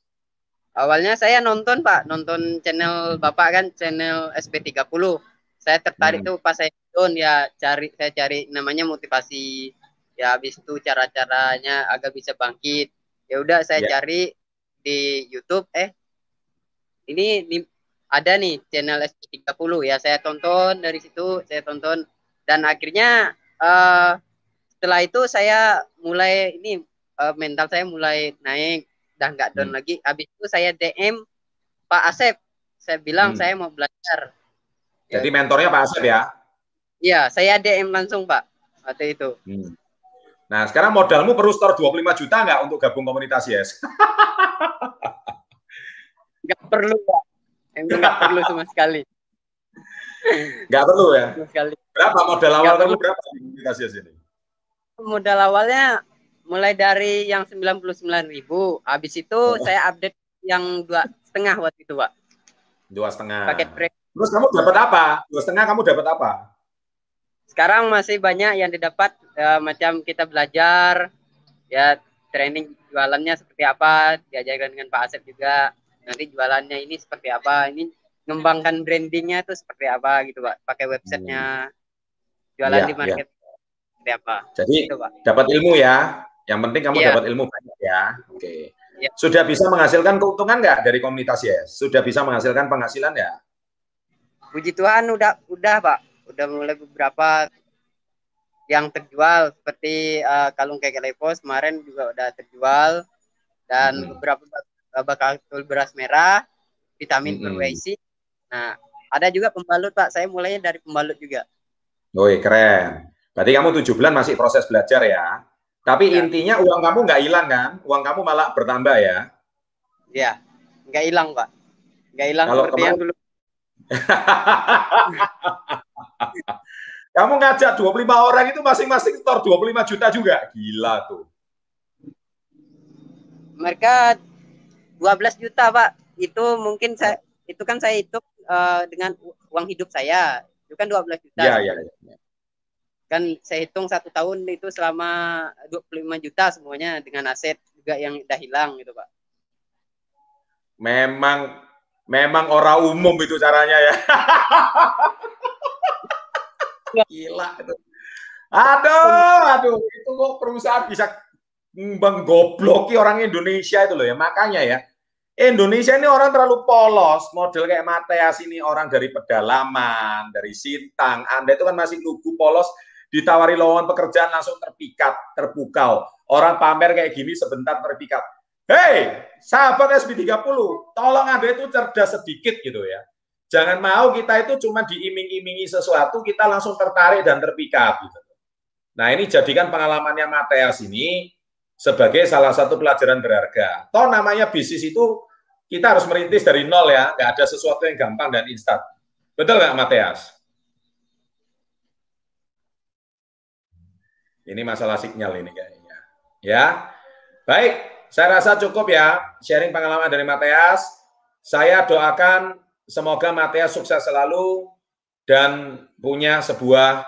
Awalnya saya nonton, Pak, nonton channel Bapak kan, channel SP30. Saya tertarik tuh pas saya nonton ya, saya cari namanya motivasi. Ya habis itu cara-caranya agar bisa bangkit. Ya udah saya cari di YouTube, ini ada nih channel SP30 ya, saya tonton dari situ, dan akhirnya setelah itu saya mulai mental saya mulai naik. Udah nggak down lagi. Habis itu saya DM Pak Asep. Saya bilang saya mau belajar. Jadi mentornya Pak Asep ya? Iya, saya DM langsung, Pak. Waktu itu. Nah, sekarang modalmu perlu store 25 juta nggak untuk gabung komunitas Yes? Nggak perlu, Pak. Emang nggak perlu sama sekali. Nggak perlu ya? Sekali. Berapa modal awal kamu berapa di komunitas Yes ini? Modal awalnya mulai dari yang 99.000, habis itu saya update yang 2,5 waktu itu, Pak. 2,5. Paket break. Terus kamu dapat apa? 2,5 kamu dapat apa? Sekarang masih banyak yang didapat, macam kita belajar, ya training jualannya seperti apa, diajarkan dengan Pak Asep juga. Nanti jualannya ini seperti apa, ini ngembangkan brandingnya itu seperti apa gitu, Pak. Pakai websitenya, jualan di market seperti apa. Jadi gitu, Pak. Dapat ilmu ya. Yang penting kamu dapat ilmu banyak ya. Oke. Sudah bisa menghasilkan keuntungan nggak dari komunitas Yes? Sudah bisa menghasilkan penghasilan ya? Puji Tuhan udah Pak. Udah mulai beberapa yang terjual seperti kalung keke lepos kemarin juga udah terjual, dan beberapa bakal beras merah, vitamin berwisi. Nah, ada juga pembalut, Pak. Saya mulainya dari pembalut juga. Woi, keren. Berarti kamu 7 bulan masih proses belajar ya. Tapi intinya uang kamu nggak hilang kan? Uang kamu malah bertambah ya? Iya, nggak hilang, Pak. Nggak hilang seperti yang dulu. Kamu ngajak 25 orang itu masing-masing store 25 juta juga. Gila tuh. Mereka 12 juta, Pak. Itu mungkin saya hitung dengan uang hidup saya. Itu kan 12 juta. Iya. Kan saya hitung 1 tahun itu selama 25 juta semuanya, dengan aset juga yang udah hilang gitu, Pak. Memang orang umum itu caranya ya. Gila itu. Aduh, itu kok perusahaan bisa menggobloki orang Indonesia itu loh ya. Makanya ya, Indonesia ini orang terlalu polos, model kayak Mateas ini orang dari pedalaman, dari Sintang. Anda itu kan masih lugu polos, ditawari lowongan pekerjaan langsung terpikat, terpukau. Orang pamer kayak gini sebentar terpikat. Hei, sahabat SP30, tolong Anda itu cerdas sedikit gitu ya. Jangan mau kita itu cuma diiming-imingi sesuatu, kita langsung tertarik dan terpikat gitu. Nah, ini jadikan pengalamannya Mateas ini sebagai salah satu pelajaran berharga. Toh namanya bisnis itu kita harus merintis dari nol ya, nggak ada sesuatu yang gampang dan instan. Betul nggak, Mateas? Ini masalah sinyal ini kayaknya. Ya, baik. Saya rasa cukup ya sharing pengalaman dari Mateas. Saya doakan semoga Mateas sukses selalu dan punya sebuah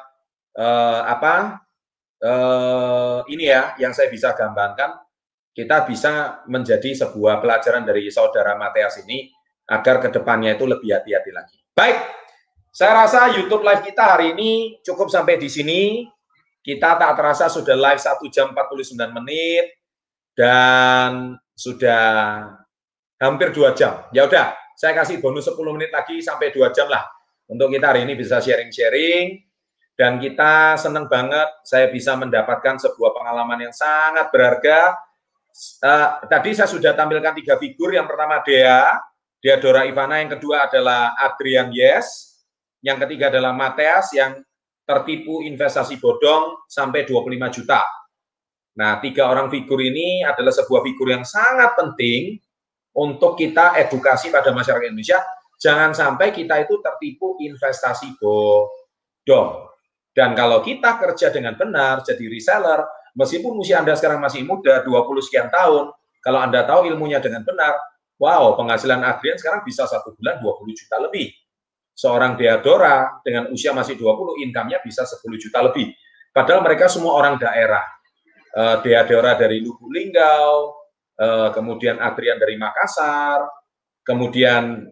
ini ya yang saya bisa gambarkan. Kita bisa menjadi sebuah pelajaran dari saudara Mateas ini agar kedepannya itu lebih hati-hati lagi. Baik, saya rasa YouTube Live kita hari ini cukup sampai di sini. Kita tak terasa sudah live 1 jam 49 menit dan sudah hampir 2 jam. Ya udah, saya kasih bonus 10 menit lagi sampai 2 jam lah. Untuk kita hari ini bisa sharing-sharing. Dan kita senang banget saya bisa mendapatkan sebuah pengalaman yang sangat berharga. Tadi saya sudah tampilkan 3 figur. Yang pertama Dea Dora Ivana. Yang kedua adalah Adrian Yes. Yang ketiga adalah Mateas yang tertipu investasi bodong sampai 25 juta. Nah, 3 orang figur ini adalah sebuah figur yang sangat penting untuk kita edukasi pada masyarakat Indonesia. Jangan sampai kita itu tertipu investasi bodong. Dan kalau kita kerja dengan benar, jadi reseller, meskipun usia Anda sekarang masih muda, 20 sekian tahun, kalau Anda tahu ilmunya dengan benar, wow, penghasilan Adrian sekarang bisa 1 bulan 20 juta lebih. Seorang Deadora dengan usia masih 20, income-nya bisa 10 juta lebih. Padahal mereka semua orang daerah. Deadora dari Lubuk Linggau, kemudian Adrian dari Makassar, kemudian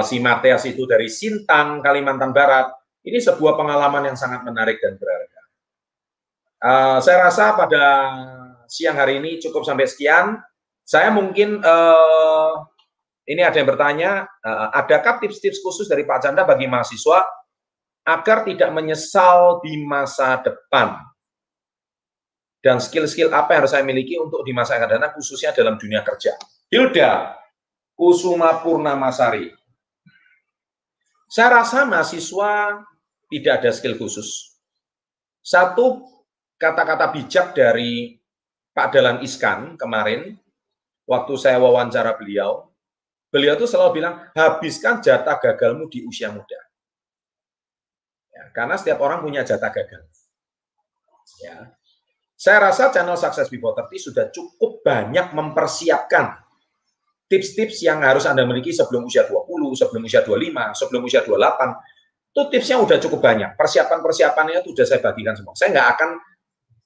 si Mateas itu dari Sintang, Kalimantan Barat. Ini sebuah pengalaman yang sangat menarik dan berharga. Saya rasa pada siang hari ini cukup sampai sekian. Saya mungkin, ini ada yang bertanya, adakah tips-tips khusus dari Pak Chandra bagi mahasiswa agar tidak menyesal di masa depan? Dan skill-skill apa yang harus saya miliki untuk di masa yang akan datang, khususnya dalam dunia kerja? Hilda Kusuma Purnamasari. Saya rasa mahasiswa tidak ada skill khusus. Satu kata-kata bijak dari Pak Dahlan Iskan kemarin, waktu saya wawancara beliau itu selalu bilang, habiskan jatah gagalmu di usia muda. Ya, karena setiap orang punya jatah gagal. Ya. Saya rasa channel Success Before 30 sudah cukup banyak mempersiapkan tips-tips yang harus Anda miliki sebelum usia 20, sebelum usia 25, sebelum usia 28. Itu tipsnya udah cukup banyak. Persiapan-persiapannya itu sudah saya bagikan semua. Saya nggak akan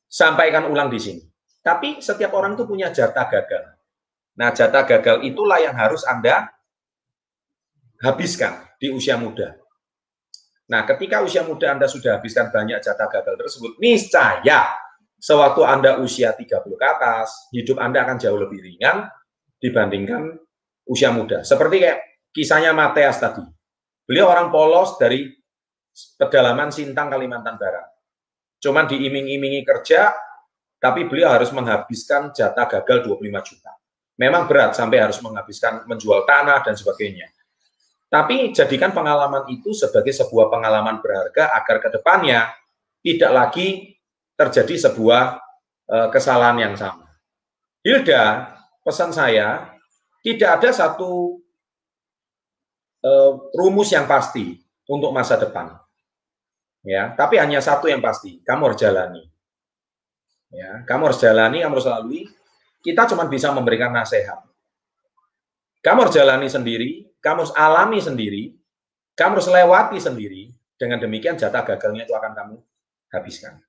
sampaikan ulang di sini. Tapi setiap orang itu punya jatah gagal. Nah, jatah gagal itulah yang harus Anda habiskan di usia muda. Nah, ketika usia muda Anda sudah habiskan banyak jatah gagal tersebut, niscaya sewaktu Anda usia 30 ke atas, hidup Anda akan jauh lebih ringan dibandingkan usia muda. Seperti kayak kisahnya Mateas tadi. Beliau orang polos dari pedalaman Sintang, Kalimantan Barat. Cuman diiming-imingi kerja, tapi beliau harus menghabiskan jatah gagal 25 juta. Memang berat sampai harus menghabiskan menjual tanah dan sebagainya. Tapi jadikan pengalaman itu sebagai sebuah pengalaman berharga agar ke depannya tidak lagi terjadi sebuah kesalahan yang sama. Hilda, pesan saya, tidak ada satu rumus yang pasti untuk masa depan. Ya, tapi hanya satu yang pasti, kamu harus jalani. Ya, kamu harus jalani, kamu harus lalui. Kita cuma bisa memberikan nasihat. Kamu harus jalani sendiri, kamu harus alami sendiri, kamu harus lewati sendiri. Dengan demikian jatah gagalnya itu akan kamu habiskan.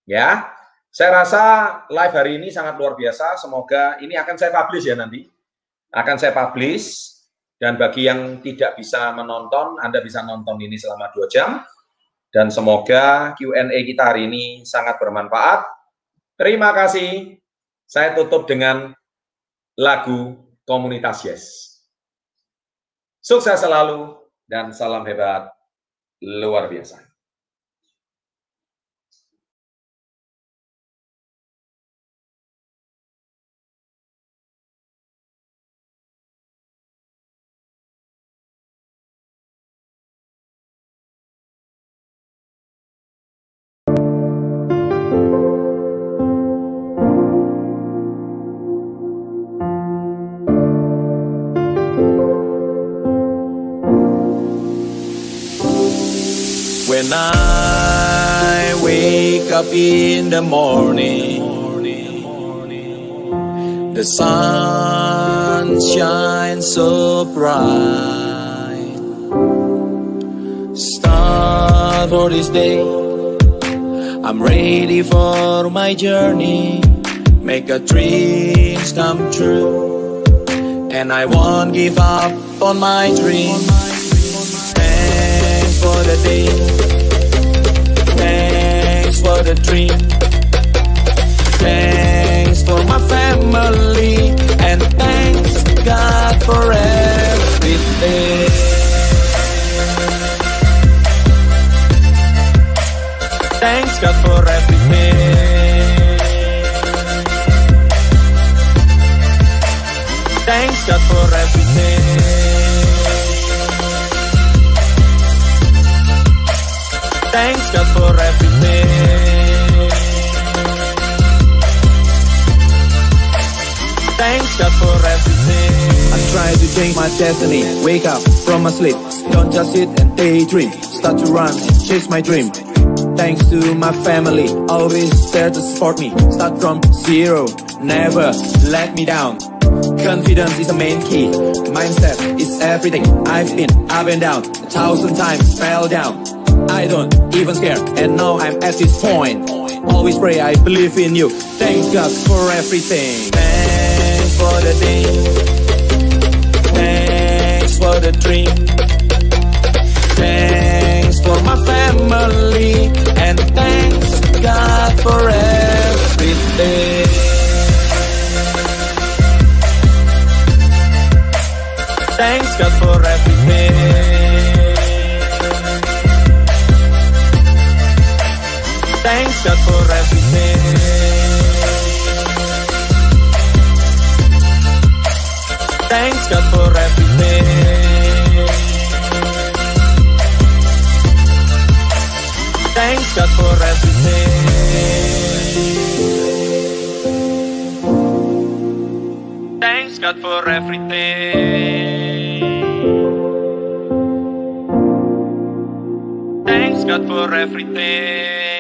Ya, saya rasa live hari ini sangat luar biasa. Semoga ini akan saya publish ya nanti. Akan saya publish. Dan bagi yang tidak bisa menonton, Anda bisa nonton ini selama 2 jam. Dan semoga Q&A kita hari ini sangat bermanfaat. Terima kasih. Saya tutup dengan lagu Komunitas Yes. Sukses selalu dan salam hebat luar biasa. When I wake up in the morning, the sun shines so bright. Start for this day, I'm ready for my journey. Make a dreams come true, and I won't give up on my dreams. Thanks for the day. Thanks for the the dream. Thanks for my family, and thanks God for everything. Thanks God for everything. Thanks God for everything. Thanks God for everything. Thanks God for everything. I'm trying to change my destiny. Wake up from my sleep. Don't just sit and daydream. Start to run and chase my dream. Thanks to my family, always there to support me. Start from zero, never let me down. Confidence is the main key. Mindset is everything. I've been up and down 1,000 times, fell down. I don't even scare, and now I'm at this point. Always pray, I believe in you. Thank God for everything. Thanks for the day. Thanks for the dream. Thanks for my family, and thanks God for everything. Thanks God for everything. Thanks God for everything. Thanks God for everything. Thanks God for everything. Thanks God for everything. Thanks God for everything.